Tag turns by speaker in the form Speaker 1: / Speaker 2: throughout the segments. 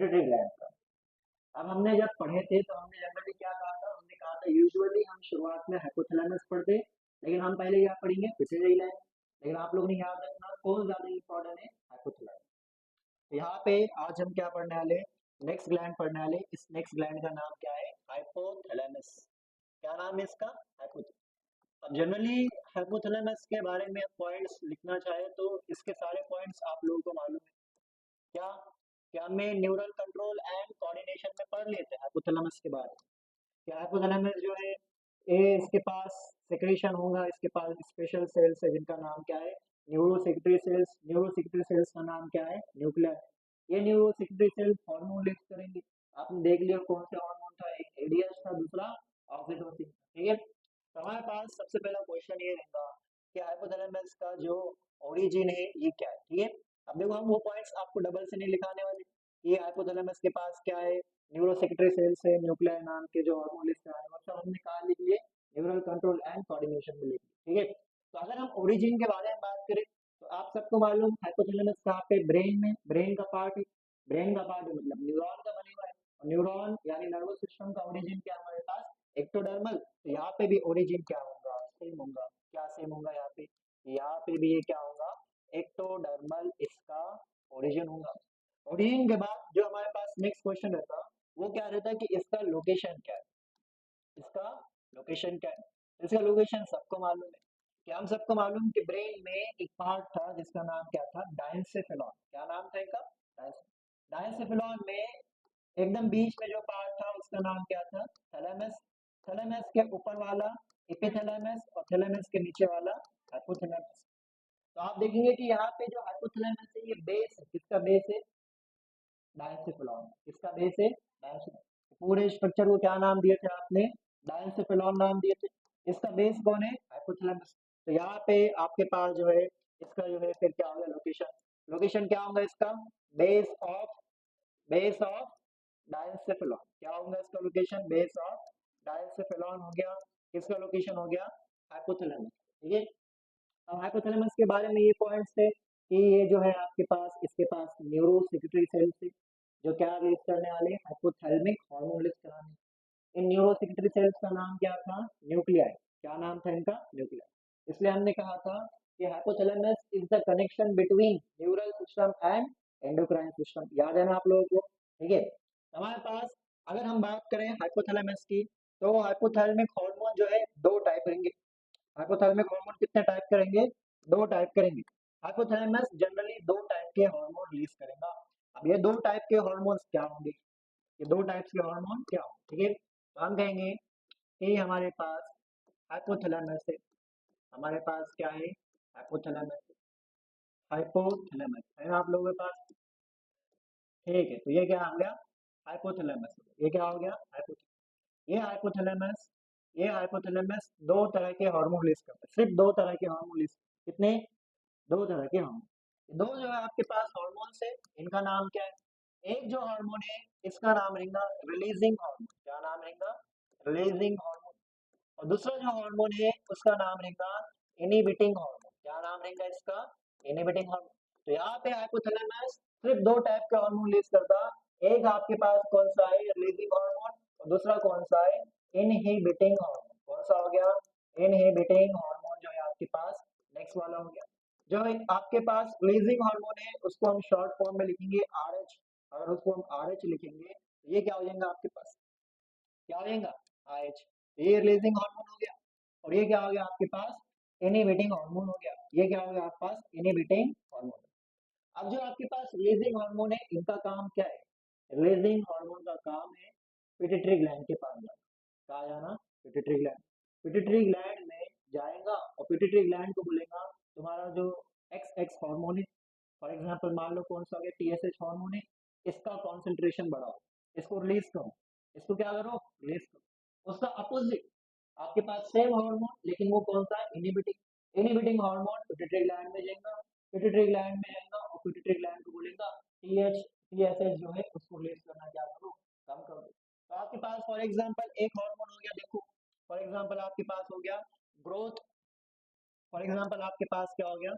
Speaker 1: Pituitary gland का। अब हमने जब पढ़े थे तो हमने जनरली क्या कहा था, हमने कहा था यूजुअली हम शुरुआत में हाइपोथैलेमस पढ़ते, लेकिन हम पहले क्या पढ़ेंगे, पिट्यूटरी ग्लैंड। लेकिन आप लोगों ने याद रखना कौन ज्यादा इंपॉर्टेंट है, हाइपोथैलेमस। तो यहाँ पे आज हम क्या पढ़ने वाले, नेक्स्ट ग्लैंड पढ़ने वाले। इस नेक्स्ट ग्लैंड का नाम क्या है, हाइपोथैलेमस। क्या नाम है इसका, हाइपोथैलेमस। अब जनरली हाइपोथैलेमस के बारे में पॉइंट्स लिखना चाहे तो इसके सारे पॉइंट्स आप लोगों को मालूम है क्या, क्या हमें न्यूरल कंट्रोल एंड कोऑर्डिनेशन में पढ़ लेते हैं हाइपोथैलेमस के बारे में। क्या हाइपोथैलेमस जो है, ये इसके पास सिक्रीशन होगा, इसके पास स्पेशल सेल्स है जिनका नाम क्या है, न्यूरोसेक्रेटरी सेल्स। न्यूरोसेक्रेटरी सेल्स का नाम क्या है, न्यूक्लियर। ये न्यूरोसेक्रेटरी सेल्स हार्मोन रिलीज करेंगे। आपने देख लिया कौन सा हार्मोन था, एक एडीएच था, दूसरा ऑक्सीटोसिन। ठीक है, तो हमारे पास सबसे पहला क्वेश्चन ये रहेगा कि हाइपोथैलेमस का जो ओरिजिन है ये क्या है। ठीक है, अब देखो हम वो पॉइंट्स आपको डबल से नहीं लिखाने वाले। ये हाइपोथैलेमस के पास क्या है, न्यूरोसेक्रेटरी सेल्स है, न्यूक्लियर नाम के जो हार्मोन रिलीज कराने, मतलब हमने कहा लिख लिए, न्यूरल कंट्रोल एंड कोऑर्डिनेशन में लिख लिए। ठीक है, तो अगर हम ओरिजिन के बारे में बात करें तो आप सबको मालूम हाइपोथैलेमस कहाँ पे, ब्रेन में, ब्रेन का पार्ट है। ब्रेन का पार्ट मतलब न्यूरॉन का बने हुआ है। न्यूरॉन यानी नर्वस सिस्टम का ओरिजिन क्या है हमारे पास, एक्टोडर्मल। तो यहाँ पे भी ओरिजिन क्या होगा, सेम होगा। क्या सेम होगा यहाँ पे, यहाँ पे भी ये क्या होगा, एक्टोडर्मल इसका ओरिजिन होगा। ओरिजिन के बाद जो हमारे पास नेक्स्ट क्वेश्चन रहता वो क्या रहता है कि इसका लोकेशन क्या है, इसका लोकेशन क्या है। इसका लोकेशन सबको मालूम है, कि हम सबको मालूम कि ब्रेन में एक पार्ट था जिसका नाम क्या था, डायंसेफेलॉन। क्या नाम था इसका, डायंसेफेलॉन में एकदम बीच में जो पार्ट था उसका नाम क्या था, थैलेमस। थैलेमस के ऊपर वाला एपिथैलेमस और थैलेमस के नीचे वाला हाइपोथैलेमस। तो आप देखेंगे कि यहाँ पे जो हाइपोथैलेमस है ये बेस है, किसका बेस है, डायंसेफेलॉन। किसका बेस है, डायंसेफेलॉन। पूरे स्ट्रक्चर को क्या नाम दिए थे आपने, डायंसेफेलॉन नाम दिए थे। इसका बेस कौन है, हाइपोथैलेमस। तो यहाँ पे आपके पास जो है इसका जो है फिर क्या होगा, लोकेशन। लोकेशन क्या होगा इसका, base of, base of diencephalon. क्या होगा इसका लोकेशन, बेस ऑफ डायंसेफेलॉन हो गया। किसका लोकेशन हो गया, हाइपोथैलेमस। ठीक है, अब हाइपोथैलेमस के बारे में ये पॉइंट्स थे कि ये जो है आपके पास, इसके पास न्यूरोसेक्रेटरी सेल्स है जो क्या रिलीज करने वाले, हाइपोथैलेमिक हार्मोन रिलीज कराने। इन न्यूरोसेक्रेटरी सेल्स का नाम क्या था, न्यूक्लियाई। क्या नाम था इनका, न्यूक्लियाई। इसलिए हमने कहा था कि hypothalamus is the connection between neural system and endocrine system. याद है ना आप लोगों को। ठीक है, हमारे पास अगर हम बात करें हाइपोथैलेमस की, तो हाइपोथैलेमिक हार्मोन जो है दो टाइप रहेंगे। हाइपोथैलेमिक हार्मोन कितने टाइप करेंगे, दो टाइप करेंगे। हाइपोथैलेमस जनरली दो टाइप के हार्मोन रिलीज करेगा। अब ये दो टाइप के हार्मोन्स क्या होंगे, ये दो टाइप्स के हार्मोन क्या होंगे। ठीक है, तो हम कहेंगे कि हमारे पास हाइपोथैलेमस है, हमारे पास क्या है, हाइपोथैलेमस है। हाइपोथैलेमस है ना आप लोगों के पास। ठीक है, तो ये क्या हो गया, हाइपोथैलेमस। ये क्या हो गया, हाइपोथैलेमस। ये हाइपोथैलेमस दो तरह के हार्मोन रिलीज करता है, सिर्फ दो तरह के हार्मोन रिलीज। कितने, दो तरह के हार्मोन। दो जो है आपके पास हार्मोन्स है, इनका नाम क्या है, एक जो हार्मोन है इसका नाम रहेगा रिलीजिंग हार्मोन। क्या नाम रहेगा, रिलीजिंग हार्मोन। और दूसरा जो हार्मोन है उसका नाम रहेगा इनहिबिटिंग हार्मोन। क्या नाम रहेगा इसका, इनहिबिटिंग हार्मोन। तो यहाँ पे हाइपोथैलेमस सिर्फ दो टाइप का हार्मोन रिलीज करता, एक आपके पास कौन सा है, रिलीजिंग हार्मोन, और दूसरा कौन सा है, इनहिबिटिंग हार्मोन। कौन सा हो गया, इनहिबिटिंग हार्मोन जो है आपके पास, नेक्स्ट वाला हो गया। जो आपके पास रिलीजिंग हार्मोन है उसको हम शॉर्ट फॉर्म में लिखेंगे आरएच। अगर उसको हम आरएच लिखेंगे तो ये क्या हो जाएगा आपके पास, क्या हो जाएगा, आरएच। ये रिलीजिंग हार्मोन हो गया। और ये क्या हो गया आपके पास, इनहिबिटिंग हार्मोन हो गया। ये क्या हो गया आपके पास, इनहिबिटिंग हार्मोन। अब जो आपके पास रिलीजिंग हार्मोन है इनका काम क्या है, रिलीजिंग हार्मोन का काम है पिट्यूटरी ग्लैंड के पास जाना। कहा जाना, पिट्यूटरी ग्लैंड। पिट्यूटरी ग्लैंड में जाएगा और पिट्यूटरी ग्लैंड को बोलेगा तुम्हारा जो एक्स एक्स हार्मोन है, फॉर एग्जांपल मान लो कौन सा हो गया, टीएसएच हार्मोन है, इसका कॉन्सेंट्रेशन बढ़ाओ, इसको रिलीज करो, इसको क्या करो, रिलीज करो। उसका अपोजिट आपके पास सेम हार्मोन लेकिन वो कौन सा है, inhibiting. Inhibiting hormone pituitary gland में जाएगा, पिट्यूटरी ग्लैंड में आएगा और पिट्यूटरी ग्लैंड को बोलेगा टीएच टीएसएच जो है उसको रिलीज करना क्या करो, कम कर दो। तो आपके पास फॉर एग्जांपल एक हार्मोन हो गया, देखो फॉर एग्जांपल आपके पास हो गया ग्रोथ। फॉर एग्जांपल आपके पास क्या हो गया,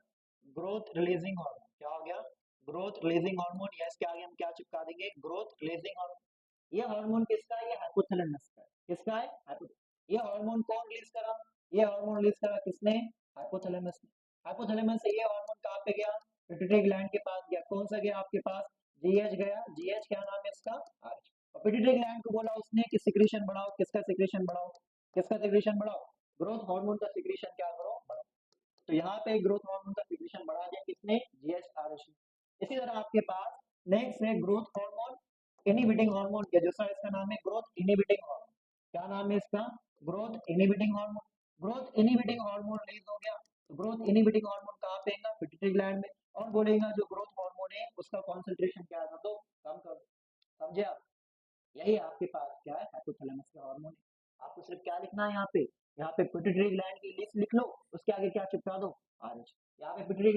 Speaker 1: ग्रोथ रिलीजिंग हार्मोन। क्या हो गया, ग्रोथ रिलीजिंग हार्मोन, या इसके आगे हम क्या चिपका देंगे, ग्रोथ रिलीजिंग हार्मोन। ये हार्मोन किसका है, ये हाइपोथैलेमस का है। किसका है, ये हार्मोन कौन रिलीज करा, ये हार्मोन रिलीज करा किसने, हाइपोथैलेमस ने। हाइपोथैलेमस से ये हार्मोन कहाँ पे गया, पिट्यूटरी ग्लैंड के पास गया। कौन सा गया आपके पास, जीएच गया। जीएच क्या नाम है इसका, आरएच। और पिट्यूटरी ग्लैंड को बोला उसने कि सिक्रीशन बढ़ाओ, किसका सिक्रीशन बढ़ाओ, किसका सिक्रीशन बढ़ाओ, ग्रोथ हार्मोन का सिक्रीशन क्या करो, बढ़ाओ। तो यहाँ पे ग्रोथ हार्मोन का सिक्रीशन बढ़ा दिया किसने, जीएचआरएच ने। इसी तरह आपके पास नेक्स्ट है ग्रोथ हार्मोन इनहिबिटिंग हार्मोन, या दूसरा इसका नाम है ग्रोथ इनहिबिटिंग हार्मोन। क्या नाम है इसका, growth inhibiting hormone. Growth inhibiting hormone release हो गया, तो ग्रोथ इनहिबिटिंग हार्मोन कहाँ पे है, पिट्यूटरी ग्लैंड में। और बोलेगा जो ग्रोथ हार्मोन है उसका कॉन्सेंट्रेशन क्या है, तो कम कर, समझे आप। यही आपके पास क्या है, हाइपोथैलेमस का हार्मोन है। आपको सिर्फ क्या लिखना है यहाँ पे पिट्यूटरी ग्लैंड की लिस्ट लिख लो, उसके आगे क्या चिपका दो, आरएच। यहाँ पे पिट्यूटरी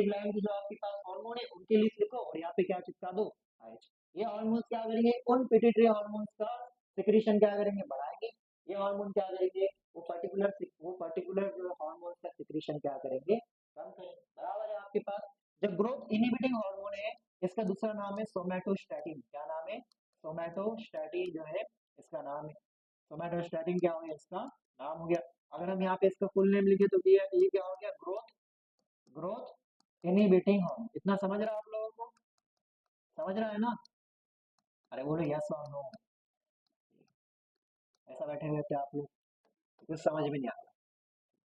Speaker 1: ग्लैंड की जो आपके पास हार्मोन है उनकी लिस्ट लिखो, और यहाँ पे क्या चिपका दो, आरएच। ये हार्मोन क्या करेंगे, उन पिट्यूटरी हार्मोन्स का सिक्रीशन क्या करेंगे, बढ़ाएंगे। ये हार्मोन क्या करेंगे, वो पर्टिकुलर जो हार्मोन का सिक्रीशन क्या करेंगे, कम करेंगे। बराबर है आपके पास। जब ग्रोथ इनहिबिटिंग हार्मोन है, इसका दूसरा नाम है सोमैटोस्टैटिन। क्या नाम है, सोमैटोस्टैटिन जो है इसका नाम है। सोमैटोस्टैटिन क्या हो गया, इसका नाम हो गया। अगर हम यहाँ पे इसका फुल नेम लिखे तो ये क्या हो गया, ग्रोथ ग्रोथ इनहिबिटिंग हार्मोन। इतना समझ रहा है आप लोगों को, समझ रहा है ना, अरे बोलो यस और नो। ऐसा बैठे हुए थे आप लोग, कुछ समझ में नहीं आ रहा,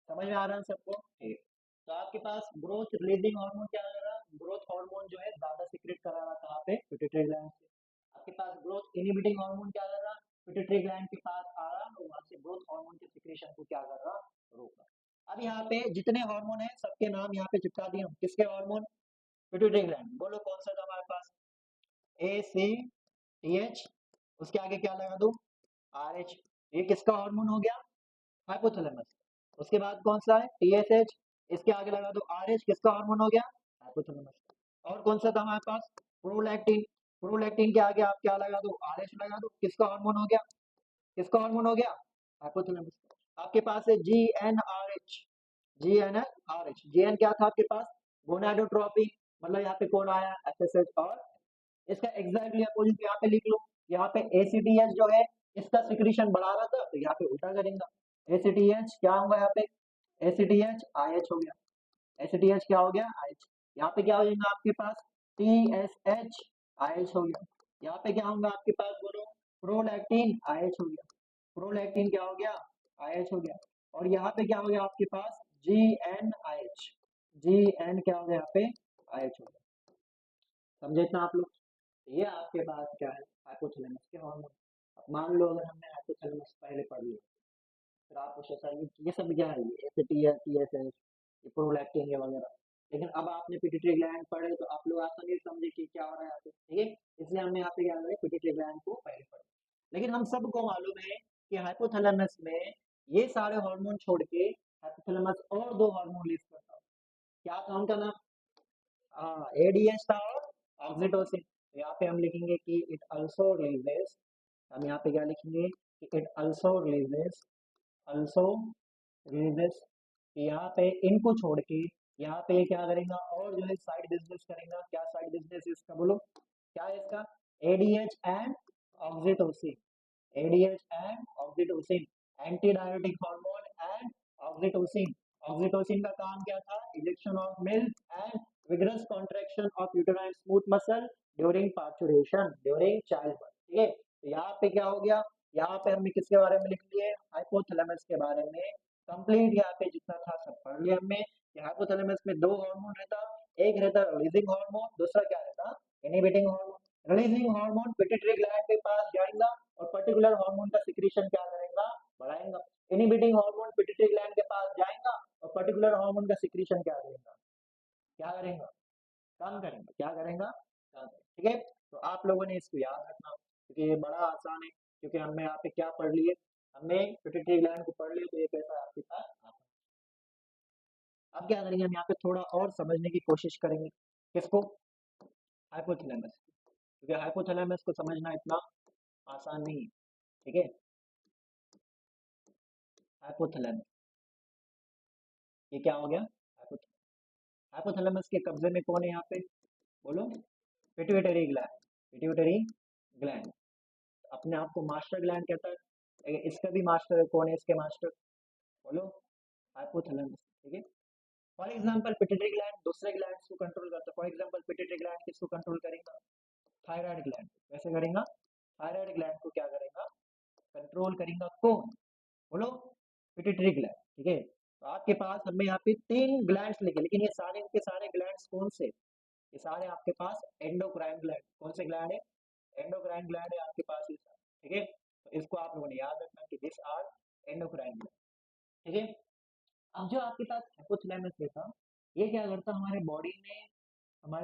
Speaker 1: समझ में आ रहा है सबको, ठीक। तो आपके पास ग्रोथ रिलीजिंग हार्मोन क्या कर रहा है, ग्रोथ हार्मोन जो है ज्यादा सीक्रेट करा रहा कहाँ पे, पिट्यूटरी ग्लैंड से। आपके पास ग्रोथ इनहिबिटिंग हार्मोन क्या कर रहा, पिट्यूटरी ग्लैंड के पास आ रहा और वहां से ग्रोथ हार्मोन के सिक्रेशन को क्या कर रहा, रोक रहा। अब यहाँ पे जितने हार्मोन है सबके नाम यहाँ पे चिपका दिए हम। किसके हार्मोन, पिट्यूटरी ग्लैंड। बोलो कौन सा था हमारे पास, ए सी टी एच, उसके आगे क्या लगा दो, आर एच। ये किसका हार्मोन हो गया, हाइपोथैलेमस। उसके बाद कौन सा है, टी एस एच, इसके आगे लगा दो आर एच, किसका हार्मोन हो गया, हाइपोथैलेमस। और कौन सा था हमारे पास, प्रोलैक्टिन। प्रोलैक्टिन के आगे आप क्या लगा दो, आर एच लगा दो, किसका हार्मोन हो गया, किसका हार्मोन हो गया, हाइपोथैलेमस। आपके पास है G N R H, G N R H. G N क्या था आपके पास, गोनाडोट्रोपिन, मतलब यहाँ पे कौन आया, एफ एस एच। और इसका एग्जैक्टली अपोजिट यहाँ पे लिख लो। यहाँ पे एसीटीएच जो है इसका सिक्रीशन बढ़ा रहा था, तो यहाँ पे उल्टा करेंगे। एसीटीएच क्या होगा यहाँ पे, एसीटीएच आईएच हो गया, एसीटीएच क्या हो गया, आईएच। यहाँ पे क्या हो जाएगा आपके पास, टीएसएच आईएच हो गया। यहाँ पे क्या होगा आपके पास, बोलो, प्रोलैक्टिन आईएच हो गया, प्रोलैक्टिन क्या हो गया, आईएच हो गया। और यहाँ पे क्या हो गया आपके पास, जी एन आईएच, जी एन क्या हो गया यहाँ पे, आईएच हो गया। समझे इतना आप लोग। ये आपके पास क्या है, हाइपोथैलेमस के हार्मोन। अब मान लो अगर हमने हाइपोथैलेमस पहले पढ़ लिया, फिर आप पूछो सर ये सब क्या है, ये एसीटीएच टीएसएच, ये प्रोलैक्टिन ये वगैरह। लेकिन अब आपने पिट्यूटरी ग्लैंड पढ़े तो आप लोग आसानी से समझे कि क्या हो रहा है यहाँ पे, ठीक है। इसलिए हमने यहाँ पे क्या करें, पिट्यूटरी ग्लैंड को पहले पढ़े। लेकिन हम सबको मालूम है कि हाइपोथैलेमस में ये सारे हार्मोन छोड़ के हाइपोथैलेमस और दो हार्मोन रिलीज करता है। क्या था उनका नाम, एडीएच था और ऑक्सीटोसिन। तो यहाँ पे हम लिखेंगे कि इट आल्सो रिलीजेस, हम यहाँ पे क्या लिखेंगे कि इट आल्सो रिलीजेस। यहाँ पे इनको छोड़ के यहाँ पे क्या करेगा, और जो है साइड बिजनेस करेगा। क्या साइड बिजनेस इसका, बोलो क्या है इसका, ADH and oxytocin, ADH and oxytocin, anti diuretic hormone and oxytocin. Oxytocin का काम क्या था, ejection of milk and vigorous contraction of uterine smooth muscle during parturition, during child birth, ठीक है। तो यहाँ पे क्या हो गया, यहाँ पे हमने किसके बारे में लिख लिए, हाइपोथैलेमस के बारे में। कंप्लीट यहाँ पे जितना था सब पढ़ लिया हमने। हाइपोथैलेमस में दो हार्मोन रहता, एक रहता रिलीजिंग हार्मोन, दूसरा क्या रहता, inhibiting hormone. Releasing hormone pituitary gland के पास जाएगा और पर्टिकुलर हार्मोन का सिक्रीशन क्या करेगा, बढ़ाएगा। इनहिबिटिंग हार्मोन पिट्यूटरी ग्लैंड के पास जाएगा और पर्टिकुलर हार्मोन का सिक्रीशन क्या करेगा, क्या करेगा, कम करेगा, क्या करेगा, कम करेगा, ठीक है। तो आप लोगों ने इसको याद रखना, क्योंकि ये बड़ा आसान है। क्योंकि हमने यहाँ पे क्या पढ़ लिए, हमने पिट्यूटरी ग्लैंड को पढ़ लिया, तो ये कैसा आपके पास आता है। अब क्या करेंगे, हम यहाँ पे थोड़ा और समझने की कोशिश करेंगे, किसको, हाइपोथैलेमस। क्योंकि हाइपोथैलेमस को समझना इतना आसान नहीं है, ठीक है। हाइपोथैलेमस, ये क्या हो गया, हाइपोथैलेमस के कब्जे में कौन है यहाँ पे, बोलो। पिट्यूटरी ग्लैंड, पिट्यूटरी ग्लैंड अपने आप को मास्टर ग्लैंड कहता है, लेकिन इसका भी मास्टर है, कौन है इसके मास्टर? बोलो, हाइपोथैलेमस। ठीक है। फॉर एग्जांपल पिट्यूटरी ग्लैंड दूसरे ग्लैंड्स को कंट्रोल करता है। फॉर एग्जांपल पिट्यूटरी ग्लैंड किसको कंट्रोल करेगा? Thyroid gland. कैसे करेगा? थायराइड ग्लैंड को क्या करेगा? कंट्रोल करेगा कौन? बोलो, पिट्यूटरी ग्लैंड। ठीक है। तो आपके पास हमें यहाँ पे 3 ग्लैंड्स लिखे, लेकिन ये सारे के सारे ग्लैंड्स कौन से? ये सारे आपके पास एंडोक्राइन ग्लैंड। कौन से ग्लैंड है? एंडोक्राइन ग्लैंड है आपके पास ये सारे। ठीक है। तो इसको आप लोगों ने याद रखना कि दिस आर एंडोक्राइन ग्लैंड। ठीक है। अब जो आपके पास हाइपोथैलेमस था, ये क्या करता है हमारे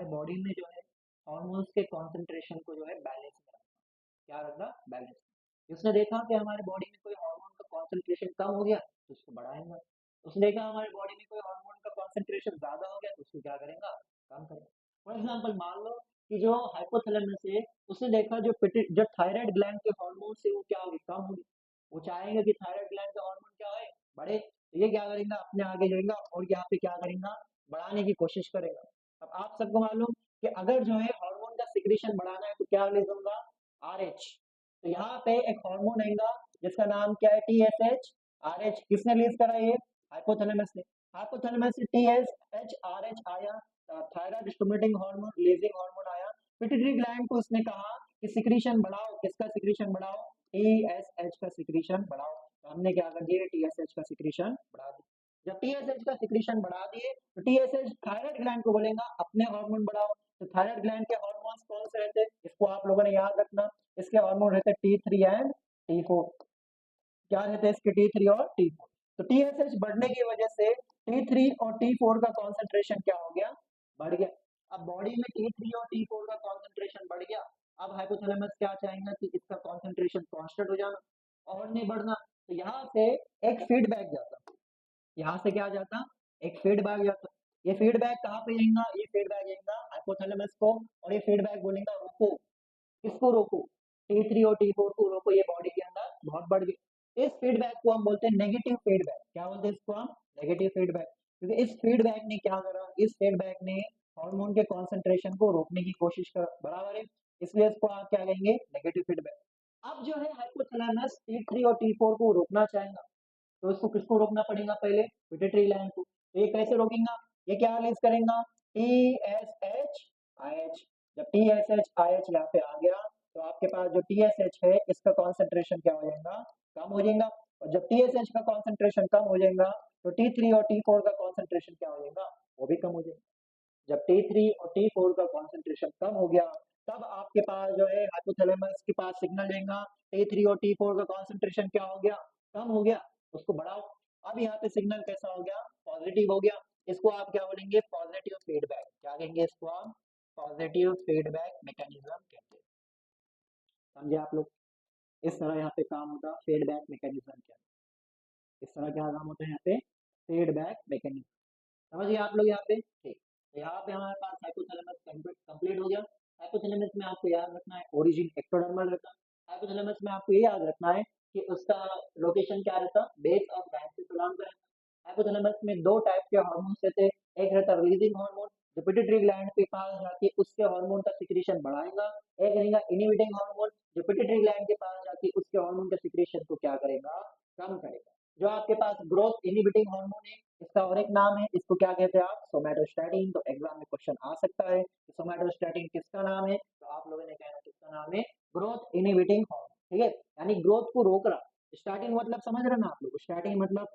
Speaker 1: बॉडी में जो है हार्मोन्स के कॉन्सेंट्रेशन को जो है बैलेंस में रखता। क्या रखता? बैलेंस। उसने देखा कि हमारे बॉडी में कोई हार्मोन का कॉन्सेंट्रेशन कम हो गया तो उसको बढ़ाएंगा। उसने देखा हमारे बॉडी में कोई हार्मोन का कॉन्सेंट्रेशन ज्यादा हो गया तो उसको क्या करेगा? कम करेगा। फॉर एग्जाम्पल मान लो कि जो हाइपोथैलेमस है, उसने देखा जो थायराइड ग्लैंड के हार्मोन से वो क्या होगी? कम होगी। वो चाहेंगे कि थायराइड ग्लैंड का हार्मोन क्या है? बढ़े। तो ये क्या करेगा? अपने आगे जाएगा और यहाँ पे क्या करेगा? बढ़ाने की कोशिश करेगा। अब आप सबको मालूम कि अगर जो है हार्मोन का सिक्रीशन बढ़ाना है तो क्या रिलीज होगा? RH। तो यहाँ पे एक हार्मोन आएगा जिसका नाम क्या है? TSH RH। किसने रिलीज करा ये? हाइपोथैलेमस ने। हाइपोथैलेमस से TSH RH आया, thyroid stimulating hormone releasing hormone आया। पिट्यूटरी ग्लैंड को उसने कहा कि सिक्रीशन बढ़ाओ। किसका सिक्रीशन बढ़ाओ? TSH का सिक्रीशन बढ़ाओ। तो हमने क्या कर दिया? TSH का सिक्रीशन बढ़ा दिया। जब TSH का सिक्रीशन बढ़ा दिए तो TSH थायराइड ग्लैंड को बोलेगा अपने हार्मोन बढ़ाओ। तो थायराइड ग्लैंड के हार्मोन्स कौन से रहते हैं? इसको आप लोगों ने याद रखना। इसके हार्मोन रहते हैं T3 एंड T4। क्या रहते हैं इसके? T3 और T4। तो TSH बढ़ने की वजह से T3 और T4 का कॉन्सेंट्रेशन क्या हो गया? बढ़ गया। अब बॉडी में T3 और T4 का कॉन्सेंट्रेशन बढ़ गया। अब हाइपोथैलेमस क्या चाहेगा? कि इसका कॉन्सेंट्रेशन कांस्टेंट हो जाना और नहीं बढ़ना। तो यहाँ से एक फीडबैक जाता, यहाँ से क्या जाता? एक फीडबैक जाता। ये फीडबैक कहाँ पे जाएगा? ये फीडबैक जाएगा हाइपोथैलेमस को, और ये फीडबैक बोलेगा रुको। किसको रोको? T3 और T4 को रोको, ये बॉडी के अंदर बहुत बढ़ गई। इस फीडबैक को हम बोलते हैं नेगेटिव फीडबैक। क्या बोलते हैं इसको हम? Negative feedback. क्योंकि इस फीडबैक ने क्या करा? इस फीडबैक ने हार्मोन के कॉन्सेंट्रेशन को रोकने की कोशिश करा, बराबर है। इसलिए इसको आप क्या कहेंगे? Negative feedback. अब जो है हाइपोथैलेमस T3 और T4 को रोकना चाहेगा तो इसको किसको रोकना पड़ेगा? पहले पिट्यूटरी ग्लैंड को। तो ये कैसे रोकेगा? ये क्या रिलीज करेगा? TSH जब TSH यहाँ पे आ गया तो आपके पास जो TSH है इसका कॉन्सेंट्रेशन क्या हो जाएगा? कम हो जाएगा। और जब TSH का कॉन्सेंट्रेशन कम हो जाएगा तो T3 और T4 का कॉन्सेंट्रेशन क्या हो जाएगा? वो भी कम हो जाएगा। जब T3 और T4 का कॉन्सेंट्रेशन कम हो गया तब आपके पास जो है हाइपोथैलेमस के पास सिग्नल देगा T3 और T4 का कॉन्सेंट्रेशन क्या हो गया? कम हो गया, उसको बढ़ाओ। अब यहाँ पे सिग्नल कैसा हो गया? पॉजिटिव हो गया। इसको आप क्या बोलेंगे? Positive feedback. क्या कहेंगे इसको आप? पॉजिटिव फीडबैक मैकेनिज्म कहते हैं। समझे आप लोग? इस तरह यहाँ पे काम होता फीडबैक मैकेनिज्म क्या है? इस तरह क्या काम होता है यहाँ पे? Feedback mechanism. समझिए आप लोग यहाँ पे? ठीक। तो यहाँ पे हमारे पास हाइपोथैलेमस कंप्लीट हो गया। हाइपोथैलेमस में आपको याद रखना है ओरिजिन एक्टोडर्मल रहता है। हाइपोथैलेमस में आपको ये याद रखना है कि उसका लोकेशन क्या रहता? बेस ऑफ डायसिकुलाम का रहता। हाइपोथैलेमस में दो टाइप के हार्मोन्स रहते हैं। एक रहता रिलीजिंग हार्मोन जो पिट्यूटरी ग्लैंड के पास जाके उसके हार्मोन का सिक्रीशन बढ़ाएगा। एक रहेगा इनहिबिटिंग हार्मोन जो पिट्यूटरी ग्लैंड के पास जाके उसके हार्मोन का सिक्रीशन को क्या करेगा? कम करेगा। जो आपके पास ग्रोथ इनहिबिटिंग हार्मोन है इसका और एक नाम है, इसको क्या कहते हैं आप? सोमैटोस्टैटिन। तो एग्जाम में क्वेश्चन आ सकता है कि सोमैटोस्टैटिन किसका नाम है? तो आप लोगों ने कहना किसका नाम है? Growth inhibiting hormone. ठीक है। यानी ग्रोथ को रोक रहा। स्टार्टिंग मतलब समझ रहे ना आप लोग? स्टार्टिंग मतलब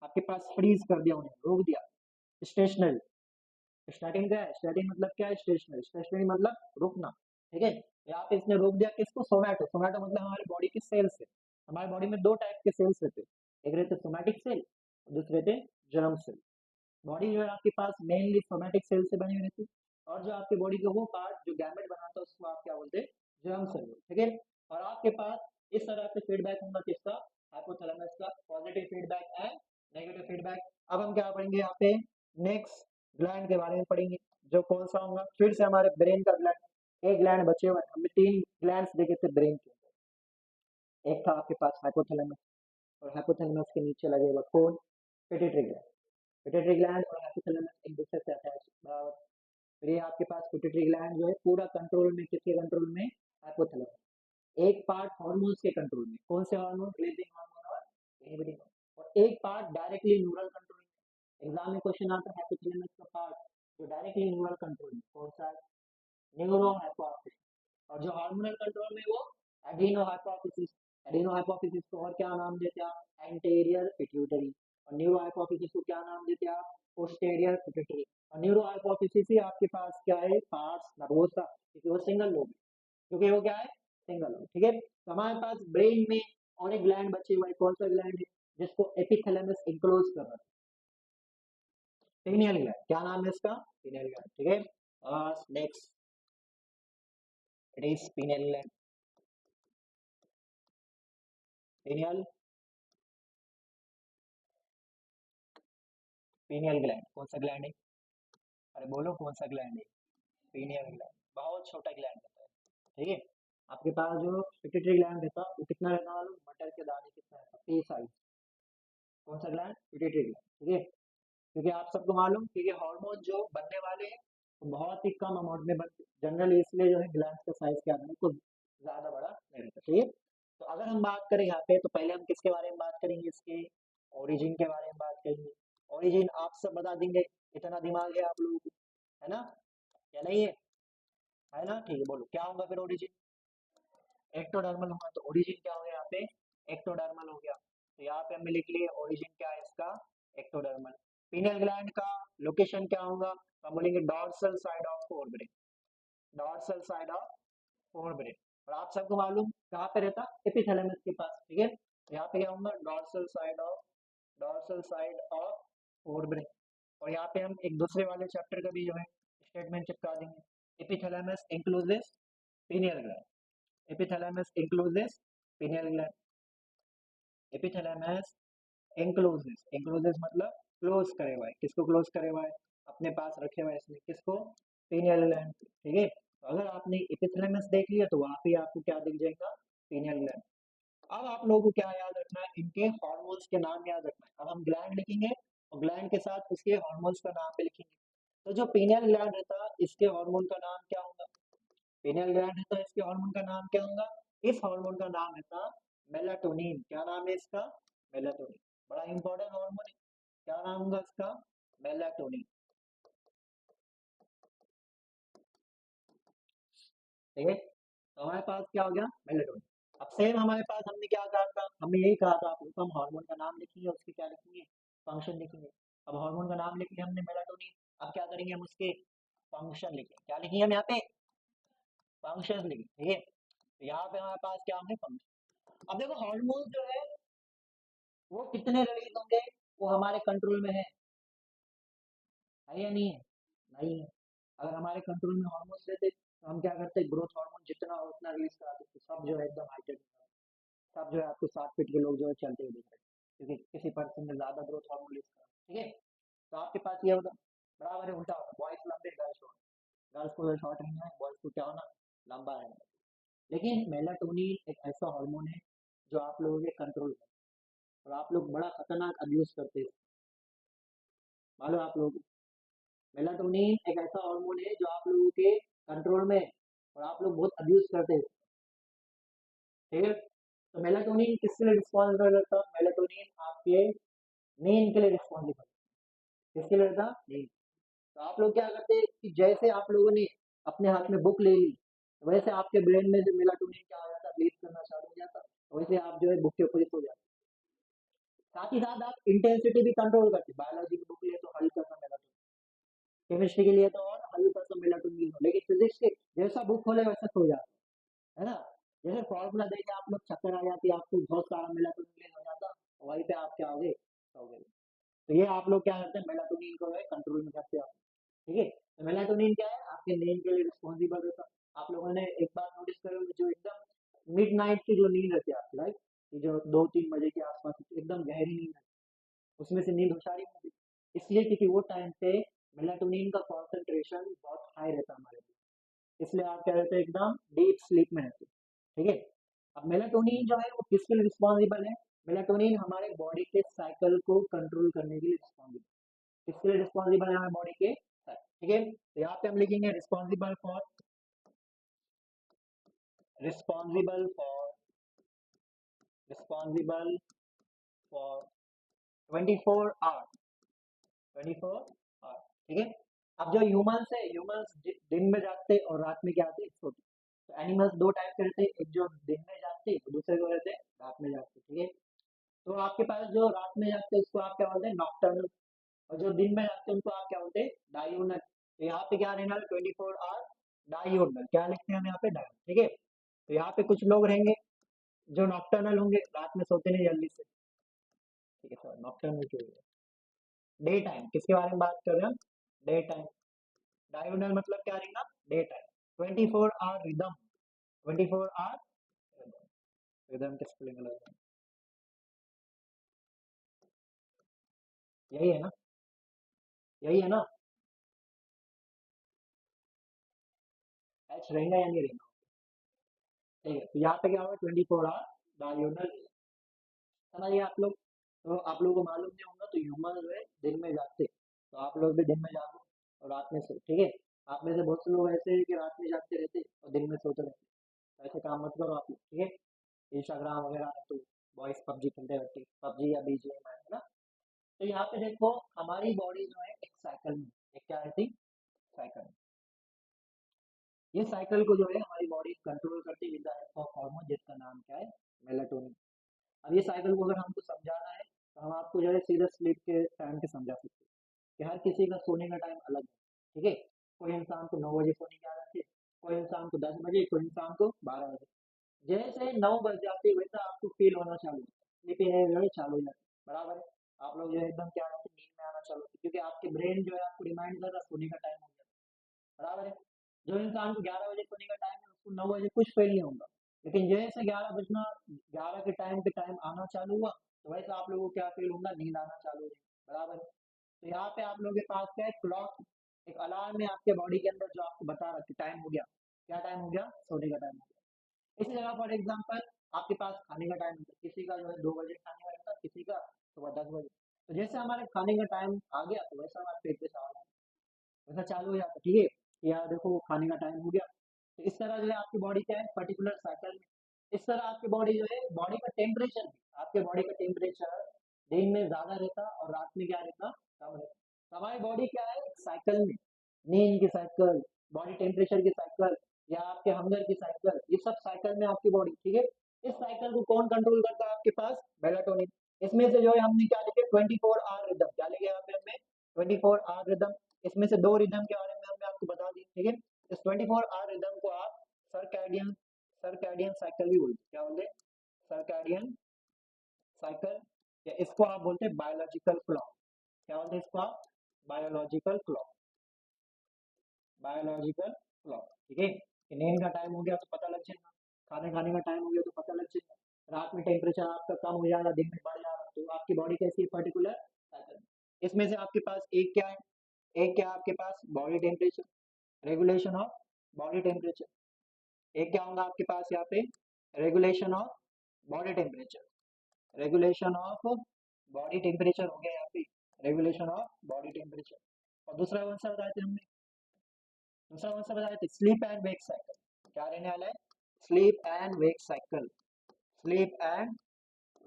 Speaker 1: आपके पास फ्रीज कर दिया, उन्हें रोक दिया। स्टेशनरी। स्टार्टिंग क्या है? स्टार्टिंग मतलब क्या है? स्टेशनरी। स्टेशनरी मतलब रुकना। ठीक है। यहाँ पे इसने रोक दिया किसको? सोमैटो। सोमैटो मतलब हमारी बॉडी की सेल्स है। हमारी बॉडी में दो टाइप के सेल्स रहते हैं, एक रहते सोमैटिक सेल और दूसरे रहते जर्म सेल। बॉडी जो है आपके पास मेनली सोमैटिक सेल से बनी हुई रहती है, और जो आपकी बॉडी का वो पार्ट जो गैमेट बनाता है उसको आप क्या बोलते हैं? Germ cell. ठीक है। और आपके पास इस तरह से फीडबैक होगा किसका? हाइपोथैलेमस का। Positive feedback and negative feedback. अब हम क्या पढ़ेंगे यहाँ पे? नेक्स्ट ग्लैंड के बारे में पढ़ेंगे, जो कौन सा होगा? फिर से हमारे ब्रेन का ग्लैंड। एक ग्लैंड बचे हुए हैं, हमने 3 ग्लैंड्स देखे थे ब्रेन के। एक था आपके पास हाइपोथैलेमस, और हाइपोथैलेमस के नीचे लगे हुए कौन? Pituitary gland. पिट्यूटरी ग्लैंड और हाइपोथैलेमस एक दूसरे से अटैच, बराबर। फिर ये आपके पास पिट्यूटरी ग्लैंड जो है पूरा कंट्रोल में, किसके कंट्रोल में, हाइपोथैलेमस। एक पार्ट हार्मोन्स के कंट्रोल में, कौन से हार्मोन, रिलीजिंग हार्मोन और इनहिबिटिंग हार्मोन, और एक पार्ट डायरेक्टली न्यूरल कंट्रोल में। एग्जाम में क्वेश्चन आता है हाइपोथैलेमस का पार्ट जो डायरेक्टली न्यूरल कंट्रोल में, कौन सा है, न्यूरो हाइपोफिसिस। और जो हार्मोनल कंट्रोल में वो एड्रीनो हाइपोफिसिस। एड्रीनो हाइपोफिसिस को और क्या नाम देते हैं आप, एंटेरियर पिट्यूटरी। और न्यूरो हाइपोफिसिस को क्या नाम देते हैं आप, पोस्टेरियर पिट्यूटरी। और न्यूरो हाइपोफिसिस ही आपके पास क्या है, पार्स नर्वोसा, क्योंकि वो सिंगल लोब है, क्योंकि वो क्या है, सिंगल लोब। ठीक है, तो हमारे पास ब्रेन में और एक ग्लैंड बचे हुए, कौन सा ग्लैंड है, जिसको एपिथैलेमस इंक्लोज कर रहा है, पिनियल ग्लैंड। क्या नाम है इसका, पिनियल ग्लैंड। ठीक है, next it is pineal gland. Pineal, pineal gland कौन सा ग्लैंड है, अरे बोलो कौन सा ग्लैंड है, पीनियल ग्लैंड। बहुत छोटा ग्लैंड होता है। ठीक है, आपके पास जो पिट्यूटरी ग्लैंड रहता है वो कितना रहता है मालूम, मटर के दाने कितना रहता है, पी साइज। कौन सा ग्लैंड, पिट्यूटरी ग्लैंड। ठीक है, क्योंकि आप सबको मालूम कि हार्मोन जो बनने वाले हैं वो बहुत ही कम अमाउंट में बनते हैं जनरली, इसलिए जो है ग्लैंड का साइज क्या है, कुछ ज्यादा बड़ा नहीं रहता। ठीक है, तो अगर हम बात करें यहाँ पे, तो पहले हम किसके बारे में बात करेंगे, इसके ओरिजिन के बारे में बात करेंगे। ओरिजिन आप सब बता देंगे, इतना दिमाग है आप लोगों को, है ना, क्या नहीं है ना, ठीक है, बोलो क्या होगा फिर ओरिजिन, एक्टोडर्मल होगा। तो ओरिजिन क्या हो गया यहाँ पे, एक्टोडर्मल हो गया। तो यहाँ पे हमें लिख लिए ओरिजिन क्या है इसका, एक्टोडर्मल। पीनियल ग्लैंड का लोकेशन क्या होगा, तो हम बोलेंगे dorsal side of forebrain, dorsal side of forebrain. और आप सबको मालूम कहाँ पे रहता, एपिथैलेमस के पास। ठीक है, तो यहाँ पे क्या होगा, dorsal side of, dorsal side of forebrain. और यहाँ पे हम एक दूसरे वाले चैप्टर का भी जो है स्टेटमेंट चिपका देंगे, epithalamus includes pineal gland, epithalamus includes pineal gland, epithalamus includes, includes मतलब क्लोज करे हुआ है, किसको क्लोज करे हुआ है, अपने पास रखे हुआ है इसने, किसको, पिनियल ग्लैंड। ठीक है, तो अगर आपने एपिथैलेमस देख लिया तो वहां पे आपको क्या दिख जाएगा, पिनियल ग्लैंड। अब आप लोगों को क्या याद रखना है, इनके हार्मोन्स के नाम याद रखना है। अब हम ग्लैंड लिखेंगे और ग्लैंड के साथ उसके हार्मोन्स का नाम भी लिखेंगे। तो जो पीनियल ग्लैंड रहता है इसके हार्मोन का नाम क्या होगा, पीनियल ग्लैंड रहता है इसके हार्मोन का नाम क्या होगा, इस हार्मोन का नाम रहता मेलाटोनिन। क्या नाम है इसका, मेलाटोनिन। बड़ा इंपॉर्टेंट हार्मोन है, क्या नाम होगा इसका, मेलाटोनिन। ठीक है, तो हमारे पास क्या हो गया, मेलाटोनिन। अब सेम हमारे पास हमने क्या कहा था, हमने यही कहा था आप लोग को, हम हार्मोन का नाम लिखेंगे, उसके क्या लिखेंगे, फंक्शन लिखेंगे। अब हार्मोन का नाम लिख लिया हमने मेलाटोनिन, अब क्या करेंगे हम उसके फंक्शन लिखेंगे, क्या लिखेंगे हम यहाँ पे, फंक्शन लिखेंगे। ठीक है, तो यहाँ पे हमारे पास क्या होंगे, फंक्शन। अब देखो हार्मोन जो है वो कितने रिलीज होंगे, वो हमारे कंट्रोल में है या नहीं है, नहीं है। अगर हमारे कंट्रोल में हार्मोन्स रहते तो हम क्या करते, ग्रोथ हार्मोन जितना हो उतना रिलीज करा देते, सब जो है एकदम हाइटेड, सब जो है आपको 7 फीट के लोग जो है चलते हुए दिख रहे हैं, क्योंकि किसी पर्सन ने ज्यादा ग्रोथ हार्मोन रिलीज करा। ठीक है, तो आपके पास ये होगा, बराबर है, उल्टा होगा, बॉयज लंबे गर्ल्स शॉर्ट, गर्ल्स को शॉर्ट रहना है, बॉयज को क्या होना, लंबा रहना है। लेकिन मेलाटोनिन एक ऐसा हार्मोन है जो आप लोगों के कंट्रोल में, और आप लोग बड़ा खतरनाक अब्यूज करते हैं, मालूम आप लोग, मेलाटोनिन एक ऐसा हार्मोन है जो आप लोगों के कंट्रोल में है, और आप लोग बहुत अब्यूज करते हैं। ठीक है, तो मेलाटोनिन किसके लिए रिस्पॉन्सिबल रहता है, मेलाटोनिन आपके नींद के लिए रिस्पॉन्सिबल, किसके लिए रहता, नींद। तो आप लोग क्या करते हैं कि जैसे आप लोगों ने अपने हाथ में बुक ले ली, वैसे आपके ब्रेन में जो मेलाटोनिन क्या हो जाता, रिलीज करना चालू हो जाता, वैसे आप जो है बुक के ऊपर ही सो जाते। साथ ही साथ आप इंटेंसिटी भी कंट्रोल करते, बायोलॉजी की बुक लिए तो हल्का सा मेलाटोनिन, केमिस्ट्री के लिए तो और हल्का सा मेलाटोनिन हो, लेकिन फिजिक्स के जैसा बुक खोले वैसा सो जाता है ना। जैसे फॉर्मूला देके आप लोग चक्कर आ जाती है, आपको बहुत सारा मेलाटोनिन हो जाता, वहीं पे आप क्या हो गए, सो गए। तो ये आप लोग क्या करते हैं, मेलाटोनिन को कंट्रोल में करते हो। ठीक है, तो मेलाटोनिन क्या है, आपके नींद के लिए रिस्पॉन्सिबल रहता है। आप लोगों ने एक बात नोटिस करोगे, जो एकदम मिड नाइट की जो नींद रहती है आपकी, राइट, ये जो 2-3 बजे के आसपास एकदम गहरी नींद है, उसमें से नींद उछारी होती है, इसलिए क्योंकि वो टाइम पे मेलाटोनिन का कॉन्सेंट्रेशन बहुत हाई रहता है हमारे लिए, इसलिए आप क्या रहते हैं, एकदम डीप स्लीप में रहते हैं। ठीक है, अब मेलाटोनिन जो है वो किसके लिए रिस्पॉन्सिबल है, मेलाटोनिन हमारे बॉडी के साइकिल को कंट्रोल करने के लिए रिस्पॉन्सिबल, किसके लिए रिस्पॉन्सिबल है हमारे बॉडी के साइकिल। ठीक है। तो यहाँ पे हम लिखेंगे responsible for responsible for 24 hour 24 hour, ठीक है। अब जो ह्यूमंस है, ह्यूमंस दिन में जागते और रात में क्या आते सोते। तो एनिमल्स दो टाइप के रहते हैं, एक जो दिन में जागते और दूसरे को रहते हैं रात में जागते, ठीक है। तो आपके पास जो रात में जागते हैं उसको आप क्या बोलते हैं, नॉकटर्नल। और जो दिन में जागते हैं उनको आप क्या बोलते हैं, डायूनल। तो यहाँ पे क्या रहना है, 24 आवर डायूनल, क्या लिखते हैं हम यहाँ पे, डायूनल, ठीक है। तो यहाँ पे कुछ लोग रहेंगे जो नॉकटर्नल होंगे, रात में सोते नहीं जल्दी से, ठीक है सर, नॉकटर्नल क्यों, डे टाइम किसके बारे में बात कर रहे हैं हम, डे टाइम। डायगोनल मतलब क्या रहेगा, day time. 24 hour rhythm, 24 hour rhythm किस स्पेलिंग लगा, यही है ना, यही है ना, एच रहेगा या नहीं रहेगा, ठीक है। तो यहाँ पे क्या होगा, 24 आवर डायगोनल, समझिए आप लोग। तो आप लोगों को मालूम नहीं होगा, तो ह्यूमन जो है दिन में जागते, तो आप लोग भी दिन में जागो और रात में सो, ठीक है। आप में से बहुत से लोग ऐसे हैं कि रात में जागते रहते और दिन में सोते रहते, तो ऐसे काम मत करो आप लोग, ठीक है। इंस्टाग्राम वगैरह है तो बॉयज पबजी खेलते रहते, पबजी या बीजीएम है ना। तो यहाँ पे देखो, हमारी बॉडी जो है एक साइकिल में, एक क्या रहती, साइकिल में। ये साइकिल को जो है हमारी बॉडी कंट्रोल करती है with the help of hormone, जिसका नाम क्या है, मेलाटोनिन। अब ये साइकिल को अगर हमको समझाना है तो हम आपको जो है सीधा स्लीप के टाइम पे समझा सकते हैं कि हर किसी का सोने का टाइम अलग है, ठीक है। कोई इंसान को 9 बजे सोने की आदत है, कोई इंसान को 10 बजे, कोई इंसान को 12 बजे। जैसे 9 बज जाते हैं, वैसा आपको फील होना चालू होता है, स्लीपिंग जो है चालू हो जाती है, बराबर है। आप लोग जो है एकदम क्या होते हैं, नींद में आना चालू होती है, क्योंकि आपके ब्रेन जो है आपको रिमाइंड कर रहा है सोने का टाइम हो गया, बराबर है। जो इंसान को 11 बजे सोने का टाइम है उसको 9 बजे कुछ फील नहीं होगा, लेकिन जैसे 11 बजना, 11 के टाइम पे टाइम आना चालू हुआ, तो वैसे आप लोगों को क्या फील होगा, नींद आना चालू हो जाएगी, बराबर है। तो यहाँ पे आप लोगों के पास क्या है, क्लॉक, एक अलार्म है आपके बॉडी के अंदर जो आपको बता रहा है कि टाइम हो गया, क्या टाइम हो गया, सोने का टाइम हो गया। इसी जगह फॉर एग्जाम्पल आपके पास खाने का टाइम होता है, किसी का जो है 2 बजे खाने का रहता है, किसी का सुबह 10 बजे। तो जैसे हमारे खाने का टाइम आ गया तो वैसा हमारे पेट पे सवाल वैसा चालू हो जाता है, ठीक है। कि यार देखो वो खाने का टाइम हो गया। तो इस तरह जो है आपकी बॉडी क्या है, पर्टिकुलर साइकिल में, इस तरह आपकी बॉडी जो है, बॉडी का टेम्परेचर, आपके बॉडी का टेम्परेचर दिन में ज्यादा रहता और रात में क्या रहता, कम रहता। तो हमारी बॉडी क्या है, साइकिल में, नींद की साइकिल, बॉडी टेम्परेचर की साइकिल, या आपके हंगर की साइकिल, ये सब साइकिल में आपकी बॉडी, ठीक है। इस साइकिल को कौन कंट्रोल करता है, आपके पास मेलाटोनिन। इसमें से जो है हमने क्या लिखे, 24 आवर रिदम, क्या लिखे यहाँ पे हमने, 24 आवर रिदम। इसमें से दो रिदम के बारे में हमने आपको बता दी, ठीक है। इस 24 आवर रिदम को आप सर्कैडियन सर्कैडियन साइकिल भी बोलते हैं, क्या बोलते हैं, सर्कैडियन साइकिल, या इसको आप बोलते हैं बायोलॉजिकल क्लॉक, क्या बोलते हैं इसको आप, बायोलॉजिकल क्लॉक, बायोलॉजिकल क्लॉक, ठीक है। कि नींद का टाइम हो गया तो पता लग जाएगा, खाने खाने का टाइम हो गया तो पता लग जाएगा, रात में टेम्परेचर आपका कम हो जाएगा, दिन में बढ़ जाएगा, तो आपकी बॉडी कैसी है, पर्टिकुलर साइकिल। इसमें से आपके पास एक क्या है, एक क्या है आपके पास, body temperature, regulation of body temperature. एक क्या होगा आपके पास यहाँ पे, regulation of body temperature, regulation of body temperature हो गया यहाँ पे, रेगुलेशन ऑफ बॉडी टेम्परेचर। और दूसरा कौन सा बताए थे हमने, दूसरा कौन सा बताए थे, स्लीप एंड वेक साइकिल, क्या रहने वाला है, sleep and wake cycle, sleep and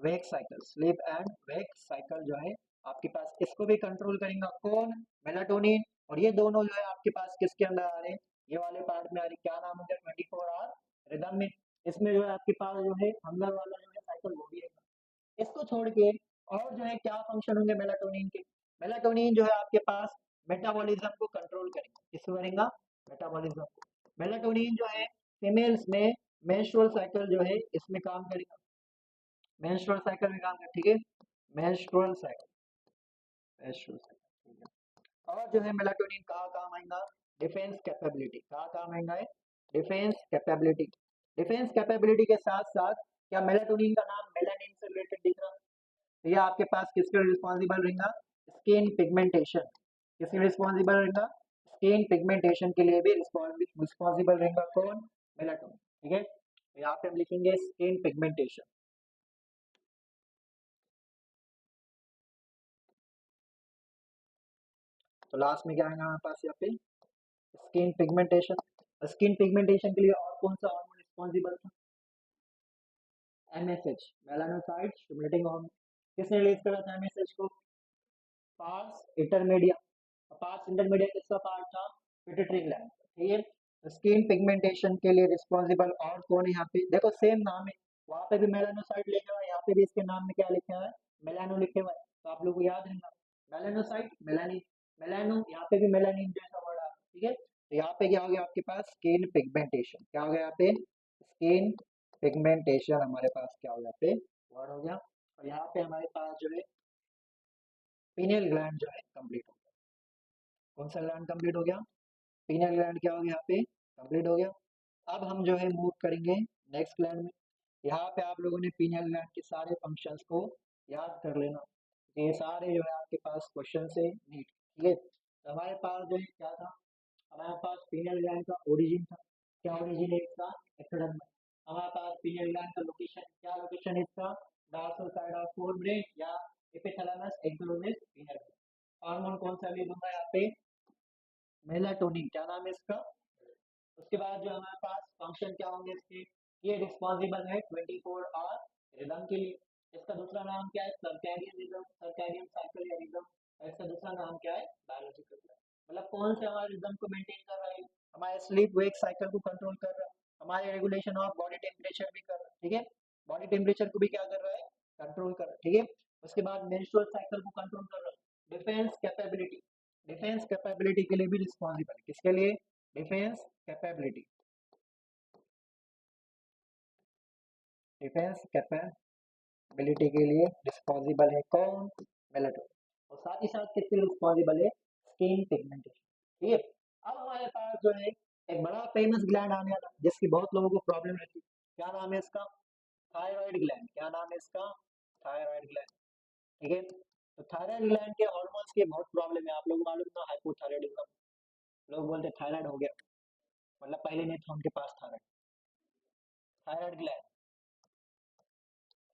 Speaker 1: wake cycle, sleep and wake cycle जो है आपके पास, इसको भी कंट्रोल करेंगे कौन, मेलाटोनिन। और ये दोनों जो है आपके पास किसके अंदर आ रहे हैं, ये वाले पार्ट में आ रहे हैं, क्या नाम हो गया, 24 आवर रिदम में। इसमें जो है आपके पास जो है हंगर वाला जो है साइकिल वो भी है। इसको छोड़ के और जो है क्या फंक्शन होंगे मेलाटोनिन के, मेलाटोनिन जो है आपके पास मेटाबॉलिज्म को कंट्रोल करेगा, किसको करेगा, मेटाबॉलिज्म को। मेलाटोनिन जो है फीमेल्स में मेंस्ट्रुअल साइकिल जो है इसमें काम करेगा, मेंस्ट्रुअल साइकिल में काम कर, ठीक है, मेंस्ट्रुअल साइकिल, मेंस्ट्रुअल साइकिल, ठीक है। और जो है मेलाटोनिन कहाँ काम आएगा, डिफेंस कैपेबिलिटी, कहाँ काम आएगा है, डिफेंस कैपेबिलिटी। डिफेंस कैपेबिलिटी के साथ साथ क्या मेलाटोनिन का नाम मेलानिन से रिलेटेड दिख रहा है, तो ये आपके पास किसके रिस्पॉन्सिबल रहेगा, स्किन पिगमेंटेशन, किसके रिस्पॉन्सिबल रहेगा, स्किन पिगमेंटेशन के लिए भी रिस्पॉन्सिबल रहेगा कौन, मेलाटोनिन, ठीक है। तो यहाँ पे हम लिखेंगे स्किन पिगमेंटेशन। तो लास्ट में क्या आएगा हमारे पास यहाँ पे स्किन पिगमेंटेशन। स्किन पिगमेंटेशन के लिए और कौन सा हार्मोन रिस्पॉन्सिबल था? MSH, melanocyte stimulating hormone. किसने रिलीज करा था एमएसएच को? Parse intermedia. पार्स इंटरमीडिया किसका पार्ट था? Pituitary gland. ठीक है, स्किन पिगमेंटेशन के लिए रिस्पॉन्सिबल और कौन है यहाँ पे? देखो सेम नाम है, वहाँ पे भी मेलानोसाइट लिखा हुआ है, यहाँ पे भी इसके नाम में क्या लिखा है? मेलानो लिखे हुआ है। तो आप लोग को याद रहेगा मेलानोसाइट मेलानिन, मेलानो यहाँ पे भी मेलानिन जैसा वर्ड है। ठीक है, तो यहाँ पे क्या हो गया आपके पास? Skin pigmentation. क्या हो गया यहाँ पे? स्किन पिगमेंटेशन हमारे पास क्या हो गया यहाँ पे? वर्ड हो गया। और यहाँ पे हमारे पास जो है पीनियल ग्लैंड जो है कंप्लीट हो गया। कौन सा ग्लैंड कंप्लीट हो गया? पीनियल ग्लैंड क्या हो गया यहाँ पे? कंप्लीट हो गया। अब हम जो है मूव करेंगे नेक्स्ट ग्लैंड में। यहाँ पे आप लोगों ने पीनियल ग्लैंड के सारे फंक्शंस को याद कर लेना। ये सारे जो है आपके पास क्वेश्चन से नीट। ठीक है, तो हमारे पास जो है क्या था? हमारे पास पीनियल ग्लैंड का ओरिजिन था। क्या ओरिजिन है इसका? एक्सोडर्म। हमारे पास पीनियल ग्लैंड का लोकेशन, क्या लोकेशन है इसका? डॉर्सल साइड ऑफ फोरब्रेन या एपिथैलेमस एंक्लोजिस पीनियल। हार्मोन कौन सा रिलीज होता है यहाँ पे? मेलाटोनिन। क्या नाम है इसका? उसके बाद जो हमारे पास फंक्शन क्या होंगे इसके? ये रिस्पॉन्सिबल है 24 आवर रिदम के लिए। इसका दूसरा नाम क्या है? सर्कैडियन रिदम, सर्कैडियन साइकिल या रिदम। और इसका दूसरा नाम क्या है? Biological rhythm. मतलब कौन से हमारे रिदम को मेंटेन कर रहा है? हमारे स्लीप वेक साइकिल को कंट्रोल कर रहा है, हमारे रेगुलेशन ऑफ बॉडी टेम्परेचर भी कर रहा है। ठीक है, बॉडी टेम्परेचर को भी क्या कर रहा है? कंट्रोल कर रहा है। ठीक है, उसके बाद मेंस्ट्रुअल साइकिल को कंट्रोल कर रहा है। डिफेंस कैपेबिलिटी, डिफेंस कैपेबिलिटी के लिए भी रिस्पॉन्सिबल है। किसके लिए? डिफेंस कैपेबिलिटी, डिफेंस कैपेबिलिटी के लिए रिस्पॉन्सिबल है कौन? मेलाटोनिन। और साथ ही साथ किसके लिए रिस्पॉन्सिबल है? Skin pigmentation. ठीक है, अब हमारे पास जो है एक बड़ा फेमस ग्लैंड आने वाला जिसकी बहुत लोगों को प्रॉब्लम रहती है। क्या नाम है इसका? Thyroid gland. क्या नाम है इसका? Thyroid gland. ठीक है, तो थायराइड ग्लैंड के हार्मोन्स की बहुत प्रॉब्लम है। आप लोग मालूम ना, हाइपोथायराइडिज्म। लोग बोलते थायराइड हो गया, मतलब पहले नहीं था उनके पास थायराइड। थायराइड ग्लैंड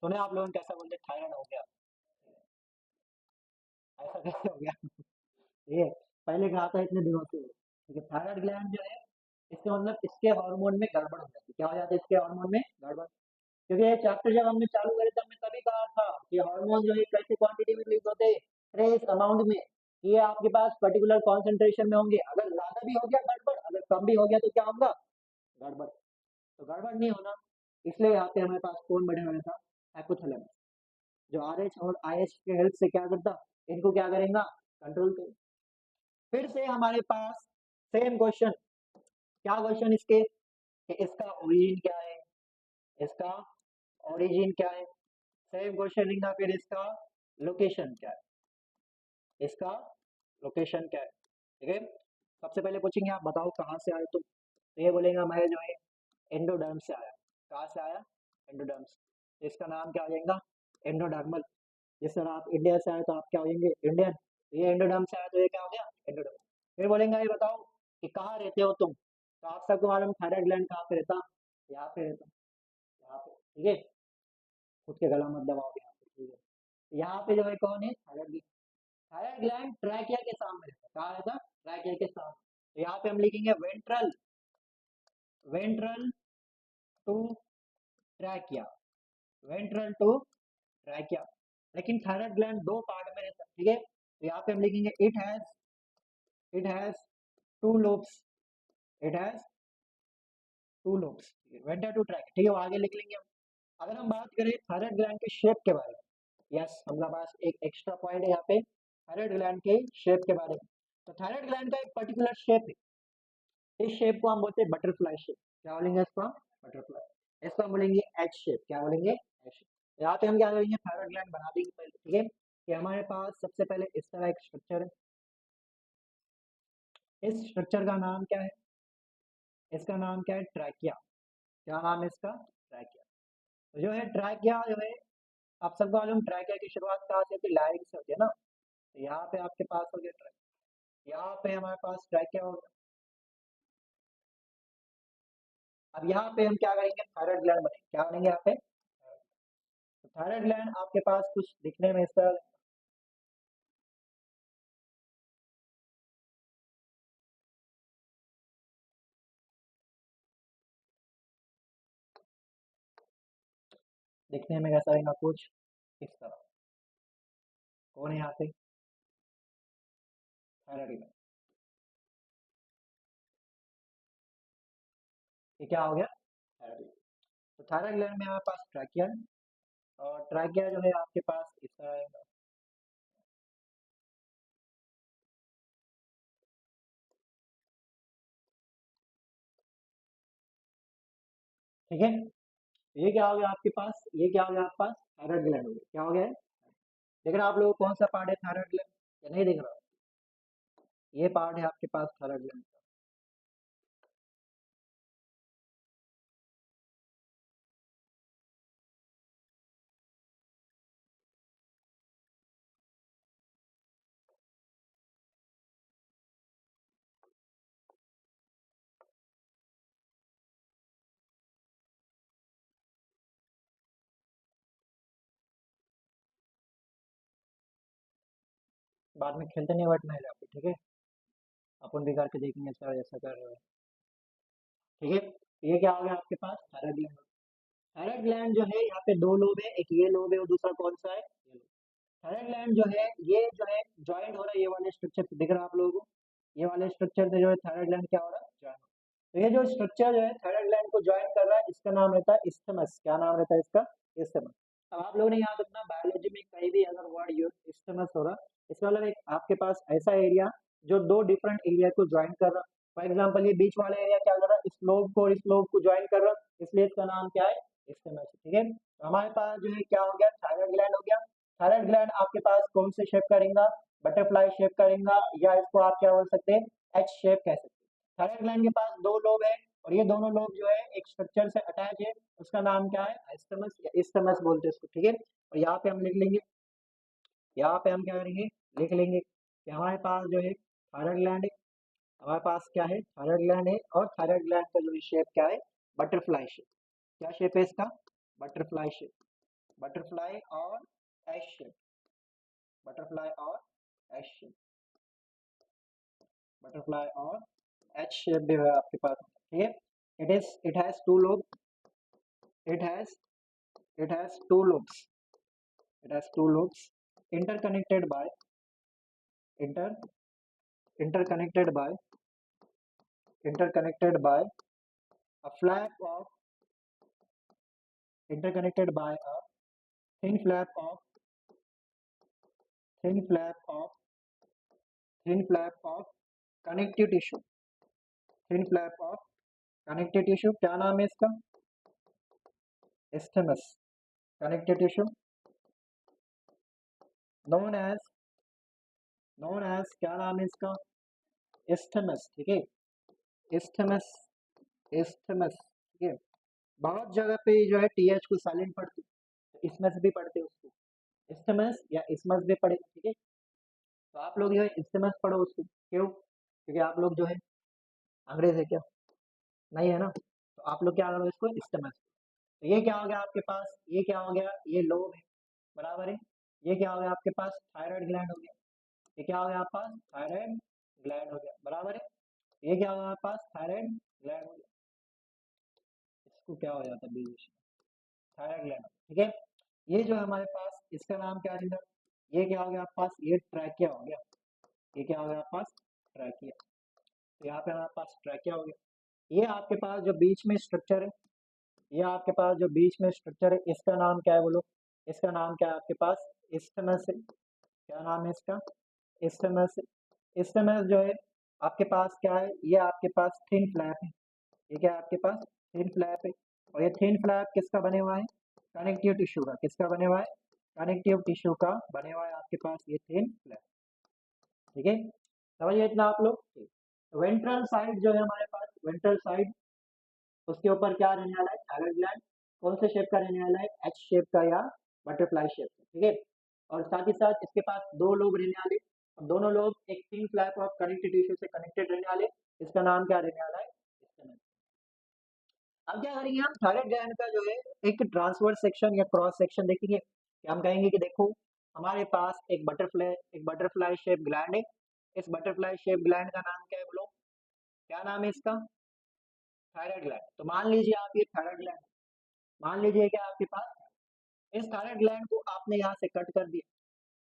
Speaker 1: सुने आप लोगों ने? कैसा बोलते? थायराइड हो गया, ऐसा कैसे हो गया? ये पहले कहा था इतने दिनों से। ठीक है, थायराइड ग्लैंड जो है इसके मतलब इसके हार्मोन में गड़बड़ हो जाती है। क्या हो जाता है इसके हार्मोन में? गड़बड़। क्योंकि ये चैप्टर जब हमने चालू करे थे हमने तभी कहा था कि हार्मोन जो है कैसे क्वांटिटी में रिलीज होते हैं? ट्रेस अमाउंट में। ये आपके पास पर्टिकुलर कॉन्सेंट्रेशन में होंगे। अगर ज्यादा भी हो गया गड़बड़, अगर कम भी हो गया तो क्या होगा? गड़बड़। तो गड़बड़ नहीं होना, इसलिए यहाँ पे हमारे पास कौन बढ़े हुए था? हाइपोथैलेमस, जो आरएच और आईएच के हेल्प से क्या करता? इनको क्या करेगा? कंट्रोल कर। फिर से हमारे पास सेम क्वेश्चन। क्या क्वेश्चन इसके? कि इसका ओरिजिन क्या है? इसका ओरिजिन क्या है? सेम क्वेश्चन लिखना। फिर इसका लोकेशन क्या है? इसका लोकेशन क्या है? ठीक है, सबसे पहले पूछेंगे आप बताओ कहाँ से आए तुम? तो ये बोलेगा मैं जो है एंडोडर्म से आया। कहाँ से आया? एंडोडर्म से। तो इसका नाम क्या हो जाएगा? एंडोडर्मल। जिस तरह आप इंडिया से आए तो आप क्या हो जाएंगे? इंडियन। ये एंडोडर्म से आया तो ये क्या हो गया? एंडोडर्म। फिर बोलेंगे ये बताओ कि कहाँ रहते हो तुम? तो आप सबको मालूम थायराइड ग्लैंड कहाँ पे रहता? यहाँ पे रहता, यहाँ पे। ठीक है, खुद के गला मत दबाओ यहाँ पे। ठीक है, यहाँ पे जो है कौन है? Thyroid gland. Thyroid gland trachea के सामने रहता है। कहाँ रहता? ट्रैकिया के सामने। तो यहाँ पे हम लिखेंगे ventral, ventral to trachea, ventral to trachea. लेकिन थायराइड ग्लैंड दो पार्ट में रहता है। ठीक है, तो यहाँ पे हम लिखेंगे it has two lobes, it has two lobes. Ventral to trachea. ठीक है, वो आगे लिख लेंगे हम। अगर हम बात करें थायराइड ग्लैंड के शेप के बारे में, यस हमारे पास एक एक्स्ट्रा पॉइंट है यहाँ पे थायराइड ग्लैंड के शेप के बारे में। तो थायराइड ग्लैंड का एक पर्टिकुलर शेप है, इस शेप को हम बोलते हैं बटरफ्लाई शेप। क्या बोलेंगे इसको हम? बटरफ्लाई। इसको हम बोलेंगे एच शेप। क्या बोलेंगे? H shape. यहाँ पे हम क्या करेंगे? थायराइड ग्लैंड बना देंगे पहले। ठीक है, कि हमारे पास सबसे पहले इस तरह एक स्ट्रक्चर है। इस स्ट्रक्चर का नाम क्या है? इसका नाम क्या है? ट्रैकिया। क्या नाम है इसका? ट्रैकिया। तो जो है ट्रैकिया जो है, आप सबको मालूम ट्रैकिया की शुरुआत कहाँ से होती है? लारिंग से होती है ना। तो यहाँ पे आपके पास हो गया ट्रैक, यहाँ पे हमारे पास ट्रैकिया हो गया। अब यहाँ पे हम क्या करेंगे? थायराइड ग्लैंड बनेंगे। क्या बनेंगे यहाँ पे? तो थायराइड ग्लैंड आपके पास कुछ दिखने में इस तरह, दिखने में कैसा रहेगा, कुछ इस तरह। कौन है यहाँ पे, थायराइड ग्लैंड। ये क्या हो गया, थायराइड ग्लैंड। तो थायराइड ग्लैंड में हमारे पास ट्रैकिया है, और ट्रैकिया जो है आपके पास इस तरह रहेगा। ठीक है, ये क्या हो गया आपके पास, ये क्या हो गया आपके पास, थायराइड ग्लैंड हो गया। क्या हो गया है, देख रहे हो आप लोग कौन सा पार्ट है थायराइड ग्लैंड, या नहीं देख रहा हो? ये पार्ट है आपके पास थायराइड ग्लैंड का। बाद में खेलते नहीं बैठना है आपको, ठीक है, अपन भी करके देखेंगे सर ऐसा कर रहे हो। ठीक है, ये क्या हो गया आपके पास, थायराइड ग्लैंड। थायराइड ग्लैंड जो है यहाँ पे दो लोब है, एक ये लोब है और दूसरा कौन सा है, थायराइड ग्लैंड जो है ये जो है ज्वाइंट हो रहा है, ये वाले स्ट्रक्चर से दिख रहा है आप लोगों को, ये वाले स्ट्रक्चर से जो है थायराइड ग्लैंड क्या हो रहा है, ज्वाइंट। तो ये जो स्ट्रक्चर जो है थायराइड ग्लैंड को ज्वाइन कर रहा है, इसका नाम रहता है इस्थमस। क्या नाम रहता है इसका, इस्थमस। अब आप लोगों ने याद रखना, बायोलॉजी में कहीं भी अगर वर्ड यूज इस्थमस हो रहा, इसका मतलब एक आपके पास ऐसा एरिया जो दो डिफरेंट एरिया को ज्वाइन कर रहा। फॉर एग्जाम्पल ये बीच वाला एरिया क्या कर रहा है, इस लोब को और इस लोब को ज्वाइन कर रहा, इसलिए इसका नाम क्या है, इस्थमस। ठीक है, तो हमारे पास जो है क्या हो गया, थायराइड ग्लैंड हो गया। थायराइड ग्लैंड आपके पास कौन से शेप का रहेगा, बटरफ्लाई शेप का रहेगा, या इसको आप क्या बोल सकते हैं, एच शेप कह सकते हैं। थायराइड ग्लैंड के पास दो लोब है, और ये दोनों लोब जो है एक स्ट्रक्चर से अटैच है, उसका नाम क्या है, आइस्टमस या इस्टमस बोलते हैं इसको। ठीक है, और यहाँ पे हम लिख लेंगे, यहाँ पे हम क्या करेंगे, लिख लेंगे कि हमारे पास जो है थायराइड ग्लैंड है, हमारे पास क्या है, थायराइड ग्लैंड है, और थायराइड ग्लैंड का जो शेप क्या है, बटरफ्लाई शेप। क्या शेप है इसका, बटरफ्लाई शेप। बटरफ्लाई और एस शेप, बटरफ्लाई और एस शेप, बटरफ्लाई और एच शेप भी है आपके पास। ठीक है, it has two lobe, it has it has two lobes, it has two lobes interconnected by inter interconnected by interconnected by a flap of interconnected by a thin flap of thin flap of thin flap of connective tissue, thin flap of connective tissue। क्या नाम है इसका, isthmus, connective tissue known as क्या नाम है इसका, isthmus। ठीक है, isthmus, isthmus। ठीक है, बहुत जगह पे जो है टीएच को साइलेंट पढ़ते, इसमस भी पढ़ते उसको, इस्टमस या इसमस भी पढ़े। ठीक है, तो आप लोग जो है इस्टमस पढ़ो उसको, क्यों, क्योंकि आप लोग जो है अंग्रेज है क्या, नहीं है ना, तो आप लोग क्या करो इसको इस्टमस। तो ये क्या हो गया आपके पास, ये क्या हो गया, ये लोब है, बराबर है। ये क्या हो गया आपके पास, थायराइड ग्लैंड हो गया। ये क्या हो गया आपके पास, थायराइड ग्लैंड हो गया, बराबर है। ये क्या हो गया आपके पास, थायराइड ग्लैंड हो गया, इसको क्या हो जाता है बीच, थायराइड ग्लैंड। ठीक है, ये जो है हमारे पास इसका नाम क्या है, ये क्या हो गया आपके पास, ये ट्रैकिया हो गया। ये क्या हो गया आपके पास, ट्रैकिया। तो यहाँ पे हमारे पास ट्रैकिया हो गया। ये आपके पास जो बीच में स्ट्रक्चर है, ये आपके पास जो बीच में स्ट्रक्चर है, इसका नाम क्या है बोलो, इसका नाम क्या है आपके पास, इस्टमस है। क्या नाम है इसका, इस्टमस है। इस्टमस जो है आपके पास क्या है, ये आपके पास थिन फ्लैप है। ये क्या है आपके पास, थिन फ्लैप है। और ये थिन फ्लैप किसका बने हुआ है, कनेक्टिव टिश्यू का, किसका बने हुआ है, कनेक्टिव टिश्यू का बने हुआ है आपके पास ये थिन फ्लैप। ठीक है, समझिए इतना आप लोग। वेंट्रल साइड जो है हमारे पास, वेंट्रल साइड, उसके ऊपर क्या रहने वाला है, थायराइड ग्लैंड। कौन से शेप का रहने वाला है, एच शेप का या बटरफ्लाई शेप का। ठीक है, और साथ ही साथ इसके पास दो लोब रहने वाले, और दोनों लोब एक thin flap of connective tissue से कनेक्टेड रहने वाले, इसका नाम क्या रहने वाला है, स्टेमन। अब क्या करेंगे हम, थायराइड ग्लैंड का जो है एक ट्रांसवर्स सेक्शन या क्रॉस सेक्शन देखेंगे, कि हम कहेंगे कि देखो हमारे पास एक बटरफ्लाई शेप ग्लैंड है। इस बटरफ्लाई शेप ग्लैंड का नाम क्या है बोलो, क्या नाम है इसका, थायराइड ग्लैंड। तो मान लीजिए आप ये थायराइड ग्लैंड, मान लीजिए कि आपके पास इस थायराइड ग्लैंड को आपने यहाँ से कट कर दिया,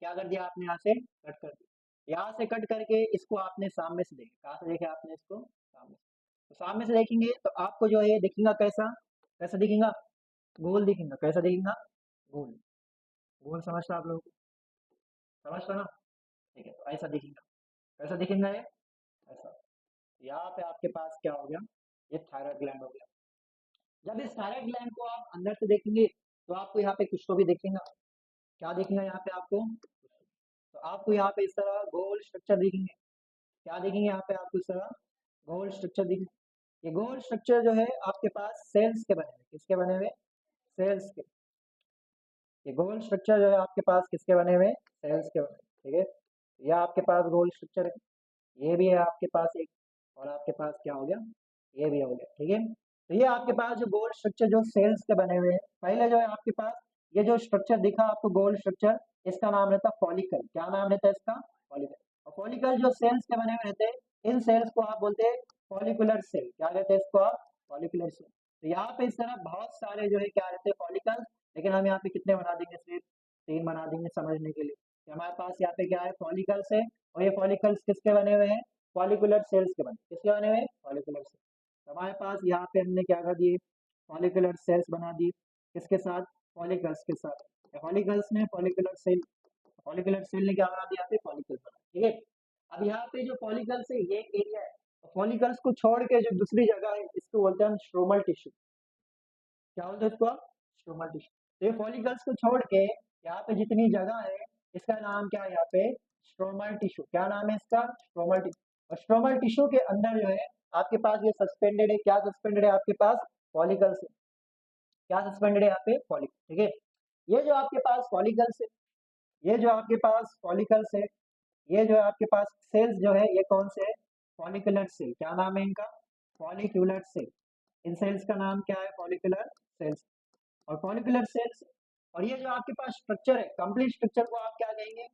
Speaker 1: क्या कर दिया आपने यहाँ से कट कर दिया, यहाँ से कट करके इसको आपने सामने से देखा, कहाँ से देखा आपने इसको सामने से, तो सामने से देखेंगे तो आपको जो है ये दिखेगा कैसा, कैसा दिखेगा, गोल दिखेगा, कैसा दिखेगा, गोल, गोल समझता आप लोगों को, समझता ना, ठीक है, तो ऐसा दिखेगा, कैसा दिखेगा ये, ऐसा, यहाँ पे आपके पास क्या हो गया, ये थायराइड ग्लैंड हो गया। जब इस थायराइड ग्लैंड को आप अंदर से देखेंगे तो आपको यहाँ पे कुछ तो भी दिखेगा, क्या दिखेगा यहाँ पे आपको, तो आपको यहाँ पे इस तरह गोल स्ट्रक्चर दिखेंगे, क्या दिखेंगे यहाँ पे आपको इस तरह गोल स्ट्रक्चर दिखेंगे। ये गोल स्ट्रक्चर जो है आपके पास सेल्स के बने हुए, किसके बने हुए, सेल्स के, ये गोल स्ट्रक्चर जो है आपके पास किसके बने हुए, सेल्स के बने हुए, ठीक है, यह आपके पास गोल स्ट्रक्चर है, ये भी है आपके पास एक, और आपके पास क्या हो गया, ये भी हो गया, ठीक है। तो ये आपके पास जो गोल स्ट्रक्चर जो सेल्स के बने हुए हैं, पहले जो है आपके पास ये जो स्ट्रक्चर दिखा आपको गोल स्ट्रक्चर, इसका नाम रहता है फॉलिकल, क्या नाम रहता है इसका, फॉलिकल, और फॉलिकल जो सेल्स के बने हुए रहते हैं, इन सेल्स को आप बोलते हैं फॉलिकुलर सेल, क्या कहते हैं इसको आप, फॉलिकुलर सेल। तो यहाँ पे इस तरह बहुत सारे जो है क्या रहते हैं फॉलिकल, लेकिन हम यहाँ पे कितने बना देंगे, सिर्फ 3 बना देंगे समझने के लिए, कि हमारे पास यहाँ पे क्या है, फॉलिकल्स है, और ये फॉलिकल्स किसके बने हुए हैं, फॉलिकुलर सेल्स के बने, किसके बने हुए हैं, फॉलिकुलर सेल्स। तो हमारे पास यहाँ पे हमने क्या कर दिए, फॉलिकुलर सेल्स बना दिए, किसके साथ, फॉलिकल्स के साथ, फॉलिकल्स ने फॉलिकुलर सेल, फॉलिकुलर सेल ने क्या बना दिया, यहाँ पे फॉलिकल बना, ठीक है। अब यहाँ पे जो फॉलिकल्स है ये एरिया है, फॉलिकल्स को छोड़ के जो दूसरी जगह है इसको बोलते हैं हम स्ट्रोमल टिश्यू, क्या बोलते हैं इसको आप, स्ट्रोमल टिश्यू। तो ये फॉलिकल्स को छोड़ के यहाँ पे जितनी जगह है इसका नाम क्या है, यहाँ पे स्ट्रोमल टिश्यू, क्या नाम है इसका, स्ट्रोमल टिश्यू। और स्ट्रोमल टिश्यू के अंदर जो है आपके पास ये सस्पेंडेड है, क्या सस्पेंडेड है आपके पास, फॉलिकल्स है, क्या सस्पेंडेड है यहाँ पे, फॉलिकल, ठीक है। ये जो आपके पास फॉलिकल्स है, ये जो आपके पास फॉलिकल्स है, ये जो है आपके पास सेल्स जो है ये कौन से है, फॉलिकुलर सेल, क्या नाम है इनका, फॉलिकुलर सेल, इन सेल्स का नाम क्या है, फॉलिकुलर सेल्स, और फॉलिकुलर सेल्स, और ये जो आपके पास स्ट्रक्चर है, कंप्लीट स्ट्रक्चर को आप क्या कहेंगे,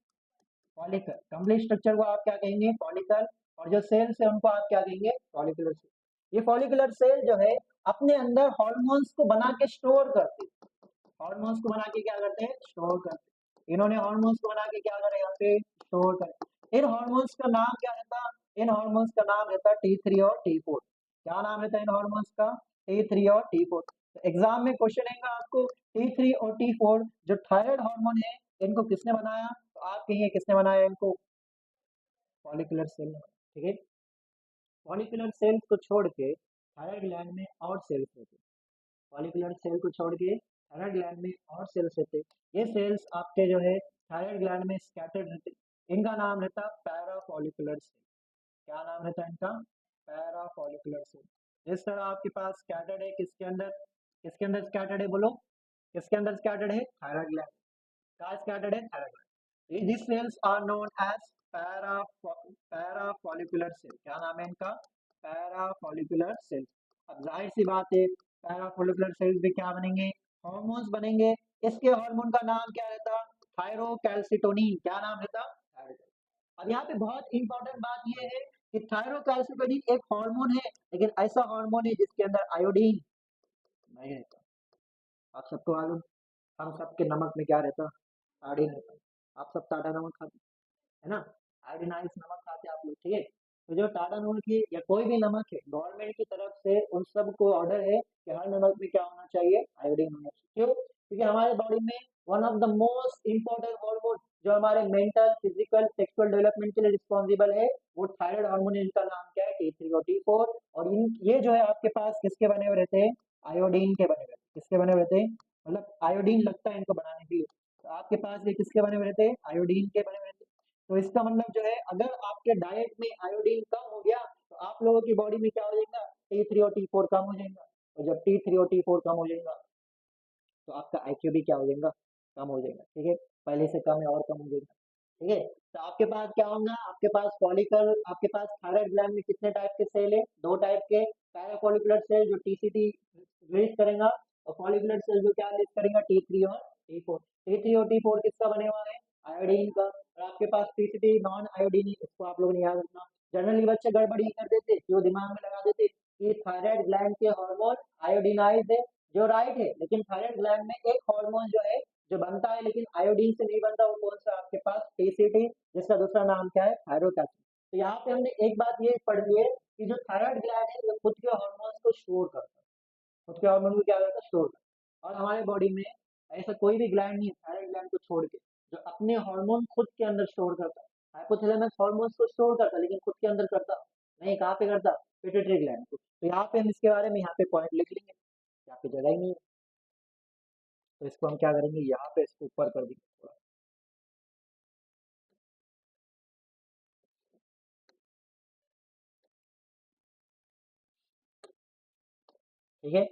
Speaker 1: फॉलिकल, कंप्लीट स्ट्रक्चर को आप क्या कहेंगे, फॉलिकल, और जो सेल्स है उनको आप क्या कहेंगे, फॉलिकुलर सेल। ये फॉलिकुलर सेल जो है अपने अंदर हार्मोन्स को बना के स्टोर करते हैं, हार्मोन्स को बना के क्या करते हैं, स्टोर करते हैं, इन्होंने हार्मोन्स को बना के क्या करा यहाँ पे, स्टोर कर, इन हार्मोन्स का नाम क्या रहता, इन हार्मोन्स का नाम रहता T3 और T4, क्या नाम रहता है इन हार्मोन्स का, T3 और T4। एग्जाम में क्वेश्चन आएगा आपको T3 और T4 जो थायराइड हार्मोन है इनको किसने बनाया, तो आप कहिए किसने बनाया इनको, फॉलिकुलर सेल ने, ठीक है। फॉलिकुलर सेल को छोड़ के थायराइड ग्लैंड में और सेल्स रहते हैं, फॉलिकुलर सेल को छोड़ के थायराइड ग्लैंड में और सेल्स रहते हैं, ये सेल्स आपके जो है थायराइड ग्लैंड में स्कैटर्ड रहते हैं, इनका नाम रहता है पैराफॉलिकुलर सेल, क्या नाम रहता है इनका, पैराफॉलिकुलर सेल। जिस तरह आपके पास स्कैटर्ड है किसके अंदर, किसके अंदर स्कैटर्ड है बोलो, किसके अंदर स्कैटर्ड है, थायराइड ग्लैंड, कहाँ स्कैटर्ड है, thyroid gland. these cells are known as parafollicular cell, क्या नाम है इनका, पैराफॉलिकुलर सेल। अब जाहिर सी बात है पैराफॉलिकुलर सेल्स भी क्या बनेंगे, हार्मोन्स बनेंगे, इसके हार्मोन का नाम क्या रहता, थायरोकैल्सिटोनिन, क्या नाम रहता, थायरोकैल्सिटोनिन। अब यहाँ पे बहुत इंपॉर्टेंट बात ये है कि थायरोकैल्सिटोनिन एक हार्मोन है, लेकिन ऐसा हार्मोन है जिसके अंदर आयोडीन नहीं रहता, आप सबको मालूम, हम सबके नमक में क्या रहता, आयोडीन रहता, आप सब टाटा नमक खाते है ना, आयोडीनाइज नमक खाते हैं आप लोग, ठीक है। तो जो टाटा नमक है या कोई भी नमक है गवर्नमेंट की तरफ से उन सबको ऑर्डर है कि हर नमक में क्या होना चाहिए, आयोडीन होना चाहिए, क्यों, क्योंकि हमारे बॉडी में one of the most important hormone जो हमारे मेंटल फिजिकल सेक्सुअल डेवलपमेंट के लिए रिस्पॉन्सिबल है वो थायराइड हार्मोन, इनका नाम क्या है, T3 और T4, और इन ये जो है आपके पास किसके बने हुए रहते हैं, आयोडीन के बने हुए, किसके बने हुए रहते हैं, मतलब आयोडीन लगता है इनको बनाने के लिए, तो आपके पास ये किसके बने हुए रहते हैं, आयोडीन के बने हुए रहते हैं। तो इसका मतलब जो है अगर आपके डाइट में आयोडीन कम हो गया तो आप लोगों की बॉडी में क्या हो जाएगा, T3 और T4 कम हो जाएगा, और जब T3 और T4 कम हो जाएगा तो आपका IQ भी क्या हो जाएगा, कम हो जाएगा, ठीक है, पहले से कम है और कम हो जाएगा, ठीक है। तो आपके पास क्या होगा, आपके पास फॉलिकल, आपके पास थायराइड ग्लैंड में कितने टाइप के सेल है, 2 टाइप के, पैराफॉलिकुलर सेल जो TCT रिलीज करेगा, और फॉलिकुलर सेल जो क्या रिलीज करेगा, T3 और T4। T3 और T4 किसका बने हुआ है, आयोडीन का, और आपके पास TCT नॉन आयोडीन, इसको आप लोगों ने याद रखना। जनरली बच्चे गड़बड़ी कर देते, जो दिमाग में लगा देते कि थायराइड ग्लैंड के हार्मोन आयोडीनाइज है, जो राइट है, लेकिन थायराइड ग्लैंड में एक हार्मोन जो है जो बनता है लेकिन आयोडीन से नहीं बनता, वो कौन सा आपके पास टीसीटी, जिसका दूसरा नाम क्या है थायरोइड एसिड। तो यहाँ पे हमने एक बात ये पढ़ ली है कि जो थायराइड ग्लैंड है वो खुद के हार्मोन्स को स्टोर करता है, खुद के हार्मोन को क्या करता है स्टोर करता है। और हमारे बॉडी में ऐसा कोई भी ग्लैंड नहीं है थायराइड ग्लैंड को छोड़ के जो अपने हार्मोन खुद के अंदर स्टोर करता है। हाइपोथैलेमस हार्मोन्स को स्टोर करता है लेकिन खुद के अंदर करता नहीं, कहाँ पे करता, पिट्यूटरी ग्लैंड को। तो यहाँ पे हम इसके बारे में यहाँ पे पॉइंट लिख लेंगे, यहाँ पे जगह ही नहीं है, तो इसको हम क्या करेंगे यहाँ पे इसको ऊपर कर देंगे थोड़ा। ठीक है,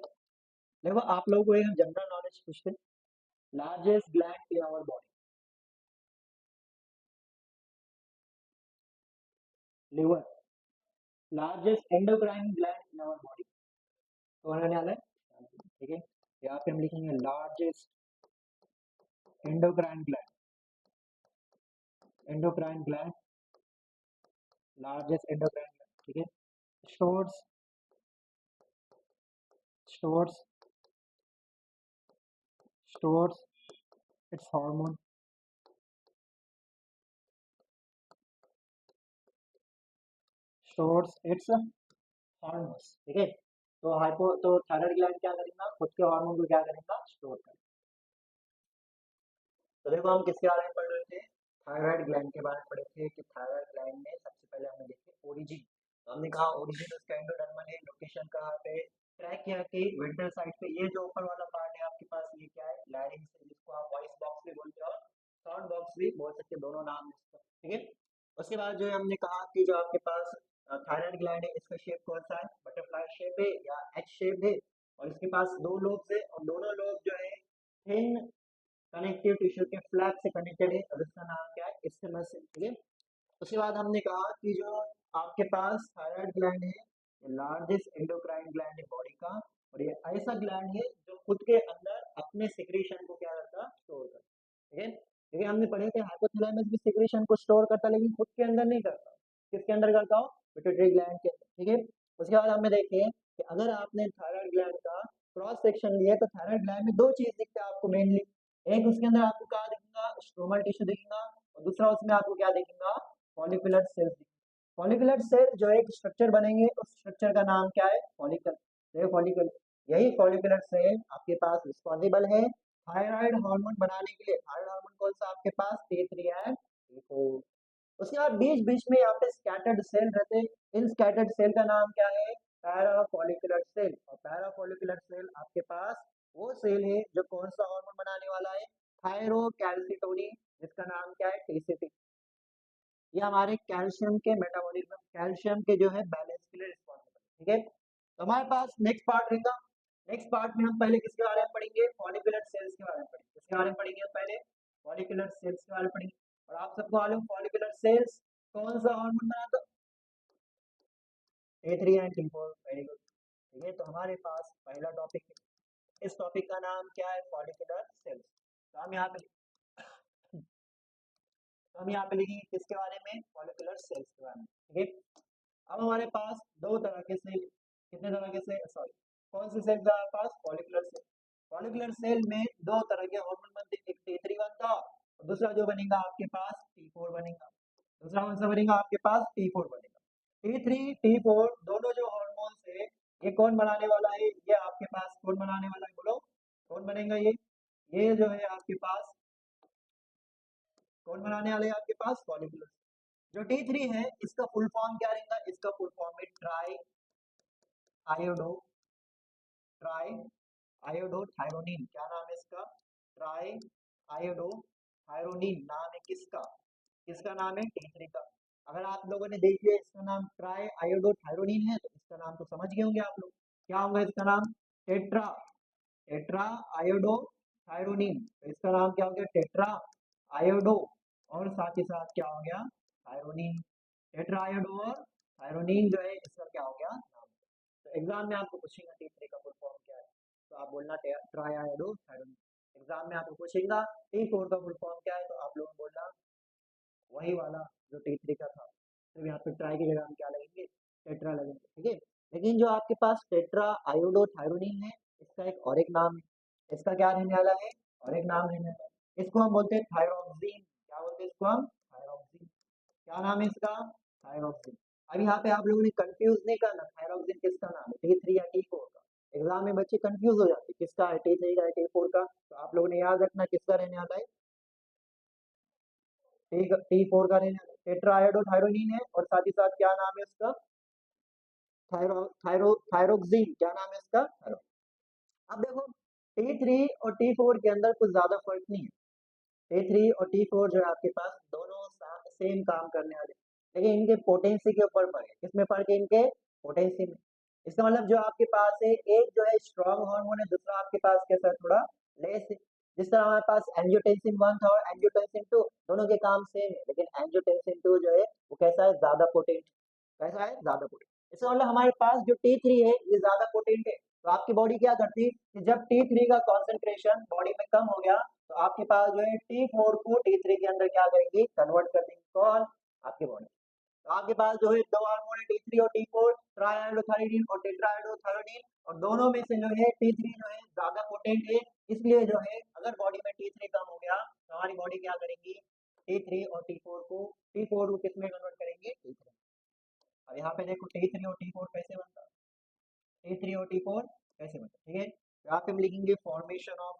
Speaker 1: देखो आप लोगों को एक जनरल नॉलेज पूछते हैं, largest gland in our body, liver, largest endocrine gland in our body, कौन होने वाला है, ठीक है। यहाँ पे हम लिखेंगे largest endocrine gland, endocrine gland, largest endocrine gland, ठीक है। Stores, stores, stores it's hormone, stores it's hormones, ठीक है। तो हाइपो तो थायराइड ग्लैंड क्या करेगा, खुद के हार्मोन को क्या करेगा स्टोर करेगा। तो देखो हम किसके बारे में पढ़ रहे थे, थायराइड ग्लैंड के बारे में पढ़े थे कि थायराइड ग्लैंड में सबसे पहले हमने देखे ओरिजिन। तो हमने कहा ओरिजिन उसका एंडोडर्मल है, लोकेशन कहाँ पे, ट्रैक किया कि विंटर साइड पे। ये जो ऊपर वाला पार्ट है आपके पास ये क्या है, लैरिंग्स है, जिसको आप वॉइस बॉक्स भी बोलते हो और साउंड बॉक्स भी बोल सकते हैं, दोनों नाम है इसका, ठीक है। उसके बाद जो है हमने कहा कि जो आपके पास थायराइड ग्लैंड है इसका शेप कौन सा है, बटरफ्लाई शेप है या एच शेप है, और इसके पास दो लोब्स है और दोनों लोब जो है थिन कनेक्टिव टिश्यू के फ्लैप से कनेक्टेड है, और इसका नाम क्या है इस्थिमस है, ठीक है। उसके बाद हमने कहा कि जो आपके पास थायराइड ग्लैंड है ये लार्जेस्ट एंडोक्राइन ग्लैंड है बॉडी का, और ये ऐसा ग्लैंड है जो खुद के अंदर अपने सिक्रीशन को क्या करता स्टोर करता, ठीक है। क्योंकि हमने पढ़े थे हाइपोथैलेमस भी सिक्रीशन को स्टोर करता लेकिन खुद के अंदर नहीं करता, किसके अंदर करता हो, पिट्यूटरी ग्लैंड के अंदर, ठीक है। उसके बाद हमने देखे कि अगर आपने थायराइड ग्लैंड का क्रॉस सेक्शन लिया तो थायराइड ग्लैंड में दो चीज दिखते हैं आपको मेनली, एक उसके अंदर आपको क्या दिखेगा स्ट्रोमल टिश्यू दिखेगा, और दूसरा उसमें आपको क्या दिखेगा फॉलिकुलर सेल्स। फॉलिकुलर सेल जो एक स्ट्रक्चर बनेंगे उस स्ट्रक्चर का नाम क्या है फॉलिकल, तो फॉलिकल, यही फॉलिकुलर सेल आपके पास रिस्पॉन्सिबल है थायराइड हार्मोन बनाने के लिए। थायराइड हार्मोन कौन सा आपके पास T3 एंड T4। उसके बाद बीच बीच में यहाँ पे स्कैटर्ड सेल रहते हैं, इन स्कैटर्ड सेल का नाम क्या है पैराफॉलिकुलर सेल, और पैराफॉलिकुलर सेल आपके पास वो सेल है जो कौन सा हार्मोन बनाने वाला है थायरोकैल्सिटोनिन, जिसका नाम क्या है टीसीटी। ये हमारे कैल्शियम के मेटाबॉलिज्म, कैल्शियम के जो है बैलेंस के लिए रिस्पॉन्सिबल, ठीक है। तो हमारे पास नेक्स्ट पार्ट रहेगा, नेक्स्ट पार्ट में हम पहले किसके बारे में पढ़ेंगे फॉलिकुलर सेल्स के बारे में पढ़ेंगे, किसके बारे में पढ़ेंगे हम पहले फॉलिकुलर सेल्स के बारे में पढ़ेंगे। और आप सबको मालूम फॉलिकुलर सेल्स कौन सा हार्मोन बनाता T3 and T4, very good, ठीक है। तो हमारे पास पहला टॉपिक है, इस टॉपिक का नाम क्या है फॉलिकुलर सेल्स। तो हम यहाँ पे तो हम यहाँ पे लिखेंगे किसके बारे में फॉलिकुलर सेल्स के बारे में, ठीक है। अब हमारे पास दो तरह के सेल, कितने तरह के सेल, सॉरी कौन से सेल है हमारे पास फॉलिकुलर सेल। फॉलिकुलर सेल में दो तरह के हार्मोन बनते हैं, एक T3 बनता और दूसरा जो बनेगा आपके पास T4 बनेगा, दूसरा कौन सा बनेगा आपके पास T4 बनेगा। T3 T4 दोनों जो हार्मोन्स है ये कौन बनाने वाला है, ये आपके पास कौन बनाने वाला है बोलो, कौन बनेगा ये जो है आपके पास कौन बनाने वाले हैं आपके पास फॉलिकुलर। जो T3 है इसका फुल फॉर्म क्या रहेगा, इसका फुल फॉर्म है try iodo, try iodo thyronine, क्या नाम है इसका ट्राई आयोडो थायरोनिन, नाम है किसका, किसका नाम है T3 का। अगर आप लोगों ने देख लिया इसका नाम ट्राई आयोडो थायरोनिन है तो इसका नाम तो समझ गए होंगे आप लोग, क्या होगा इसका नाम टेट्रा, टेट्रा आयोडो थायरोनिन, तो इसका नाम क्या हो गया टेट्रा आयोडो, और साथ ही साथ क्या हो गया थायरोनिन, टेट्रा आयोडो और थायरोनिन जो है इसका क्या हो गया नाम। तो एग्जाम में आपको पूछेगा T3 का फुल फॉर्म क्या है, तो आप बोलना ट्राई आयोडो थायरोनिन। एग्जाम में आपको पूछेगा T4 का फुल फॉर्म क्या है, तो आप लोग बोलना वही वाला जो T3 का था, तो यहाँ पे ट्राई की जगह हम क्या लगेंगे टेट्रा लगेंगे, ठीक है। लेकिन जो आपके पास टेट्रा आयोडो थायरोनिन है इसका एक और एक नाम है, इसका क्या रहने वाला है और एक नाम लेना है, इसको हम बोलते हैं थायरोक्सिन। क्या बोलते हैं इसको हम? थायरोक्सिन। क्या नाम है इसका? थायरोक्सिन। अब यहाँ पे आप लोगों ने कंफ्यूज नहीं करना थायरोक्सिन किसका नाम है, T3 या T4 का। एग्जाम में बच्चे कंफ्यूज हो जाते हैं किसका है, T3 का है T4 का। तो आप लोगों ने याद रखना किसका रहने वाला है, T4 का रहने वाला है। टेट्राआयोडोथायरोनिन है और साथ ही साथ क्या नाम है उसका? थायरोक्सिन। क्या नाम है इसका? अब देखो T3 और T4 के अंदर कुछ ज्यादा फर्क नहीं है। T3 और T4 जो है आपके पास दोनों सेम काम करने वाले, लेकिन इनके पोटेंसी के ऊपर फर्क है। किसमें फर्क है? इनके पोटेंसी में। इसका मतलब जो आपके पास है, एक जो है स्ट्रॉन्ग हार्मोन है, दूसरा आपके पास कैसा है, थोड़ा लेस है। जिस तरह हमारे पास एंजियोटेंसिन 1 था और एंजियोटेंसिन 2, दोनों के काम सेम है, लेकिन एंजियोटेंसिन 2 जो है वो कैसा है, ज्यादा पोटेंट। कैसा है? ज्यादा पोटेंट। इसका मतलब हमारे पास जो T3 है ये ज्यादा पोटेंट है। तो आपकी बॉडी क्या करती है कि जब T3 का कॉन्सेंट्रेशन बॉडी में कम हो गया, तो आपके पास जो है T4 को T3 के अंदर क्या करेंगे, कन्वर्ट कर देंगे। कौन? आपकी बॉडी। तो आपके पास जो है दो हार्मोन है, T3 और T4, ट्राइआयोडोथायरोनिन और टेट्राआयोडोथायरोनिन। और दोनों में से जो है T3 जो है ज्यादा पोटेंट है। इसलिए जो है अगर बॉडी में T3 कम हो गया तो हमारी बॉडी क्या करेंगी, T3 और T4 को किस में कन्वर्ट करेंगे, T3। अब यहाँ पे देखो T3 और T4 कैसे बनता है, T3 और T4 कैसे बनता है, ठीक है। तो यहाँ पे हम लिखेंगे formation of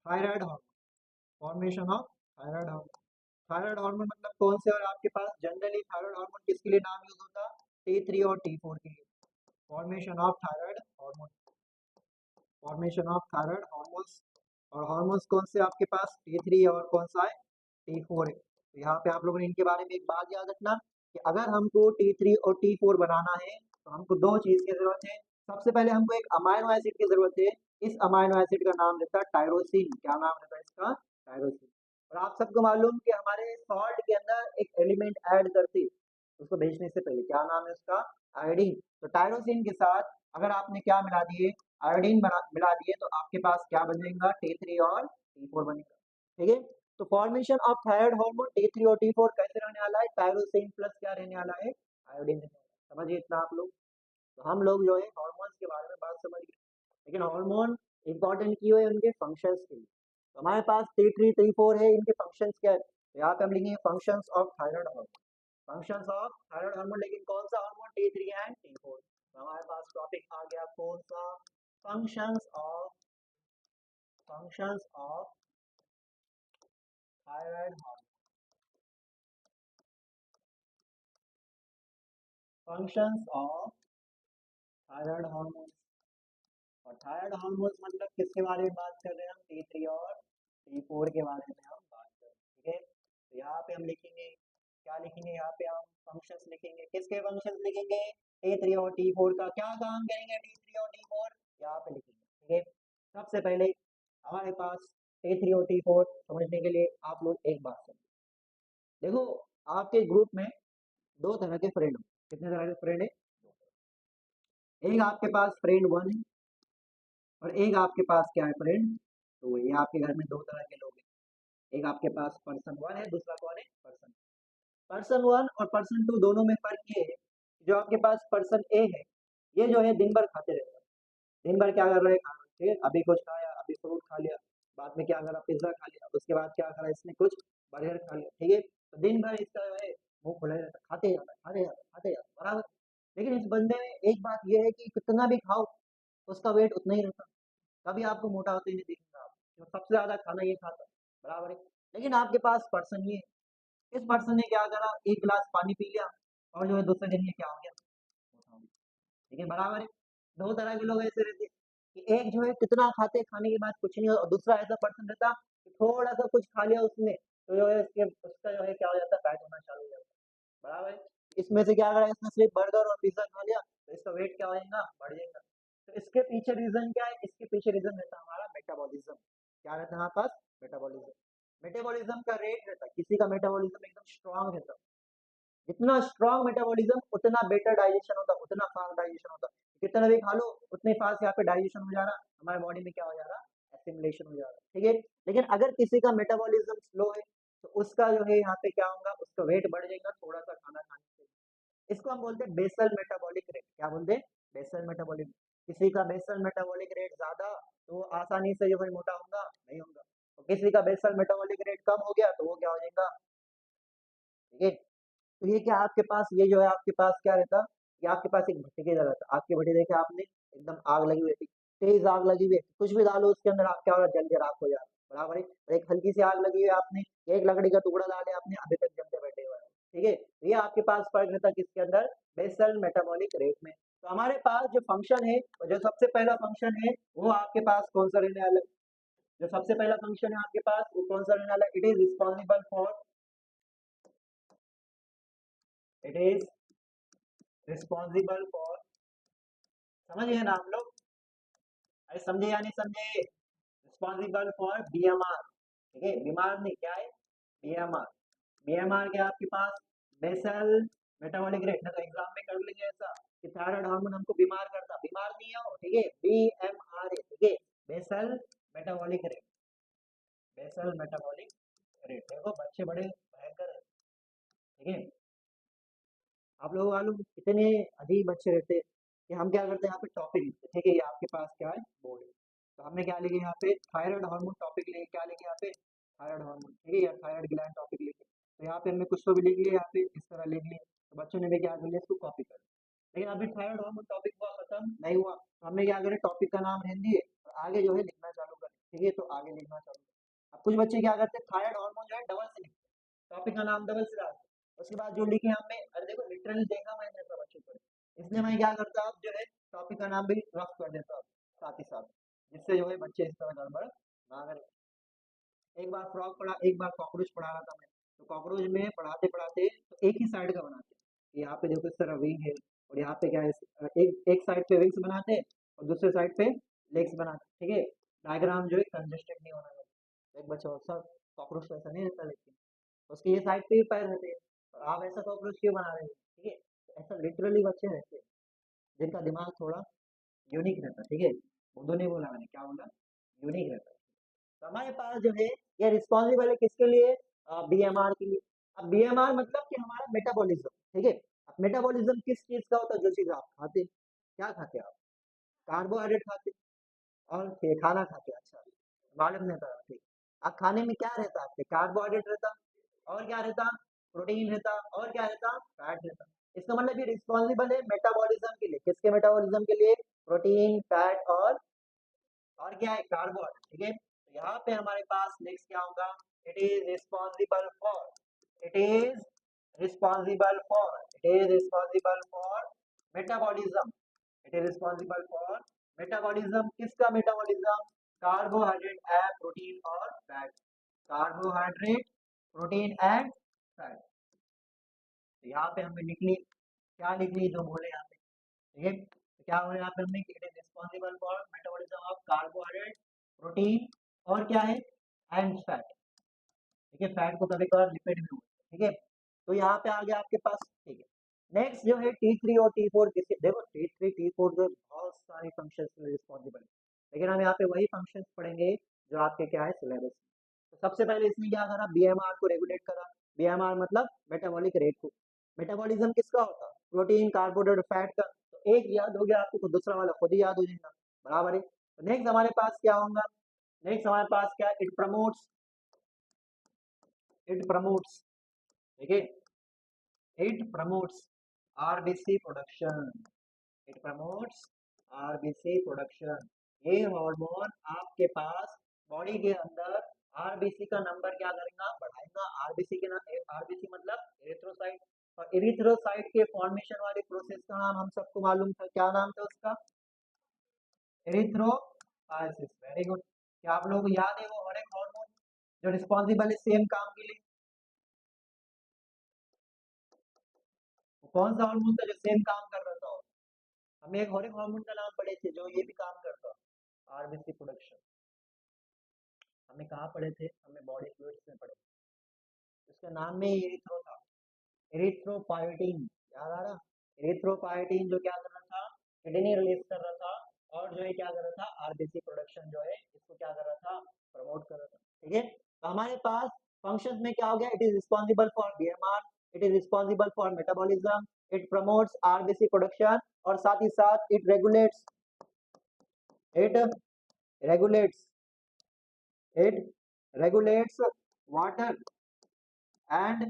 Speaker 1: thyroid hormone. Formation of thyroid hormone. Thyroid hormone मतलब कौन से? और आपके पास जनरली थायराइड हार्मोन किसके लिए नाम यूज होता है, T3 और T4 के लिए। Formation of thyroid hormone. Formation of thyroid hormones. और हार्मोन्स कौन से आपके पास, T3 और कौन सा है, T4 है। तो यहाँ पे आप लोगों ने इनके बारे में एक बात याद रखना कि अगर हमको T3 और T4 बनाना है तो हमको दो चीज की जरूरत है। सबसे पहले हमको एक अमाइनो एसिड की जरूरत है। इस अमाइनो एसिड का नाम रहता है टायरोसिन। क्या नाम रहता है इसका? टायरोसिन। और आप सबको मालूम कि हमारे सॉल्ट के अंदर एक एलिमेंट ऐड करते हैं उसको भेजने से पहले, क्या नाम है उसका? आयोडीन। तो टायरोसिन के साथ अगर आपने क्या मिला दिए, आयोडीन मिला दिए, तो आपके पास क्या बनेगा, T3 और T4 बनेगा। ठीक है। तो formation of thyroid hormone T3 और T4 कैसे रहने वाला है, टायरोसिन प्लस क्या रहने वाला है, आयोडीन रहने वाला है। समझिए इतना आप लोग। तो हम लोग जो है हार्मोन्स के बारे में बात समझ गए, लेकिन हार्मोन इंपॉर्टेंट क्यों है, उनके फंक्शंस के लिए। तो हमारे पास T3 T4 है, इनके फंक्शंस क्या है, तो यहाँ पे हम लिखेंगे functions of thyroid hormone. Functions of thyroid hormone, लेकिन कौन सा हार्मोन, T3 एंड T4। तो हमारे पास टॉपिक आ गया कौन सा, functions of thyroid hormone. Functions of thyroid hormone. और थायराइड हार्मोन्स मतलब किसके बारे में बात कर रहे हैं हम, T3 और T4 के बारे में हम बात कर रहे हैं। ठीक है। तो यहाँ पे हम लिखेंगे, क्या लिखेंगे, यहाँ पे हम फंक्शंस लिखेंगे। किसके फंक्शंस लिखेंगे, T3 और T4 का क्या काम करेंगे, T3 और T4 यहाँ पे लिखेंगे। ठीक है। सबसे पहले हमारे पास T3 और T4 समझने के लिए आप लोग एक बात समझो। देखो आपके ग्रुप में दो तरह के फ्रेंड हो। कितने तरह के फ्रेंड है? एक आपके पास फ्रेंड 1 है और एक आपके पास क्या है, फ्रेंड 2 है। ये आपके घर में दो तरह के लोग हैं। एक आपके पास पर्सन 1 है, दूसरा कौन है, पर्सन 1 और पर्सन 2। दोनों में फर्क ये है, जो आपके पास पर्सन ए है, ये जो है दिन भर खाते रहता है। दिन भर क्या कर रहे हैं, खाना, ठीक है, अभी कुछ खाया, अभी फ्रूट खा लिया, बाद में क्या करा, पिज्जा खा लिया, उसके बाद क्या करा, इसने कुछ बर्गर खा लिया। ठीक है। तो दिन भर इसका जो है मुंह खुला ही रहता है, खाते जाता है, खाते जाता है, खाते जाता है, बराबर। लेकिन इस बंदे में एक बात ये है कि कितना भी खाओ उसका वेट उतना ही रहता है। कभी आपको मोटा होते ही नहीं दिखेगा। आप जो सबसे ज्यादा खाना ये खाता है, बराबर है। लेकिन आपके पास पर्सन ये है, इस पर्सन ने क्या करा, एक गिलास पानी पी लिया और जो है दूसरे दिन ये क्या हो गया, मोटा हो गया। ठीक है, बराबर है। दो तरह के लोग ऐसे रहते हैं कि एक जो है कितना खाते, खाने के बाद कुछ नहीं हो, और दूसरा ऐसा पर्सन रहता कि थोड़ा सा कुछ खा लिया उसने तो जो है उसका जो है क्या हो जाता है, फैट होना चालू हो जाता है, बराबर है। इसमें से क्या करा, इसने सिर्फ बर्गर और पिज्जा खा लिया तो इसका वेट क्या हो जाएगा, बढ़ जाएगा। तो इसके पीछे रीजन क्या है, इसके पीछे रीजन रहता है हमारा मेटाबॉलिज्म। क्या रहता है हमारे पास, मेटाबॉलिज्म। मेटाबॉलिज्म का रेट रहता है, किसी का मेटाबॉलिज्म एकदम स्ट्रांग रहता है, जितना स्ट्रांग मेटाबॉलिज्म उतना बेटर डाइजेशन होता, उतना फास्ट डाइजेशन होता। कितना भी खा लो उतने फास्ट यहाँ पे डाइजेशन हो जा रहा, हमारे बॉडी में क्या हो जा रहा, एसिमिलेशन हो जा रहा। ठीक है। लेकिन अगर किसी का मेटाबॉलिज्म स्लो है तो उसका जो है यहाँ पे क्या होगा, उसका वेट बढ़ जाएगा थोड़ा सा खाना खाने से। इसको हम बोलते हैं बेसल मेटाबॉलिक रेट। क्या बोलते हैं, बेसल मेटाबॉलिक। किसी का बेसल मेटाबॉलिक रेट ज्यादा तो वो आसानी से जो है मोटा होगा नहीं होगा, और किसी का बेसल मेटाबॉलिक रेट कम हो गया तो वो क्या हो जाएगा, ठीक है। तो ये क्या आपके पास ये जो है आपके पास क्या रहता, ये आपके पास एक भट्टी की तरह रहता, आपकी भट्टी देखे आपने एकदम आग लगी हुई थी, तेज आग लगी हुई है, कुछ भी डालो उसके अंदर आप क्या हो रहा है, जल के राख हो जा रहा है, बराबर है। और एक हल्की सी आग लगी हुई है, आपने एक लकड़ी का टुकड़ा डाले आपने अभी तक जलते बैठे हुए हैं, ठीक है। ये आपके पास फर्क रहता है किसके अंदर, बेसल मेटाबॉलिक रेट में। तो हमारे पास जो फंक्शन है और जो सबसे पहला फंक्शन है वो आपके पास कौन सा रहने वाला है, जो सबसे पहला फंक्शन है आपके पास वो कौन सा रहने वाला है, इट इज रिस्पॉन्सिबल फॉर, समझिए ना हम लोग, अरे समझे या नहीं समझे, रिस्पॉन्सिबल फॉर बीएमआर, ठीक है, बीमार नहीं क्या है, बीएमआर। बीएमआर क्या है आपके पास, बेसल मेटाबॉलिक रेट, ना तो एग्जाम में कर लेंगे ऐसा कि थायराइड हार्मोन हमको बीमार करता, बीमार नहीं है वो, ठीक है, बीएमआर है, ठीक है, basal metabolic rate, basal metabolic rate. देखो बच्चे बड़े भयंकर है, ठीक है। आप लोग मालूम कितने अजीब बच्चे रहते हैं कि हम क्या करते हैं यहाँ पे टॉपिक लिखते हैं, ठीक है, ये आपके पास क्या है बोर्ड है, तो हमने क्या लिखे यहाँ पे थायराइड हार्मोन टॉपिक लिखे, क्या लिखे यहाँ पे थायराइड हार्मोन, ठीक है, या थायराइड ग्लैंड टॉपिक लिखे, तो यहाँ पे हमने कुछ तो भी लिख लिया, यहाँ पे इस तरह लिख लिया, तो बच्चों ने भी क्या कर लिया इसको कॉपी कर लिया। लेकिन अभी थायराइड हार्मोन टॉपिक हुआ खत्म नहीं हुआ, तो हमने क्या करें टॉपिक का नाम रहने दिए और आगे जो है लिखना चालू करें, ठीक है, तो आगे लिखना चालू करें। अब कुछ बच्चे क्या करते हैं थायराइड हार्मोन जो है डबल से लिखते हैं, टॉपिक का नाम डबल से डालते हैं, उसके बाद जो लिखे हमने, अरे देखो लिटरली देखा मैंने ऐसा बच्चों को, इसलिए मैं क्या करता हूँ जो है टॉपिक का नाम भी रफ कर देता हूँ साथ ही साथ, जिससे जो है बच्चे इस तरह गड़बड़ ना करें। एक बार फ्रॉग पढ़ा, एक बार कॉकरोच पढ़ा रहा था मैं, तो कॉकरोच में पढ़ाते पढ़ाते तो एक ही साइड का बनाते हैं, यहाँ पे देखो इस तरह विंग है और यहाँ पे क्या है, एक एक साइड पे विंग्स बनाते हैं और दूसरे साइड पे लेग्स बनाते हैं, ठीक है, डायग्राम जो है कंजेस्टेड नहीं होना चाहिए। एक बच्चा सब कॉकरोच तो ऐसा नहीं रहता, लेकिन उसके ये साइड पे ही पैर रहते हैं, और आप ऐसा कॉकरोच क्यों बना रहे हैं, ठीक है, तो ऐसा लिटरली बच्चे रहते हैं जिनका दिमाग थोड़ा यूनिक रहता है, ठीक है, उर्दू नहीं बोला मैंने, क्या बोला, यूनिक रहता है। तो हमारे पास जो है ये रिस्पॉन्सिबल है किसके लिए, बीएमआर के लिए। अब बीएमआर मतलब कि हमारा मेटाबॉलिज्म, ठीक है। अब मेटाबॉलिज्म किस चीज का होता है, जो चीज आप खाते हैं, क्या खाते हैं आप, कार्बोहाइड्रेट खाते हैं और फिर खाना खाते हैं, अच्छा मालूम नहीं था, ठीक। अब खाने में क्या रहता है आपके, कार्बोहाइड्रेट रहता और क्या रहता, प्रोटीन रहता और क्या रहता, फैट रहता। इसका मतलब ये रिस्पॉन्सिबल है मेटाबॉलिज्म के लिए, किसके मेटाबॉलिज्म के लिए, प्रोटीन फैट और क्या है कार्बोहाइड्रेट, ठीक है। तो यहाँ पे हमारे पास नेक्स्ट क्या होगा, it is responsible for, it is responsible for, it is responsible for metabolism, it is responsible for metabolism, किसका मेटाबॉलिज्म, कार्बोहाइड्रेट एंड प्रोटीन और fat, carbohydrate protein and fat. तो यहाँ पे हमने लिख ली, क्या लिख ली जो बोले यहाँ पे, ठीक है, तो क्या बोले यहाँ पे हमने, it is responsible for metabolism of carbohydrate protein और क्या है एंड फैट, ठीक है, फैट को कभी कभार लिपिड में होता है, ठीक है। तो यहाँ पे आ गया आपके पास, ठीक है। नेक्स्ट जो है T3 और T4 किसके, देखो T3 T4 जो बहुत सारे फंक्शंस में रिस्पॉन्सिबल है, लेकिन हम यहाँ पे वही फंक्शंस पढ़ेंगे जो आपके क्या है सिलेबस में। तो सबसे पहले इसने क्या करा, बीएमआर को रेगुलेट करा, बीएमआर मतलब मेटाबॉलिक रेट को, मेटाबॉलिज्म किसका होता है, प्रोटीन कार्बोहाइड्रेट फैट का, तो एक याद हो गया आपको तो दूसरा वाला खुद ही याद हो जाएगा, बराबर है। तो नेक्स्ट हमारे पास क्या होगा, नेक्स्ट हमारे पास क्या, इट प्रमोट्स, ठीक है, it promotes RBC production, it promotes RBC production. ये हार्मोन आपके पास बॉडी के अंदर आरबीसी का नंबर क्या करेगा, बढ़ाएगा, आरबीसी के नाम, आरबीसी मतलब एरिथ्रोसाइट, और एरिथ्रोसाइट के फॉर्मेशन वाली प्रोसेस का नाम हम सबको मालूम था, क्या नाम था उसका, एरिथ्रोपायसिस, वेरी गुड। क्या आप लोगों को याद है वो और एक हार्मोन जो रिस्पॉन्सिबल है सेम काम के लिए, वो कौन सा हार्मोन था जो सेम काम कर रहा था, हमें एक और एक हार्मोन का नाम पढ़े थे जो ये भी काम करता, आरबीसी प्रोडक्शन, हमें कहाँ पढ़े थे, हमें बॉडी फ्लूइड्स में पढ़े थे। उसका नाम में एरिथ्रो था, एरिथ्रोपायोटीन, याद आ रहा, एरिथ्रोपायोटीन जो क्या कर रहा था, किडनी रिलीज कर रहा था, और जो है क्या कर रहा था, आरबीसी प्रोडक्शन जो है इसको क्या कर रहा था, प्रमोट कर रहा था, ठीक है। तो हमारे पास फंक्शंस में क्या हो गया, it is responsible for BMR, it is responsible for metabolism, it promotes RBC production और साथ ही साथ it regulates It regulates it regulates water and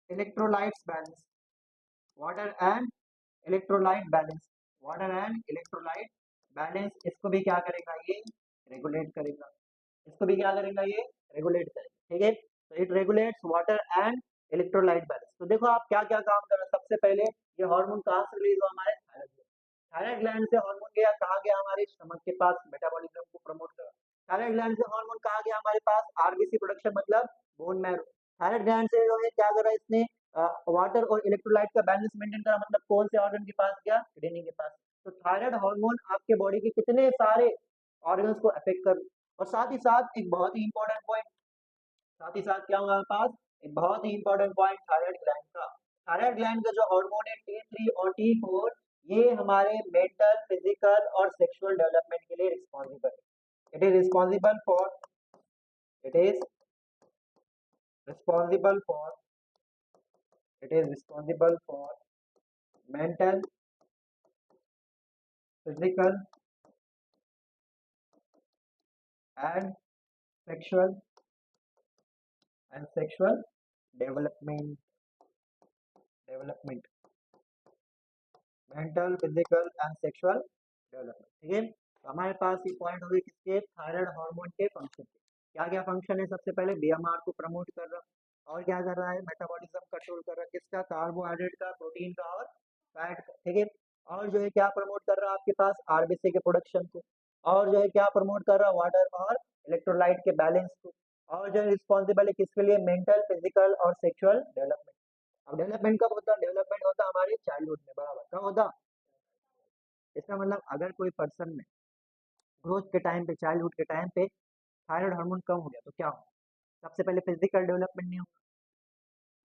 Speaker 1: electrolytes balance. Water and electrolyte balance, water and electrolyte balance, इसको भी क्या करेगा ये regulate करेगा, इसको भी क्या करेगा ये रेगुलेट करेगा। ठीक है, तो it regulates water and electrolyte balance. तो देखो आप क्या क्या काम कर रहे हो। सबसे पहले ये हार्मोन कहाँ से रिलीज हुआ, हमारे थायराइड ग्लैंड से हार्मोन गया, कहाँ गया, हमारे स्टमक के पास मेटाबॉलिज्म को प्रमोट करा। थायराइड ग्लैंड से हार्मोन कहाँ गया, हमारे पास आरबीसी प्रोडक्शन मतलब बोन मैरो। थायराइड ग्लैंड से जो है क्या करा इसने, वाटर और इलेक्ट्रोलाइट का बैलेंस मेंटेन करा, मतलब कौन से ऑर्गन के पास गया, किडनी के पास। तो थायराइड हार्मोन आपके बॉडी के कितने सारे ऑर्गन्स को अफेक्ट कर, और साथ ही साथ एक बहुत ही इंपॉर्टेंट पॉइंट, साथ ही साथ क्या होगा हमारे पास, एक बहुत ही इंपॉर्टेंट पॉइंट थायराइड ग्लैंड का। थायराइड ग्लैंड का जो हार्मोन है T3 और T4, ये हमारे मेंटल, फिजिकल और सेक्सुअल डेवलपमेंट के लिए रिस्पॉन्सिबल है। It is responsible for it is responsible for it is responsible for mental, physical and sexual development development mental, physical and sexual development. ठीक है, तो हमारे पास ये पॉइंट हो गए किसके, थायराइड हार्मोन के फंक्शन के। क्या क्या फंक्शन है, सबसे पहले बीएमआर को प्रमोट कर रहा, और क्या कर रहा है, मेटाबॉलिज्म कंट्रोल कर रहा है, किसका, कार्बोहाइड्रेट का, प्रोटीन का और फैट का। ठीक है, और जो है क्या प्रमोट कर रहा है आपके पास, आरबीसी के प्रोडक्शन को, और जो है क्या प्रमोट कर रहा है, वाटर और इलेक्ट्रोलाइट के बैलेंस को, और जो है रिस्पॉन्सिबल है किसके लिए, मेंटल, फिजिकल और सेक्सुअल डेवलपमेंट। अब डेवलपमेंट कब होता है, डेवलपमेंट होता है हमारे चाइल्डहुड में, बराबर कब होता। इसका मतलब अगर कोई पर्सन में ग्रोथ के टाइम पे, चाइल्डहुड के टाइम पे थायराइड हार्मोन कम हो गया तो क्या होगा, सबसे पहले फिजिकल डेवलपमेंट नहीं होगा,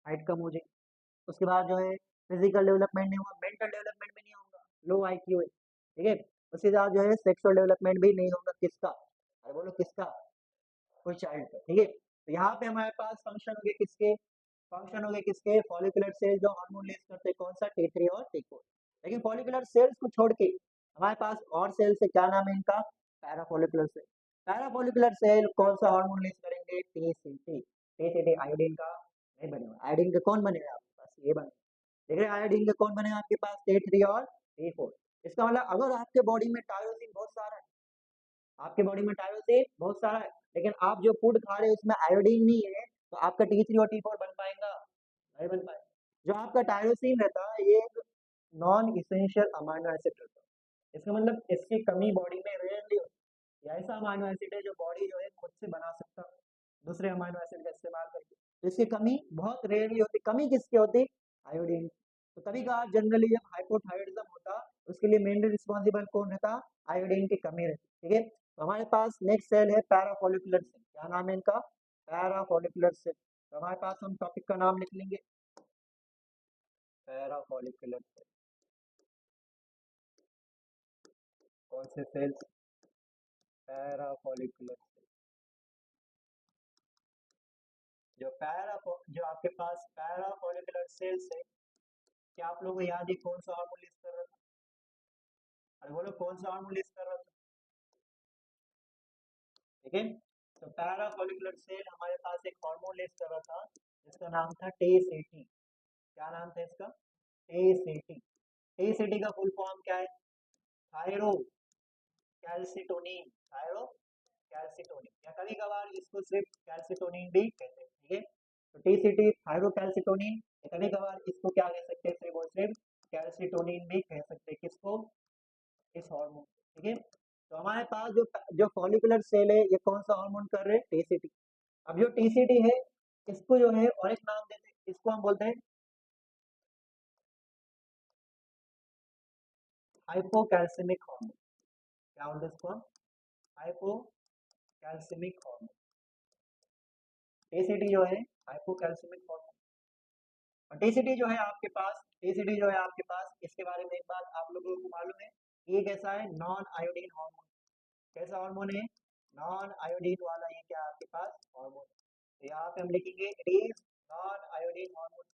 Speaker 1: हाइट कम हो जाएगी। उसके बाद जो है फिजिकल डेवलपमेंट नहीं होगा, मेंटल डेवलपमेंट भी नहीं होगा, लो आईक्यू है। ठीक है, उसके बाद जो है सेक्सुअल डेवलपमेंट भी नहीं होगा, किसका, अरे बोलो किसका, कोई चाइल्ड का। ठीक है, तो यहाँ पे हमारे पास फंक्शन हो गए किसके, फंक्शन हो गए किसके, फॉलिकुलर सेल जो हार्मोन रिलीज करते हैं, कौन सा, T3 और T4। लेकिन फॉलिकुलर सेल्स को छोड़ के हमारे पास और सेल्स है, क्या नाम है इनका, पैराफॉलिकुलर सेल। पैराफॉलिकुलर सेल कौन सा हार्मोन रिलीज करेंगे, टीसीटी। टीसीटी आयोडीन का नहीं बनेगा, आयोडीन का कौन बनेगा आपके पास, ये बनेगा। देख रहे हैं आयोडीन का कौन बनेगा आपके पास, T3 और T4। इसका मतलब अगर आपके बॉडी में टायरोसिन बहुत सारा है, आपके बॉडी में टायरोसिन बहुत सारा है, लेकिन आप जो फूड खा रहे हो उसमें आयोडीन नहीं है, तो आपका T3 और T4 बन पाएगा, नहीं बन पाएगा। जो आपका टायरोसिन रहता है ये नॉन इसेंशियल अमाइनो एसिड रहता है, इसका मतलब इसकी कमी बॉडी में रेयरली होती है। ये ऐसा अमाइनो एसिड है जो बॉडी जो है खुद से बना सकता है दूसरे अमाइनो एसिड का इस्तेमाल करके, तो इसकी कमी बहुत रेयरली होती। कमी किसकी होती, आयोडीन। तो कभी कभार जनरली जब हाइपोथायराइडिज्म होता, उसके लिए मेनली रिस्पॉन्सिबल कौन रहता, आयोडीन की कमी रहती। ठीक है, तो हमारे पास नेक्स्ट सेल है पैराफॉलिकुलर सेल, क्या नाम है इनका, पैराफॉलिकुलर सेल। तो हमारे पास हम टॉपिक का नाम लिख लेंगे, पैराफॉलिकुलर सेल। कौन से सेल्स, पैराफॉलिकुलर सेल। जो आपके पास पैराफॉलिकुलर सेल्स है, क्या आप लोगों को याद है कौन सा हार्मोन रिलीज कर रहा था, अरे बोलो कौन सा हार्मोन रिलीज कर रहा था। ठीक है, तो पैराफॉलिकुलर सेल हमारे पास एक हार्मोन रिलीज कर रहा था जिसका नाम था टीसीटी। क्या नाम था इसका, टीसीटी। टीसीटी का फुल फॉर्म क्या है, थायरो कैल्सिटोनिन, थायरो कैल्सिटोनिन, या कभी कभार इसको सिर्फ कैल्सिटोनिन भी कहते हैं। ठीक है, तो टीसीटी थायरोकैल्सिटोनिन, कभी कभार इसको क्या कह सकते हैं, सिर्फ और सिर्फ कैल्सिटोनिन भी कह सकते हैं, किसको, इस हार्मोन। ठीक है, तो हमारे पास जो जो फॉलिकुलर सेल है ये कौन सा हार्मोन कर रहे हैं, टीसीटी। अब जो टीसीटी है इसको जो है और एक नाम देते हैं, इसको हम बोलते हैं हाइपोकैल्सिमिक हार्मोन। क्या बोलते हैं इसको, हाइपोकैल्सिमिक हार्मोन। टीसीटी जो है हाइपोकैल्सिमिक हार्मोन, और टीसीटी जो है आपके पास, टीसीटी जो है आपके पास, इसके बारे में एक बात आप लोगों को मालूम है, ये कैसा है, नॉन आयोडीन हार्मोन। कैसा हार्मोन है, नॉन आयोडीन वाला ये क्या आपके पास हार्मोन। तो यहाँ पे हम लिखेंगे it is non iodine hormone.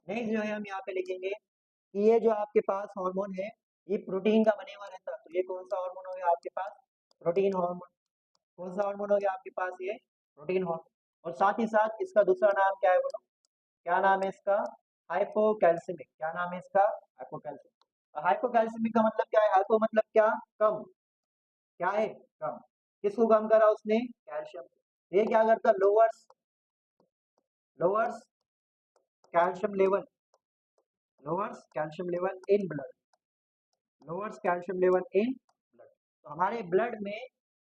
Speaker 1: Next जो है हम यहाँ पे लिखेंगे कि ये जो आपके पास हार्मोन है ये प्रोटीन का बने हुआ रहता है, तो ये कौन सा हार्मोन हो गया आपके पास, प्रोटीन हार्मोन। कौन सा हार्मोन हो गया आपके पास ये? Protein hormone. और साथ ही साथ इसका दूसरा नाम क्या है बोलो? क्या नाम है इसका? हाइपोकैल्सिमिक। क्या नाम है इसका? हाइपोकैल्सिमिक। हाइपोकैल्सिमिक का मतलब क्या है? हाइपो मतलब क्या? कम। क्या है? कम। किसको कम करा उसने? कैल्शियम। ये क्या करता? Lowers lowers calcium level, lowers calcium level in blood, lowers calcium level in blood. तो हमारे ब्लड में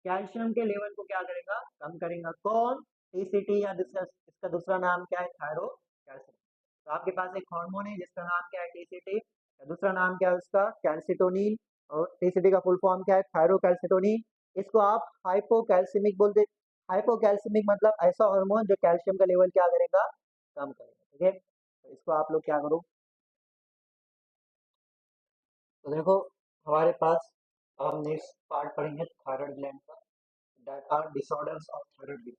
Speaker 1: कैल्शियम के लेवल को क्या करेगा? कम करेगा। कौन? टीसीटी, या इसका दूसरा नाम क्या है? Thyro calcium. तो आपके पास एक हार्मोन है जिसका नाम क्या है? टीसीटी। दूसरा नाम क्या है उसका? कैल्सिटोनिन। और टीसीटी का फुल फॉर्म क्या है? थायरोकैल्सिटोनिन। इसको आप हाइपोकैल्सिमिक बोलते। हाइपोकैल्सिमिक मतलब ऐसा हार्मोन जो कैल्शियम का लेवल क्या करेगा? कम करेगा। ठीक है, तो इसको आप लोग क्या करो? तो देखो, हमारे पास अब हम नेक्स्ट पार्ट पढ़ेंगे थायराइड ग्लैंड का, that are disorders of thyroid gland.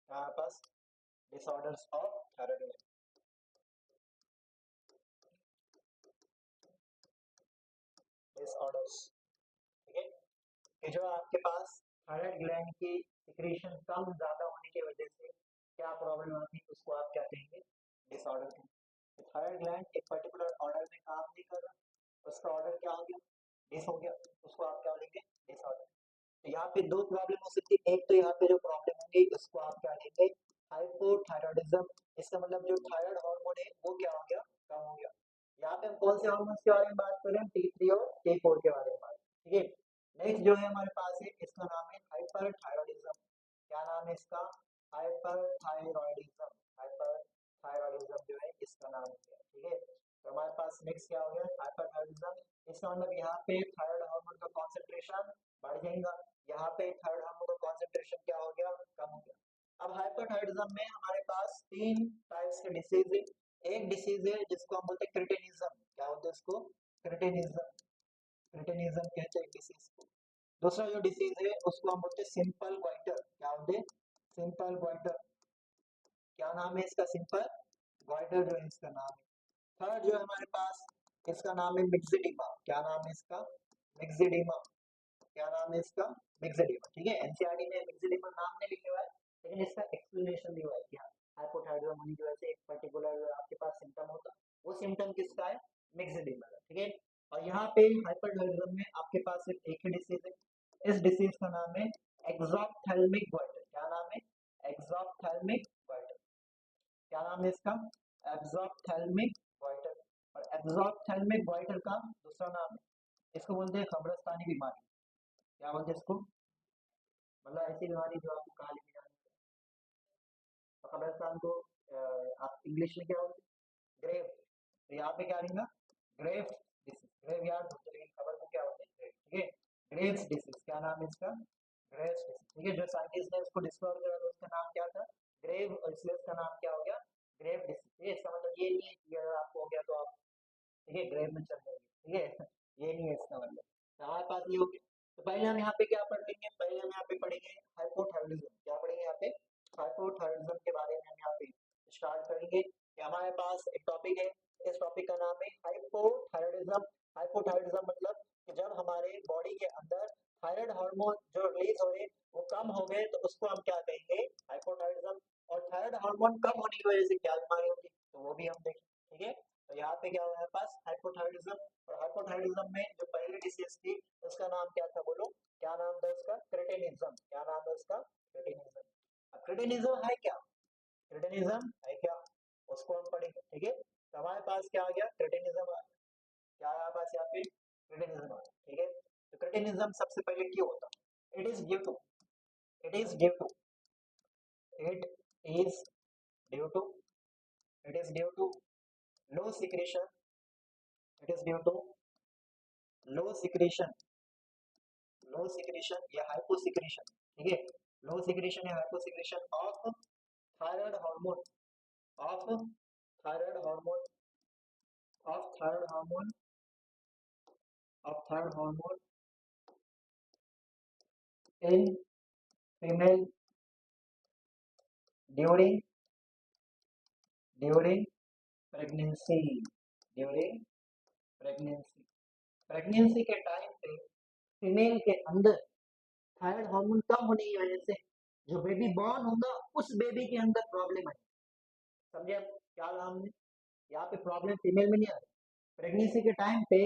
Speaker 1: हमारे पास disorders of thyroid gland, disorders. ठीक है, कि जो आपके पास थायराइड ग्लैंड की सिक्रीशन कम ज्यादा होने की वजह से क्या प्रॉब्लम आती है, उसको आप क्या कहेंगे? डिसऑर्डर कहेंगे। थायराइड ग्लैंड एक पर्टिकुलर ऑर्डर में काम नहीं कर रहा, उसका ऑर्डर क्या हो गया? डिस हो गया, उसको आप क्या लेंगे? डिसऑर्डर। तो यहाँ पे दो प्रॉब्लम हो सकती है। एक तो यहाँ पे जो प्रॉब्लम होंगी उसको आप क्या लेंगे? हाइपोथायराइडिज्म। इसका मतलब जो थायराइड हार्मोन है वो क्या हो गया? कम हो गया। यहाँ पे हम कौन से हार्मोन्स के बारे में बात कर रहे हैं? टी3 और टी4 के बारे में बात। ठीक है, नेक्स्ट जो है हमारे पास है, इसका नाम है हाइपरथायराइडिज्म। क्या नाम है इसका? हाइपरथायराइडिज्म। हाइपरथायराइडिज्म जो है इसका नाम है। ठीक है, तो हमारे पास नेक्स्ट क्या हो गया? हाइपरथायराइडिज्म। इसका मतलब यहाँ पे थायराइड हार्मोन का कॉन्सेंट्रेशन बढ़ जाएगा, यहाँ पे थायराइड हार्मोन का कॉन्सेंट्रेशन क्या हो गया? कम हो गया। अब हाइपरथायराइडिज्म में हमारे पास तीन टाइप्स के डिसीज है। एक डिसीज है जिसको हम बोलते हैं क्रिटिनिज्म। क्या बोलते हैं उसको? क्रिटिनिज्म। क्रिटिनिज्म कहते हैं डिसीज को। दूसरा जो डिसीज है उसको हम बोलते हैं सिंपल ग्वाइटर। क्या बोलते हैं? Simple goitre. क्या नाम है इसका? सिंपल ग्वाइटर जो है इसका नाम है। थर्ड जो है हमारे पास, इसका नाम है मिक्सिडिमा। क्या नाम है इसका? मिक्सिडिमा। क्या नाम है इसका? मिक्सिडिमा। ठीक है, एनसीईआरटी में मिक्सिडिमा नाम नहीं लिखा हुआ है, लेकिन इसका एक्सप्लेनेशन दिया हुआ है कि हाइपोथायराइडिज्म होने की वजह से एक पर्टिकुलर आपके पास सिम्टम होता है, वो सिम्टम किसका है? मिक्सिडिमा का। ठीक है, और यहाँ पे हाइपरथायराइडिज्म में आपके पास सिर्फ एक ही डिसीज है। इस डिसीज का नाम है एक्सॉप्थेल्मिक गॉइटर। क्या नाम है? एक्सॉप्थेल्मिक गॉइटर। क्या नाम है इसका? एक्सॉप्थेल्मिक गॉइटर। और एक्सॉप्थेल्मिक गॉइटर का दूसरा नाम है, इसको बोलते हैं कब्रस्तानी बीमारी। क्या बोलते हैं इसको? मतलब ऐसी बीमारी जो आपको कहा लेके जानी है। तो कब्रिस्तान को आप इंग्लिश में क्या बोलते हैं? ग्रेव। तो यहाँ पे क्या लिखना? Grave disease. ग्रेव यार्ड बोलते हैं, लेकिन खबर को क्या बोलते हैं? ग्रेव। ठीक है, ग्रेव्स डिसीज। क्या नाम है इसका? Graves disease. ठीक है, जो साइंटिस्ट ने इसको डिस्कवर किया था उसका नाम क्या था? ग्रेव, और इसलिए उसका नाम क्या हो गया? Grave disease. ठीक है, इसका मतलब ये नहीं है कि अगर आपको हो गया तो आप, ठीक है, ग्रेव में चल जाएंगे। ठीक है, ये नहीं है इसका मतलब। तो हमारे पास ये हो गया। तो पहले हम यहाँ पे क्या पढ़ेंगे? पहले हम यहाँ पे पढ़ेंगे हाइपोथायराइडिज्म। क्या पढ़ेंगे यहाँ पे? हाइपोथायराइडिज्म के बारे में हम यहाँ पे स्टार्ट करेंगे। कि हमारे पास एक टॉपिक है, इस टॉपिक का नाम है हाइपोथायराइडिज्म। हाइपोथायराइडिज्म मतलब कि जब हमारे बॉडी के अंदर थायराइड हार्मोन जो रिलीज हो रहे वो कम हो गए तो उसको हम क्या कहेंगे? हाइपोथायराइडिज्म। और थायराइड हार्मोन कम होने की वजह से क्या बीमारी होगी तो वो भी हम देखेंगे। ठीक है, तो यहाँ पे क्या हुआ हमारे पास? हाइपोथायराइडिज्म। और हाइपोथायराइडिज्म में जो पहली डिसीज थी उसका नाम क्या था बोलो? क्या नाम था उसका? क्रिटिनिज्म। क्या नाम है उसका? क्रिटिनिज्म। अब क्रिटिनिज्म है क्या? क्रिटिनिज्म है क्या, उसको हम पढ़ेंगे। ठीक है, तो हमारे पास क्या आ गया? क्रिटिनिज्म आ गया। क्या हमारे पास यहाँ पे? क्रिटिनिज्म आ गया। ठीक है, तो क्रिटिनिज्म सबसे पहले क्यों होता? It is due to it is due to it is due to it is due to low secretion. It is due to low secretion, low secretion या हाइपो सिक्रेशन। ठीक है, लो सिक्रेशन या hypo secretion of thyroid hormone, of thyroid hormone, of thyroid hormone, of thyroid hormone in female during during pregnancy, during pregnancy. Pregnancy के time पे female के अंदर thyroid hormone कम होने की वजह से जो बेबी बॉर्न होगा उस बेबी के अंदर प्रॉब्लम है। समझे आप क्या कहा हमने? यहाँ पे प्रॉब्लम फीमेल में नहीं आ रही। प्रेगनेंसी के टाइम पे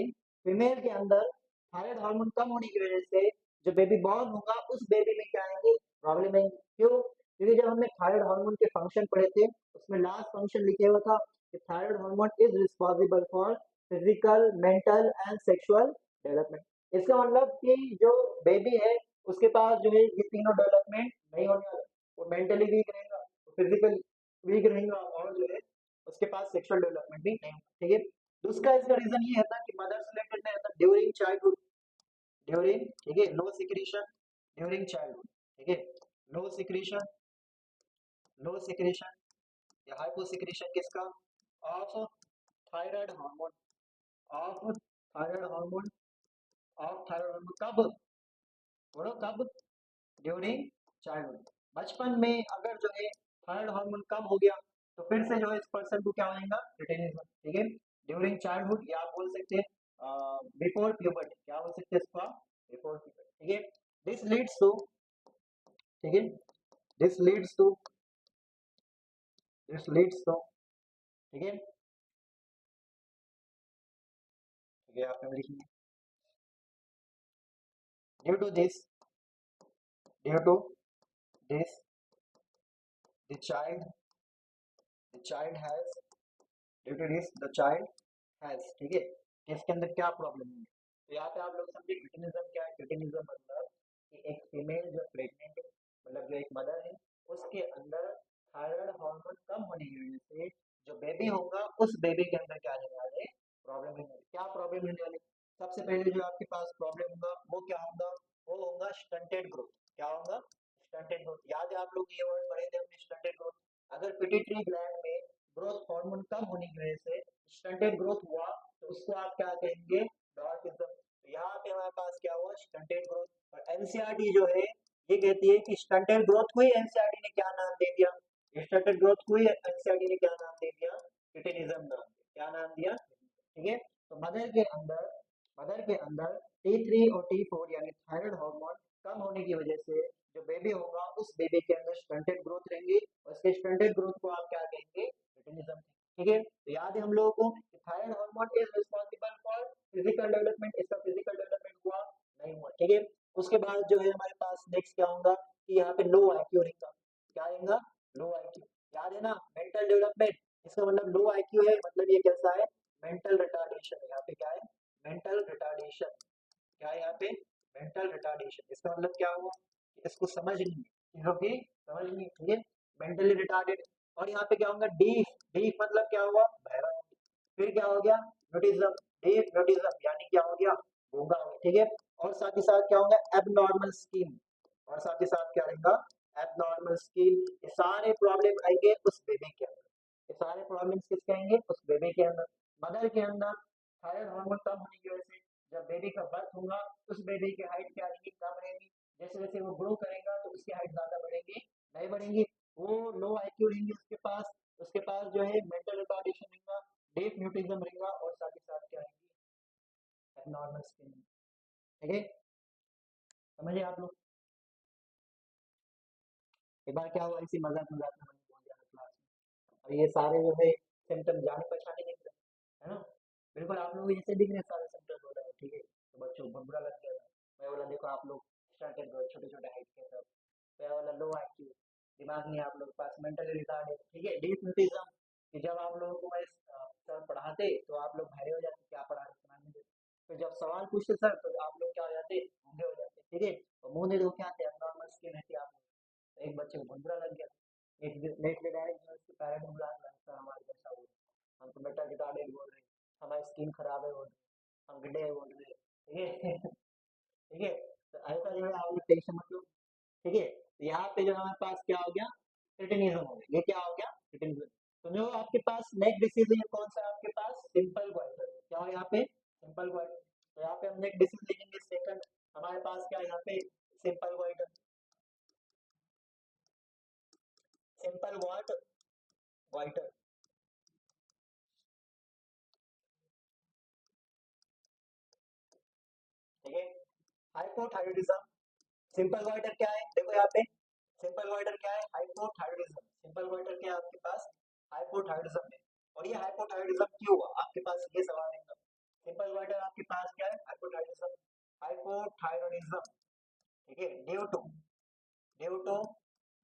Speaker 1: फीमेल के अंदर थायराइड हार्मोन कम होने की वजह से जो बेबी बॉर्न होगा उस बेबी में क्या आएंगे, प्रॉब्लम आएंगी। क्यों? क्योंकि जब हमने थायराइड हार्मोन के फंक्शन पढ़े थे उसमें लास्ट फंक्शन लिखे हुआ था कि thyroid hormone is responsible for physical, mental and sexual development. इसका मतलब कि जो बेबी है उसके पास जो है ये तीनों डेवलपमेंट नहीं होने वाला। वो मेंटली वीक रहेगा, फिजिकली वीक रहेगा और जो है उसके पास सेक्सुअल डेवलपमेंट भी नहीं होगा। ठीक है, दूसरा इसका रीजन ये रहता है कि मदर रिलेटेड नहीं रहता ड्यूरिंग चाइल्डहुड, ड्यूरिंग, ठीक है, लो सिक्रीशन ड्यूरिंग चाइल्डहुड। ठीक है, लो सिक्रीशन, लो सिक्रीशन या हाइपो सिक्रीशन किसका? Of thyroid hormone, of thyroid hormone, of thyroid hormone कब? बोलो कब? During childhood. बचपन में अगर जो है थायराइड हार्मोन कम हो गया तो फिर से जो है इस पर्सन को क्या हो जाएगा, रिटेनिज्म। ठीक है, ड्यूरिंग चाइल्डहुड या आप बोल सकते हैं बिफोर प्यूबर्टी, क्या बोल सकते हैं इसको आप? Before puberty. ठीक है, दिस लीड्स टू, ठीक है, this leads to, this leads to, ठीक है, ठीक है, आपने लिखिए due to this, due to this the child, the child has, due to this the child has, ठीक है, इसके अंदर क्या प्रॉब्लम है? तो यहाँ पे आप लोग समझे क्रिटिनिज्म क्या है। क्रिटिनिज्म मतलब कि एक फीमेल जो प्रेग्नेंट है, मतलब जो एक मदर है, उसके अंदर थायराइड हार्मोन कम होने की वजह से जो बेबी होगा उस बेबी के अंदर क्या आने वाले प्रॉब्लम होने वाली। क्या प्रॉब्लम होने वाली? सबसे पहले जो आपके पास प्रॉब्लम होगा वो क्या होगा? वो होगा स्टंटेड ग्रोथ। क्या होगा? Stunted growth. याद है आप लोग ये वर्ड पढ़े थे हमने, स्टंटेड ग्रोथ। अगर पिट्यूटरी ग्लैंड में ग्रोथ हार्मोन कम होने की वजह से स्टंटेड ग्रोथ हुआ तो उसको आप क्या कहेंगे? डॉर्टिज्म। तो यहाँ पे हमारे पास क्या हुआ? Stunted growth. और एनसीईआरटी जो है ये कहती है कि स्टंटेड ग्रोथ को ही एनसीईआरटी ने क्या नाम दे दिया? स्टंटेड ग्रोथ को ही एनसीईआरटी ने क्या नाम दे दिया? क्रिटिनिज्म नाम दिया। क्या नाम दिया? ठीक है, तो मदर के अंदर, मदर के अंदर T3 और T4 यानी थायराइड हार्मोन कम होने की वजह से जो बेबी होगा उस बेबी के अंदर स्टंटेड ग्रोथ रहेंगी और इसके स्टंटेड ग्रोथ को आप क्या कहेंगे? क्रिटिनिज्म। ठीक है, तो याद है हम लोगों को कि thyroid hormone is responsible for physical development. इसका फिजिकल डेवलपमेंट हुआ नहीं हुआ। ठीक है, उसके बाद जो है हमारे पास नेक्स्ट क्या होगा कि यहाँ पे लो आईक्यू रहेगा। क्या रहेगा? लो आईक्यू। याद है ना, मेंटल डेवलपमेंट, इसका मतलब लो आईक्यू है, मतलब ये कैसा है? मेंटल रिटार्डेशन है। यहाँ पे क्या है? Mental retardation. क्या है यहाँ पे? Mental retardation. इसका मतलब क्या हुआ? इसको समझ नहीं है, चीजों की समझ नहीं। ठीक है, मेंटली रिटार्डेड। और यहाँ पे क्या होगा? डीफ, डीफ मतलब क्या हुआ? बहरा। फिर क्या हो गया? म्यूटिज्म, डीफ म्यूटिज्म यानी क्या हो गया? गूंगा हो गया। ठीक है, और साथ ही साथ क्या होगा? एबनॉर्मल स्किन, और साथ ही साथ क्या रहेगा? Abnormal skin. ये सारे प्रॉब्लम आएंगे उस बेबी के अंदर। ये सारे प्रॉब्लम्स किसके आएंगे? उस बेबी के अंदर। मदर के अंदर थायराइड हार्मोन कम होने की वजह से जब बेबी का बर्थ होगा उस बेबी की हाइट क्या रहेगी? कम रहेगी। जैसे जैसे वो ग्रो करेगा तो उसकी हाइट ज्यादा बढ़ेगी नहीं बढ़ेंगी। वो लो आईक्यू रहेंगे उसके पास जो है मेंटल रिटार्डेशन रहेगा, डीप म्यूटिज्म रहेगा और साथ ही साथ क्या रहेगी? Abnormal skin. ठीक है, समझिए आप लोग। एक बार क्या हुआ, इसी मजाक मजाक में मैंने बोल दिया क्लास में, और ये सारे जो है सिम्टम जाने पहचाने दिख रहे हैं, है ना? बिल्कुल आप लोग ऐसे दिख रहे हैं सारे सिम्टम हो रहे हैं। ठीक है, तो बच्चों को बहुत बुरा लग गया। मैं बोला देखो आप लोग स्टार्टेड छोटे छोटे हाइट के सब, मैं बोला लो आईक्यू, दिमाग नहीं है आप लोग के पास, मेंटली रिटार्डेड। ठीक है, डीप म्यूटिज्म, कि जब आप लोगों को सर पढ़ाते तो आप लोग भरे हो जाते क्या पढ़ा रहे समझ नहीं देते। तो जब सवाल पूछते सर तो आप लोग क्या हो जाते? गूंगे हो जाते। ठीक है, तो मुंह नहीं धो के आते, नॉर्मल स्किन रहती है आप लोग। तो एक बच्चे को बहुत बुरा लग गया। एक लेट ले डायरेक्ट उसके पेरेंट को बुला के सर हमारे जैसा हो, हम तो बेटा रिटार्डेड बोल रहे हैं, हमारी स्किन खराब है बोल रहे हैं, हम गड्ढे बोल रहे हैं। ठीक है। ठीक है, तो ऐसा जो है आप लोग टेंशन मत लो। ठीक है, तो यहाँ पे जो हमारे पास क्या हो गया? क्रिटिनिज्म हो गया। ये क्या हो गया? क्रिटिनिज्म। तो जो आपके पास नेक्स्ट डिसीज है कौन सा? आपके पास सिंपल ग्वाइटर। क्या हो यहाँ पे? Simple goitre. तो यहाँ पे हम नेक्स्ट डिसीज लिखेंगे सेकंड। हमारे पास क्या है यहाँ पे? Simple goitre. Simple what? Goitre. ठीक है, हाइपोथायरॉयडिज्म, सिंपल गोइटर क्या है, देखो यहाँ पे सिंपल गोइटर क्या है, हाइपोथायरॉयडिज्म। सिंपल गोइटर क्या है आपके पास, हाइपोथायरॉयडिज्म है। और ये हाइपोथायरॉयडिज्म क्यों हुआ, आपके पास ये सवाल है। सिंपल गोइटर आपके पास क्या है, हाइपोथायरॉयडिज्म। हाइपोथायरॉयडिज्म, ठीक है, due to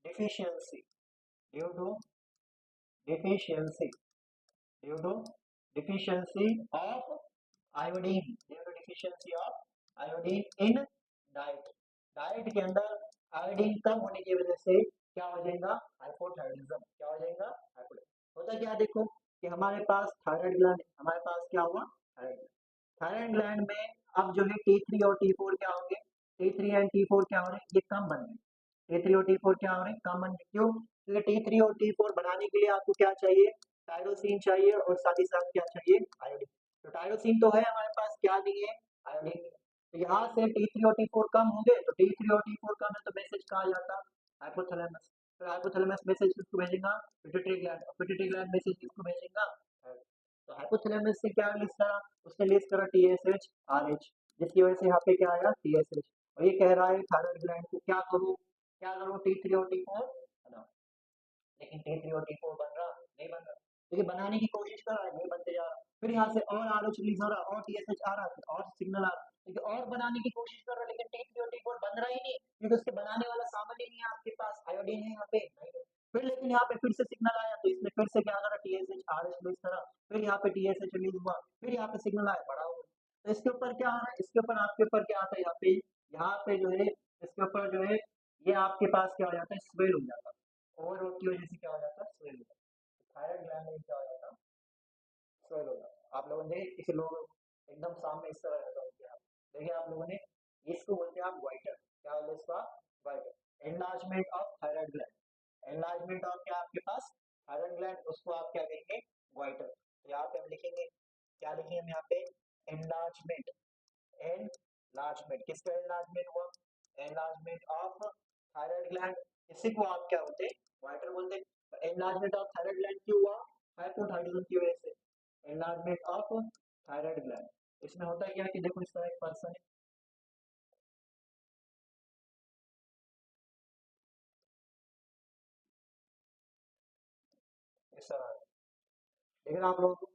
Speaker 1: deficiency, due to deficiency due to deficiency of iodine, due to deficiency of iodine in diet. Diet के अंदर आयोडीन कम होने की वजह से क्या हो जाएगा, हाइपोथायरॉयडिज्म। क्या हो जाएगा, हाइपोथायरॉयडिज्म। होता क्या, देखो कि हमारे पास थायराइड ग्लैंड, हमारे पास क्या हुआ, थायराइड ग्लैंड। थायराइड ग्लैंड में अब जो है T3 और T4 क्या होंगे, T3 एंड T4 क्या हो रहे हैं, ये कम बन रहे हैं। T3 और T4 क्या हो रहे हैं, कम बन रहे हैं। क्यों, क्योंकि T3 और T4 बनाने के लिए आपको क्या चाहिए, टायरोसिन चाहिए, और साथ ही साथ क्या चाहिए, आयोडीन। तो टायरोसिन तो है हमारे पास, क्या नहीं है, आयोडीन नहीं है। तो यहाँ से T3 और T4 कम होंगे, तो T3 और T4 कम है, तो मैसेज कहाँ जाता, हाइपोथैलेमस। तो हाइपोथैलेमस मैसेज किसको भेजेगा, पिट्यूटरी ग्लैंड। और पिट्यूटरी ग्लैंड मैसेज किसको भेजेगा, तो हाइपोथैलेमस से क्या रिलीज करा, उसने रिलीज करा TSH RH, जिसकी वजह से यहाँ पे क्या आया, TSH। और ये कह रहा है थायराइड ग्लैंड को क्या करूँ, क्या करूँ, T3 और T4 बनाओ। लेकिन T3 और T4 बन रहा नहीं, बन रहा, क्योंकि बनाने की कोशिश कर रहा है, नहीं बनते जा रहा। फिर यहाँ से और RH रिलीज हो रहा, और TSH आ रहा, फिर और सिग्नल आ रहा, क्योंकि और बनाने की कोशिश कर रहा है, लेकिन T3 और T4 बन रहा ही नहीं, क्योंकि उसके बनाने वाला सामान ही नहीं है आपके पास, आयोडीन है यहाँ पे नहीं है। फिर लेकिन यहाँ पे फिर से सिग्नल आया, तो इसने फिर से क्या करा, TSH RH रिलीज करा, फिर यहाँ पे TSH रिलीज हुआ, फिर यहाँ पे सिग्नल आया, बड़ा हुआ। तो इसके ऊपर क्या आ रहा है, इसके ऊपर आपके ऊपर क्या आता है, यहाँ पे जो है, इसके ऊपर जो है, ये आपके पास क्या हो जाता है, स्वेल हो जाता है। ओवरलोड की वजह से क्या हो जाता है, स्वेल हो जाता है। थायराइड ग्लैंड में क्या हो जाता है, स्वेल हो जाता है। आप लोगों ने किसी लोग एकदम सामने इस तरह रहता होगा, देखिए आप लोगों ने, इसको बोलते हैं आप वाइटर, क्या बोलते हैं इसका, goitre. Enlargement of thyroid gland, enlargement of क्या आपके पास, थायराइड ग्लैंड, उसको आप क्या कहेंगे, वाइटर। तो यहाँ पे हम लिखेंगे, क्या लिखेंगे हम यहाँ पे, एनलार्जमेंट, एनलार्जमेंट, किसका एनलार्जमेंट हुआ, एनलार्जमेंट ऑफ थायराइड ग्लैंड, इसी को आप क्या बोलते हैं, वाइटर बोलते हैं। एनलार्जमेंट ऑफ थायराइड ग्लैंड क्यों हुआ, हाइपोथायरॉयडिज्म की वजह से, एनलार्जमेंट ऑफ थायराइड ग्लैंड। इसमें होता है क्या कि देखो, इस तरह एक पर्सन है, इस तरह है, देख रहे हैं आप लोगों को,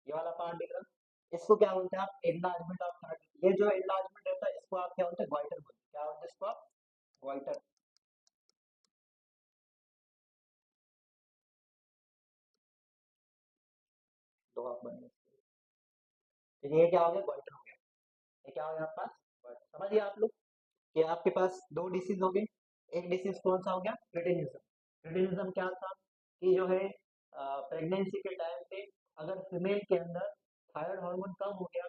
Speaker 1: ये वाला पार्ट दिख रहा है, इसको क्या बोलते हैं आप, एनलार्जमेंट ऑफ थायराइड। ये जो एनलार्जमेंट रहता है, इसको आप क्या बोलते हैं, वाइटर बोलते हैं। क्या बोलते हैं इसको आप, वाइटर। तो आप बन गए, तो ये क्या हो गया, वाइटर हो गया। ये क्या हो गया आपके पास, वाइटर। समझिए आप लोग कि आपके पास दो डिसीज हो गए। एक डिसीज कौन सा हो गया, क्रिटिनिज्म। क्रिटिनिज्म क्या था, कि जो है प्रेगनेंसी के टाइम पे अगर फीमेल के अंदर थायराइड हार्मोन कम हो गया,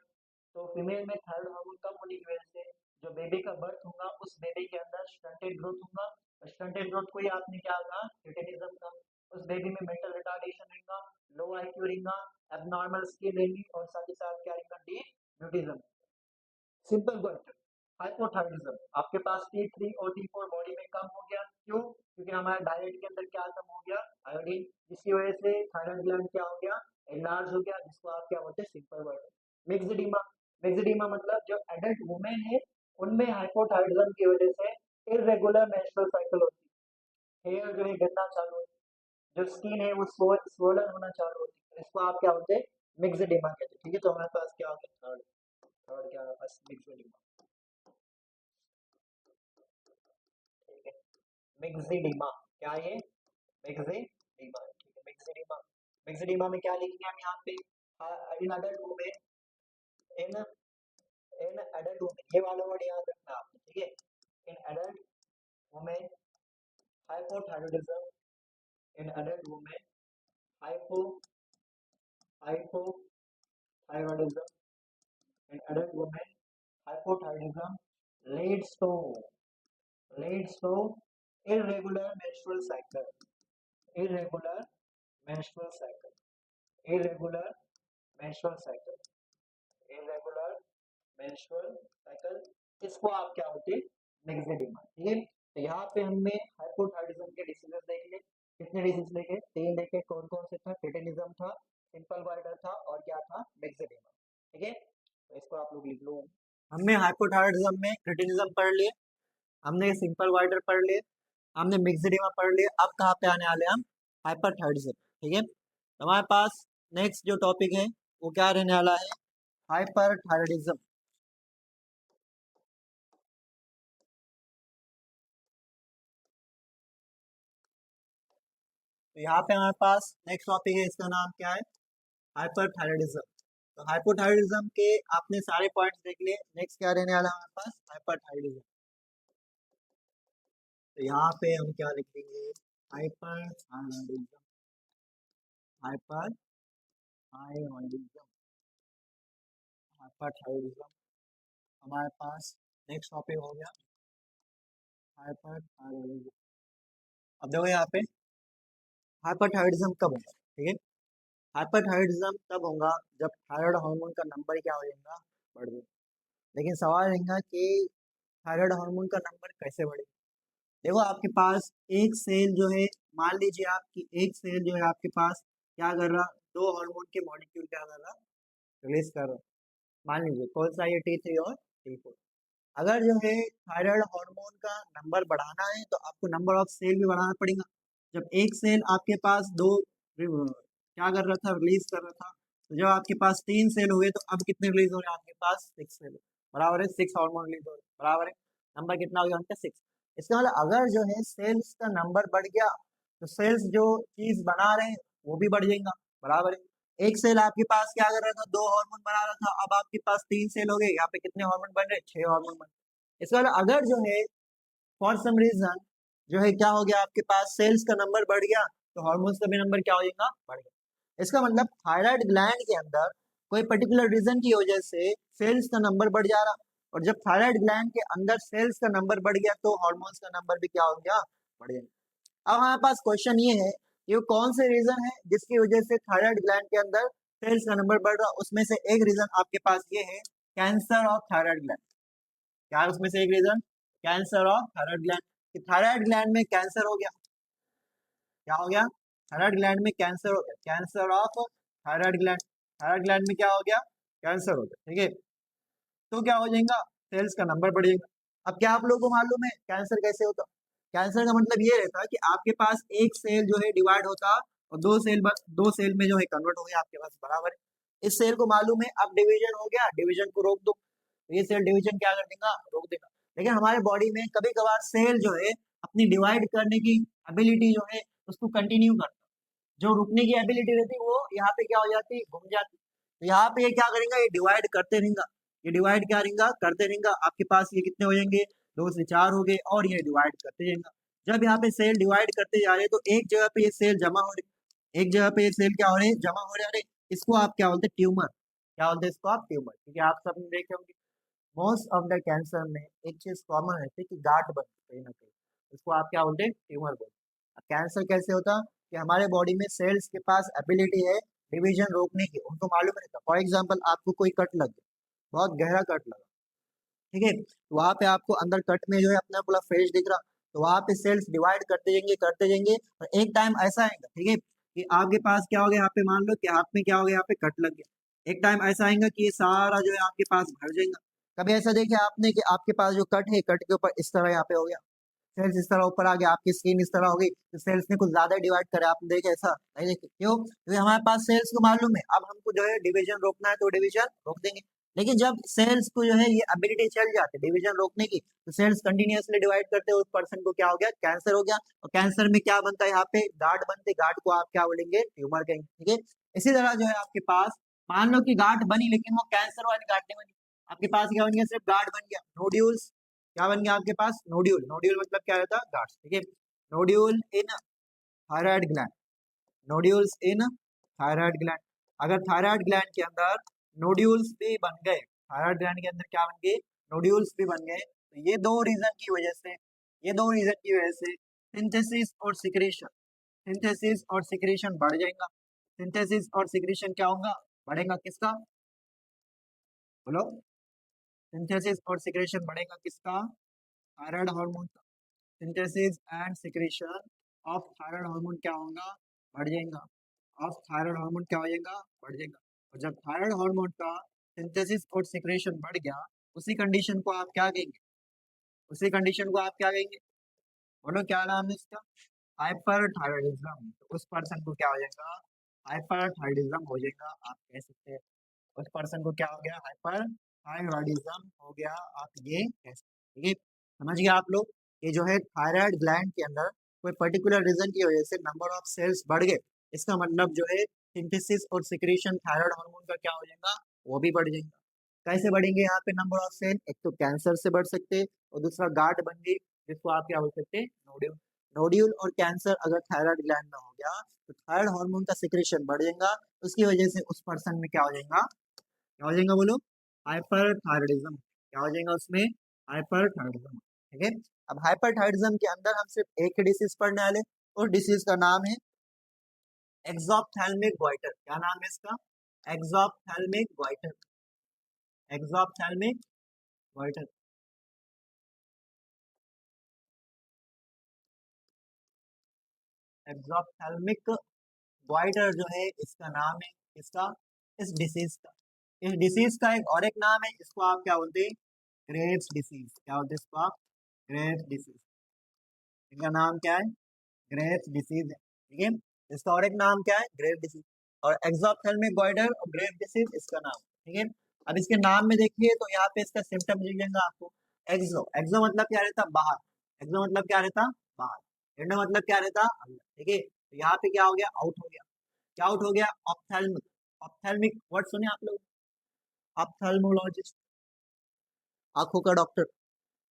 Speaker 1: तो फीमेल में थायराइड हार्मोन कम होने की वजह से जो बेबी का बर्थ होगा, उस बेबी के अंदर स्टंटेड ग्रोथ होगा, और स्टंटेड ग्रोथ को ही आपने क्या कहा, क्रिटिनिज्म का। उस बेबी में मेंटल रिटार्डेशन रहेगा, लो आईक्यू रहेगा, एबनॉर्मल स्किन रहेगी, और साथ ही साथ क्या रहेगा, D mutism. Simple question, hypothyroidism, आपके पास T3 और T4 बॉडी में कम हो गया, क्यों, क्योंकि हमारे डाइट के अंदर क्या कम हो गया, आयोडीन, जिसकी वजह से थायराइड ग्लैंड क्या हो गया, एनलार्ज हो गया, जिसको आप क्या बोलते हैं, सिंपल क्वेश्चन। मिक्सडीमा, मिक्सडीमा मतलब जो एडल्ट वुमेन है, उनमें हाइपोथायरॉयडिज्म की वजह से इरेगुलर मेंस्ट्रुअल साइकिल होती है, हेयर जो है गिरना चालू होती है, जो स्किन है वो स्वोलन होना चालू होती है, इसको आप क्या बोलते हैं, मिक्सडीमा कहते हैं। ठीक है, तो हमारे पास क्या हो गया, थर्ड, थर्ड क्या हमारे पास, मिक्सडीमा। ठीक है, मिक्सिडिमा, क्या ये, मिक्सिडिमा, ठीक है, मिक्सिडिमा। मिक्सिडिमा में क्या लिखेंगे हम यहाँ पे, in adult women, in in adult women, ये वाला वर्ड याद रखना आपने, ठीक है, in adult women hypothyroidism, in adult women hypo hypothyroidism, in adult women hypothyroidism leads to irregular menstrual cycle, irregular menstrual cycle, irregular menstrual cycle, irregular menstrual cycle, इसको आप क्या होते हैं, मिक्सिडिमा। ठीक है, तो यहाँ पे हमने हाइपोथायरॉयडिज्म के डिसीजेस देख लिए। कितने डिसीज देखे, तीन देखे, कौन कौन से था, क्रिटिनिज्म था, सिंपल गोइटर था, और क्या था, मिक्सिडिमा। ठीक है, तो इसको आप लोग लिख लो। हमने हाइपोथायरॉयडिज्म में क्रिटिनिज्म पढ़ लिए, हमने सिंपल वाइडर पढ़ लिए, हमने मिक्स्ड एडिमा पढ़ लिया। अब कहाँ पे आने वाले हम, हाइपरथायरॉयडिज्म। ठीक है, तो हमारे पास नेक्स्ट जो टॉपिक है वो क्या रहने वाला है, हाइपरथायरॉयडिज्म। तो यहाँ पे हमारे पास नेक्स्ट टॉपिक है, इसका नाम क्या है, हाइपरथायरॉयडिज्म। तो हाइपोथायरॉयडिज्म के आपने सारे पॉइंट्स देख लिए। नेक्स्ट क्या रहने वाला है हमारे पास, हाइपरथायरॉयडिज्म। तो यहाँ पे हम क्या लिखेंगे, हाइपरथायरॉयडिज्म, हाइपरथायरॉयडिज्म, हाइपरथायरॉयडिज्म। हमारे पास नेक्स्ट टॉपिक हो गया हाइपरथायरॉयडिज्म। अब देखो यहाँ पे हाइपरथायरॉयडिज्म कब होगा, ठीक है, हाइपरथायरॉयडिज्म तब होगा जब थायराइड हार्मोन का नंबर क्या हो जाएगा, बढ़ जाएगा। लेकिन सवाल रहेगा कि थायराइड हार्मोन का नंबर कैसे बढ़ेगा। देखो आपके पास एक सेल जो है, मान लीजिए आपकी एक सेल जो है आपके पास क्या कर रहा, दो हार्मोन के मॉलिक्यूल क्या कर रहा, रिलीज कर रहा। मान लीजिए कौन सा, ये T3 और T4। अगर जो है थायराइड हार्मोन का नंबर बढ़ाना है तो आपको नंबर ऑफ सेल भी बढ़ाना पड़ेगा। जब एक सेल आपके पास दो क्या कर रहा था, रिलीज कर रहा था, तो जब आपके पास तीन सेल हुए तो अब कितने रिलीज हो रहे हैं आपके पास, सिक्स सेल, बराबर है, सिक्स हार्मोन रिलीज हो रहे हैं, बराबर है। नंबर कितना हो गया उनका, सिक्स। इसका मतलब अगर जो है सेल्स का नंबर बढ़ गया तो सेल्स जो चीज बना रहे हैं वो भी बढ़ जाएगा, बराबर है। एक सेल आपके पास क्या कर रहा था, दो हार्मोन बना रहा था, अब आपके पास तीन सेल हो गए, यहाँ पे कितने हार्मोन बन रहे, छह हार्मोन बन रहे। इसका मतलब अगर जो है फॉर सम रीजन जो है क्या हो गया, आपके पास सेल्स का नंबर बढ़ गया तो हार्मोन्स का भी नंबर क्या हो जाएगा, बढ़ गया। इसका मतलब थायराइड ग्लैंड के अंदर कोई पर्टिकुलर रीजन की वजह से सेल्स का नंबर बढ़ जा रहा, और जब थायराइड ग्लैंड के अंदर सेल्स का नंबर बढ़ गया तो हार्मोन्स का नंबर भी क्या हो गया, बढ़ गया। अब हमारे पास क्वेश्चन ये है कि वो कौन से रीजन है जिसकी वजह से थायराइड ग्लैंड के अंदर सेल्स का नंबर बढ़ रहा। उसमें से एक रीजन आपके पास ये है, कैंसर ऑफ थायराइड ग्लैंड। क्या है उसमें से एक reason, cancer of thyroid gland. कि थायराइड ग्लैंड में कैंसर हो गया, क्या हो गया, थायराइड ग्लैंड में कैंसर हो गया, cancer of thyroid gland. Thyroid gland में क्या हो गया, कैंसर हो गया, ठीक है। तो क्या हो जाएगा, सेल्स का नंबर बढ़ेगा। अब क्या आप लोगों को मालूम है कैंसर कैसे होता, कैंसर का मतलब ये रहता है कि आपके पास एक सेल जो है डिवाइड होता और दो सेल में जो है कन्वर्ट हो गया आपके पास, बराबर है। इस सेल को मालूम है अब डिवीजन हो गया, डिवीजन को रोक दो, तो ये सेल डिवीजन क्या कर देगा, रोक देगा। लेकिन हमारे बॉडी में कभी कभार सेल जो है अपनी डिवाइड करने की एबिलिटी जो है उसको कंटिन्यू करता, जो रुकने की एबिलिटी रहती है वो यहाँ पे क्या हो जाती है, घूम जाती। तो यहाँ पे ये क्या करेगा, ये डिवाइड करते रहेगा, ये डिवाइड क्या रहेगा, करते रहेगा। आपके पास ये कितने हो जाएंगे, दो से चार हो गए, और ये डिवाइड करते जाएगा। जब यहाँ पे सेल डिवाइड करते जा रहे हैं तो एक जगह पे ये सेल जमा हो रहे, एक जगह पे ये सेल क्या हो रहे हैं, जमा हो रहे। इसको आप क्या बोलते हैं, ट्यूमर। क्या बोलते हैं इसको आप, ट्यूमर। क्योंकि आप सब देखे होंगे मोस्ट ऑफ द कैंसर में एक चीज कॉमन रहती है कि गांठ बनती है कहीं ना कहीं, उसको आप क्या बोलते हैं, ट्यूमर बोलते हैं। कैंसर कैसे होता, कि हमारे बॉडी में सेल्स के पास एबिलिटी है डिवीजन रोकने की, उनको मालूम रहता। फॉर एग्जाम्पल आपको कोई कट लग गया, बहुत गहरा कट लगा, ठीक है, तो वहां पे आपको अंदर कट में जो है अपना पूरा फेस दिख रहा, तो वहां पे सेल्स डिवाइड करते जाएंगे, करते जाएंगे, और एक टाइम ऐसा आएगा, ठीक है, कि आपके पास क्या हो गया, यहाँ पे मान लो कि हाथ में क्या हो गया, यहाँ पे कट लग गया। एक टाइम ऐसा आएगा कि ये सारा जो है आपके पास भर जाएगा। कभी ऐसा देखा आपने कि आपके पास जो कट है, कट के ऊपर इस तरह यहाँ पे हो गया, सेल्स इस तरह ऊपर आ गया, आपकी स्किन इस तरह हो गई, तो सेल्स ने कुछ ज्यादा डिवाइड करे, आपने देखा ऐसा नहीं देखे, क्यों, क्योंकि हमारे पास सेल्स को मालूम है अब हमको जो है डिवीजन रोकना है तो डिवीजन रोक देंगे। लेकिन जब सेल्स को जो है ये एबिलिटी चल जाती है डिवीजन रोकने की, तो सेल्स कंटिन्यूअसली डिवाइड करते हैं, उस पर्सन को क्या हो गया, कैंसर हो गया। और कैंसर में क्या बनता है, यहाँ पे गांठ बनते, गांठ को आप क्या बोलेंगे, ट्यूमर कहेंगे, ठीक है। इसी तरह जो है आपके पास मान लो कि गांठ बनी लेकिन वो कैंसर वाली गांठ नहीं बनी, आपके पास क्या बन गया, सिर्फ गांठ बन गया, नोड्यूल्स। क्या बन गया आपके पास, नोड्यूल। नोड्यूल मतलब क्या रहता है, गांठ, ठीक है। नोड्यूल इन थायराइड ग्लैंड, नोड्यूल्स इन थायराइड ग्लैंड। अगर थायराइड ग्लैंड के अंदर नोड्यूल्स भी बन गए, थायराइड ग्लैंड के अंदर क्या बन गए, नोड्यूल्स भी बन गए, तो ये दो रीजन की वजह से, ये दो रीजन की वजह से सिंथेसिस और सिक्रेशन, सिंथेसिस और सिक्रेशन बढ़ जाएगा। सिंथेसिस और सिक्रेशन क्या होगा, बढ़ेगा, किसका, बोलो, सिंथेसिस और सिक्रेशन बढ़ेगा किसका, थायराइड हार्मोन का। Synthesis and secretion of thyroid hormone क्या होगा, बढ़ जाएगा। ऑफ थायराइड हार्मोन क्या हो जाएगा, बढ़ जाएगा। और जब थायराइड हार्मोन का सिंथेसिस और सिक्रेशन बढ़ गया, उसी कंडीशन को आप क्या कहेंगे,
Speaker 2: उसी कंडीशन को आप क्या कहेंगे, बोलो क्या नाम है इसका, हाइपरथायरॉयडिज्म। तो उस पर्सन को क्या हो जाएगा, हाइपरथायरॉयडिज्म हो जाएगा, आप कह सकते हैं उस पर्सन को क्या हो गया, हाइपरथायरॉयडिज्म हो गया, आप ये कह सकते हैं। ठीक है, समझ गए आप लोग। ये जो है थायराइड ग्लैंड के अंदर कोई पर्टिकुलर रीजन की वजह से नंबर ऑफ सेल्स बढ़ गए, इसका मतलब जो है सिंथेसिस और सिक्रीशन थायराइड हार्मोन का क्या हो जाएगा, वो भी बढ़ जाएगा। कैसे बढ़ेंगे यहाँ पे नंबर ऑफ सेल, एक तो कैंसर से बढ़ सकते हैं और दूसरा गांठ बन गई जिसको आप क्या बोल सकते हैं, नोड्यूल। नोड्यूल और कैंसर अगर थायराइड ग्लैंड में हो गया तो थायराइड हार्मोन का सिक्रेशन बढ़ जाएगा, उसकी वजह से उस पर्सन में क्या हो जाएगा, क्या हो जाएगा बोलो, हाइपरथायरॉयडिज्म। क्या हो जाएगा उसमें, हाइपरथायरॉयडिज्म। ठीक है, अब हाइपरथायरॉयडिज्म के अंदर हम सिर्फ एक ही डिसीज पढ़ने वाले, और डिसीज का नाम है एक्सोप्थेल्मिक गॉइटर। क्या नाम है इसका, एक्सोप्थेल्मिक गॉइटर, एक्सोप्थेल्मिक गॉइटर। एक्सोप्थेल्मिक गॉइटर जो है इसका नाम है, इसका, इस डिसीज का, इस डिसीज का एक और एक नाम है, इसको आप क्या बोलते हैं, ग्रेव्स डिसीज। क्या बोलते हैं इसको आप, ग्रेव्स डिसीज। इनका नाम क्या है, ग्रेव्स डिसीज है। ठीक है, इसका और एक नाम क्या है, ग्रेव डिसीज। और एक्सोप्थेल्मिक गॉइटर और ग्रेव डिसीज इसका नाम। ठीक है, अब इसके नाम में देखिए तो यहाँ पे इसका सिम्टम मिल जाएगा आपको। एक्सो, एक्सो मतलब क्या रहता, बाहर। एक्सो मतलब क्या रहता, बाहर। इंडो मतलब क्या रहता, अंदर। ठीक है, तो यहाँ पे क्या हो गया, आउट हो गया। क्या आउट हो गया, ऑप्थेल्मिक। ऑप्थेल्मिक वर्ड सुने आप लोग, ऑप्थेल्मोलॉजिस्ट, आंखों का डॉक्टर,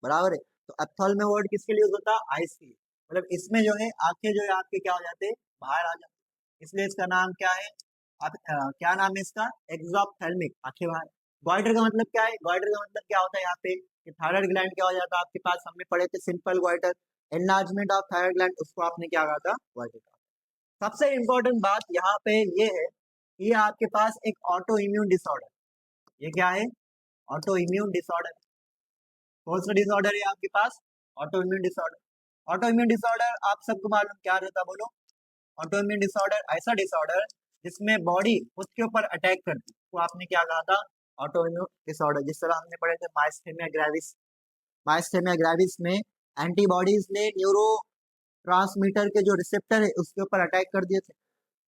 Speaker 2: बराबर है। तो एप्थल में वर्ड किसके लिए होता है, आइस के लिए। मतलब इसमें जो है आंखें जो है आपके क्या हो जाते हैं, बाहर आ जाते हैं, इसलिए इसका नाम क्या है, आप क्या नाम है इसका, एक्सोप्थेल्मिक, आंखें बाहर। गॉइटर का मतलब क्या है, गॉइटर का मतलब क्या होता है यहाँ पे, कि थायराइड ग्लैंड क्या हो जाता है आपके पास, हमने पढ़े थे simple goitre, enlargement of thyroid gland, उसको आपने क्या कहा था, गॉइटर कहा। सबसे इंपॉर्टेंट बात यहाँ पे ये है, ये आपके पास एक ऑटो इम्यून डिसऑर्डर। ये क्या है, ऑटो इम्यून डिसऑर्डर। कौन सा डिसऑर्डर है आपके पास, autoimmune disorder. Autoimmune disorder आप सबको मालूम क्या रहता, बोलो। ऑटो इम्यून डिसऑर्डर ऐसा डिसऑर्डर जिसमें बॉडी खुद के ऊपर अटैक करती, तो आपने क्या कहा था, ऑटो इम्यून डिसऑर्डर। जिस तरह हमने पढ़े थे माइस्थेमिया ग्रेविस, माइस्थेमिया ग्रेविस में एंटीबॉडीज ने न्यूरो ट्रांसमीटर के जो रिसेप्टर है उसके ऊपर अटैक कर दिए थे,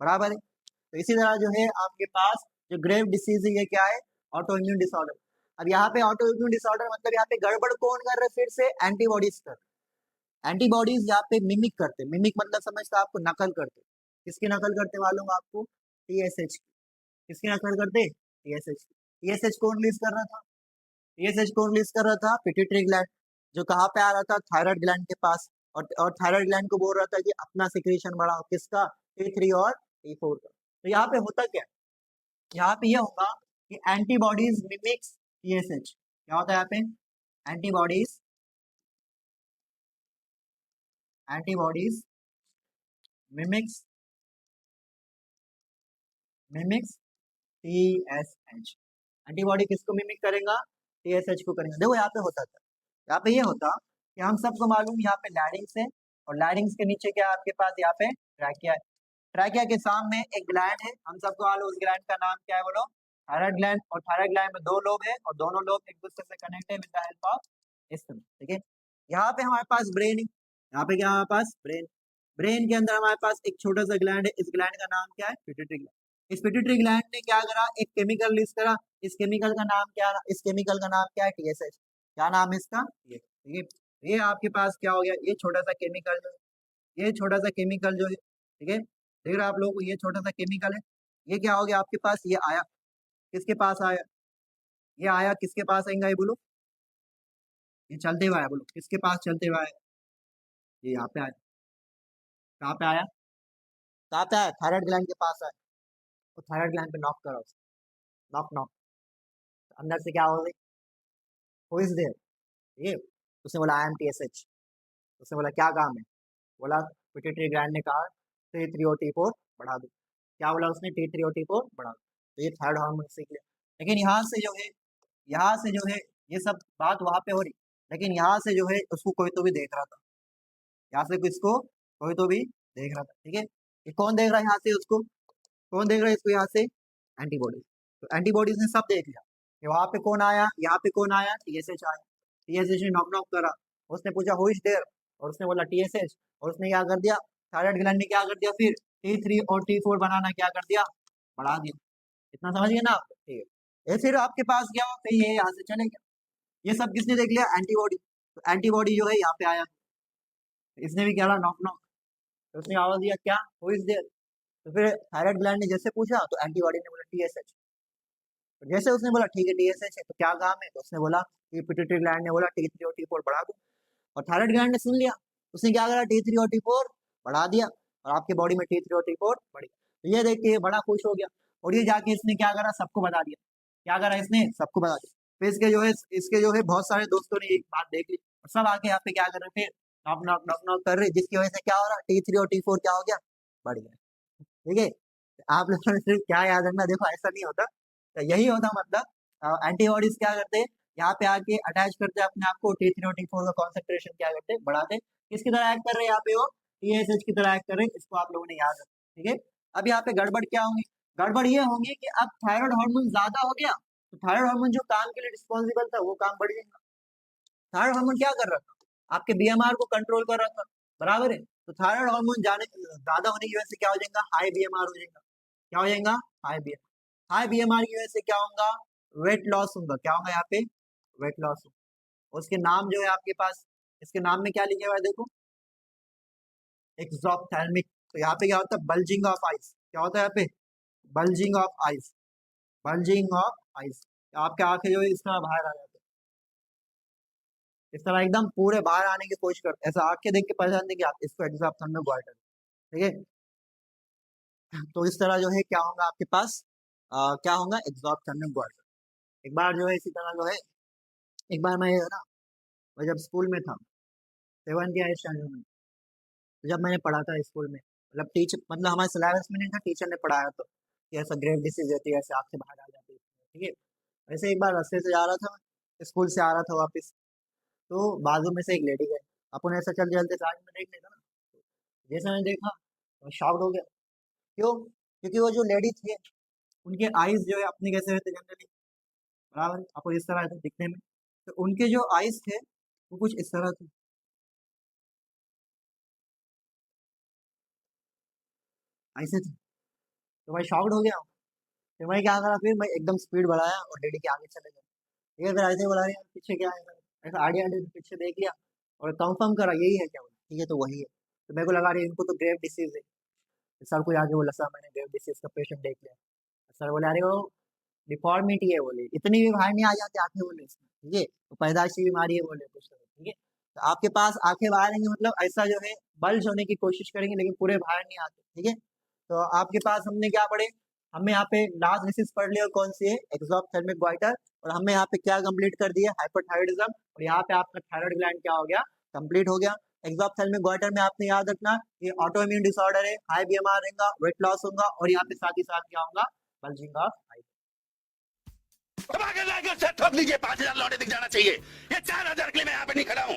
Speaker 2: बराबर है। तो इसी तरह जो है आपके पास जो ग्रेव डिसीज है, ये क्या है, ऑटो इम्यून डिसऑर्डर। अब यहाँ पे ऑटो इम्यून डिसऑर्डर मतलब यहाँ पे गड़बड़ कौन कर रहे हैं, फिर से एंटीबॉडीज कर। एंटीबॉडीज यहाँ पे मिमिक करते, मिमिक मतलब समझता आपको, नकल करते। किसकी नकल करते मालूम आपको, टीएसएच। किसकी नकल करते, टीएसएच। टीएसएच कौन रिलीज कर रहा था, टीएसएच कौन रिलीज कर रहा था, पिट्यूटरी ग्लैंड, जो कहाँ पे आ रहा था, थायराइड ग्लैंड के पास। और थायराइड ग्लैंड को बोल रहा था कि अपना सिक्रीशन बढ़ाओ, किसका, T3 और T4 का। तो यहाँ पे होता क्या, यहाँ पे ये होगा कि एंटीबॉडीज मिमिक्स टीएसएच। क्या होता है यहाँ पे, antibodies, antibodies mimics, mimics TSH. Antibody किसको मिमिक करेगा, टीएसएच को करेगा। देखो यहाँ पे होता था, यहाँ पे ये होता कि हम सबको मालूम यहाँ पे लैरिंग्स है, और लैरिंग्स के नीचे क्या है आपके पास, यहाँ पे ट्रैकिया है। ट्रैकिया के सामने एक ग्लैंड है, हम सबको मालूम उस ग्लैंड का नाम क्या है, बोलो, थायराइड ग्लैंड। और थायराइड ग्लैंड में दो लोब है, और दोनों लोब एक दूसरे से कनेक्ट है विद द हेल्प ऑफ स्टम। ठीक है, यहाँ पे हमारे पास ब्रेन है, यहाँ पे क्या हमारे पास, ब्रेन। ब्रेन के अंदर हमारे पास एक छोटा सा ग्लैंड है, इस ग्लैंड का नाम क्या है, पिट्यूटरी ग्लैंड। इस पिट्यूटरी ग्लैंड ने क्या करा, एक केमिकल रिलीज करा, इस केमिकल का नाम क्या, इस केमिकल का नाम क्या है, टीएसएच। क्या नाम है इसका, ये। ठीक है, ये आपके पास क्या हो गया, ये छोटा सा केमिकल जो है, ये छोटा सा केमिकल जो है, ठीक है, देख रहे हैं आप लोग को, ये छोटा सा केमिकल है, ये क्या हो गया आपके पास, ये आया, किसके पास आया, ये आया किसके पास आएगा, ये बोलो, ये चलते हुए आया, बोलो किसके पास चलते हुए आया, ये यहाँ पे आया। कहाँ पे आया, कहाँ पे आया, थायराइड ग्लैंड के पास आया, तो थायराइड ग्लैंड पे नॉक करो, नॉक नॉक, अंदर से क्या हो गई, हु इज देयर, ये। उसने बोला आई एम टीएसएच। उसने बोला क्या काम है, बोला पिट्यूटरी ग्लैंड ने कहा T3 और T4 बढ़ा दो। क्या बोला उसने, T3 और T4 बढ़ा दो, तो ये थर्ड हार्मोन सीख लिया। लेकिन यहाँ से जो है, यहाँ से जो है, ये सब बात वहां पे हो रही, लेकिन यहाँ से जो है उसको कोई तो भी देख रहा था, यहाँ से किसको, कोई तो भी देख रहा था। ठीक है, ये कौन देख रहा है यहाँ से उसको, कौन देख रहा है इसको यहाँ से, एंटीबॉडीज। तो एंटीबॉडीज ने सब देख लिया कि वहां पे कौन आया, यहाँ पे कौन आया, टीएसएच आया। टीएसएच ने नॉक नॉक करा, उसने पूछा हु इज देयर, और उसने बोला TSH, और उसने क्या कर दिया, थायराइड ग्लैंड ने क्या कर दिया, फिर T3 और T4 बनाना क्या कर दिया, बढ़ा दिया। इतना समझ गए ना आप? ठीक है, ये फिर आपके पास क्या हो, फिर ये यहाँ से चले गया। ये सब किसने देख लिया, एंटीबॉडी। तो एंटीबॉडी जो है यहाँ पे आया, इसने भी क्या नॉक नॉक, तो उसने आवाज दिया क्या, हु इज देयर। तो फिर थायराइड ग्लैंड ने जैसे पूछा तो एंटीबॉडी ने बोला TSH। तो जैसे उसने बोला ठीक है TSH है, तो क्या काम है, तो उसने बोला कि पिट्यूटरी ग्लैंड ने बोला T3 और T4 बढ़ा दो, और थायराइड ग्लैंड ने सुन लिया, उसने क्या करा, T3 और T4 बढ़ा दिया, और आपके बॉडी में T3 और T4 बढ़ी। तो ये देख के बड़ा खुश हो गया, और ये जाके इसने क्या करा, सबको बता दिया। क्या करा इसने, सबको बता दिया। फिर इसके जो है बहुत सारे दोस्तों ने एक बात देख ली, और सब आके यहाँ पे क्या कर रहे थे, नॉक नॉक नॉक नॉक कर रहे, जिसकी वजह से क्या हो रहा, T3 और T4 क्या हो गया, बढ़ गया। ठीक है, आप लोगों ने सिर्फ क्या याद रखना, देखो ऐसा नहीं होता, तो यही होता मतलब एंटीबॉडीज क्या करते हैं, यहाँ पे आके अटैच करते हैं अपने आप को, T3 और T4 का कॉन्सेंट्रेशन क्या करते हैं, बढ़ाते हैं। किसकी तरह एक्ट कर रहे हैं यहाँ पे, वो TSH की तरह एक्ट कर रहे हैं, इसको आप लोगों ने याद रखना। ठीक है, अब यहाँ पे गड़बड़ क्या होंगी, गड़बड़ ये होंगी कि अब थायराइड हार्मोन ज्यादा हो गया, तो थायराइड हार्मोन जो काम के लिए रिस्पॉन्सिबल था वो काम बढ़ जाएगा। थायराइड हार्मोन क्या कर रहा था, आपके BMR को कंट्रोल कर रहा था, बराबर है। तो थायराइड हार्मोन जाने ज्यादा होने की वजह से क्या हो जाएगा, हाई BMR हो जाएगा। क्या हो जाएगा, हाई BMR की वजह से क्या होगा, वेट लॉस होगा। क्या होगा यहाँ पे, वेट लॉस होगा। उसके नाम जो है आपके पास, इसके नाम में क्या लिखा हुआ है देखो, एक्सोप्थेल्मिक। तो यहाँ पे क्या होता है, बल्जिंग ऑफ आइज। क्या होता है यहाँ पे, bulging of eyes, bulging of eyes. आपके आंखें जो है इस तरह बाहर आ जाते हैं, इस तरह एकदम पूरे बाहर आने की कोशिश करते, ऐसा आंखें देख के पहचान देंगे आप इसको, एक्सोप्थेल्मिक गोइटर। ठीक है, तो इस तरह जो है क्या होगा आपके पास, क्या होगा, एक्सोप्थेल्मिक गोइटर। एक बार जो है इसी तरह जो है, एक बार मैं जब स्कूल में था, 7th या 8th स्टैंडर्ड में, तो जब मैंने पढ़ा था स्कूल में, मतलब टीचर, मतलब हमारे सिलेबस में नहीं था, टीचर ने पढ़ाया तो कि ऐसा ग्रेव डिसीज रहती है, ऐसे आँख से बाहर आ जाती है। ठीक है, ऐसे एक बार रास्ते से जा रहा था, स्कूल से आ रहा था वापस, तो बाजू में से एक लेडी गई, अपन ऐसा चल चलते साइड में देख लेता ना, जैसे मैंने देखा तो शॉक्ड हो गया। क्यों, क्योंकि वो जो लेडी थी, उनके आईज जो है अपने कैसे रहते जनरली, बराबर आपको इस तरह थे दिखने में, तो उनके जो आईज थे वो कुछ इस तरह थे, ऐसे थे। तो मैं शॉक्ड हो गया, फिर मैं क्या करा, फिर मैं एकदम स्पीड बढ़ाया और लेडी के आगे चले गया। ठीक है, फिर ऐसे बोला रहे पीछे क्या है, ऐसा आड़े आड़े पीछे देख लिया और कंफर्म करा यही है क्या, बोला ठीक है, तो वही है। तो मेरे को लगा रही इनको तो ग्रेव डिसीज है। सर को आगे बोला, सर मैंने ग्रेव डिसीज का पेशेंट देख लिया। सर बोले अरे वो डिफॉर्मिटी है, बोले इतनी भी बाहर नहीं आ जाती आंखें, बोले इसमें, ठीक है, तो पैदाइशी बीमारी है, बोले कुछ। ठीक है, तो आपके पास आंखें बाहर आएंगी, मतलब ऐसा जो है बल्ज होने की कोशिश करेंगे, लेकिन पूरे बाहर नहीं आते। ठीक है, तो आपके पास हमने क्या पढ़े, हमने यहाँ पे लास्ट डिसीज पढ़ लिया, कौन सी है, एक्सोप्थेल्मिक गोइटर, और हमने यहाँ पे क्या कंप्लीट कर दिया, हाइपोथायराइडिज्म, और यहाँ पे आपका थायराइड ग्लैंड क्या हो गया, कंप्लीट हो गया। एक्सोप्थेल्मिक गोइटर में आपने याद रखना ये ऑटो इम्यून डिसऑर्डर है, हाई BMR रहेगा, वेट लॉस होगा, और यहाँ पे साथ ही साथ क्या होगा, बल्जिंग ऑफ आइज।
Speaker 3: ठोक लीजिए, 5,000 लौटे दिख जाना चाहिए। ये 4,000 के लिए मैं यहाँ पे नहीं खड़ा हूँ।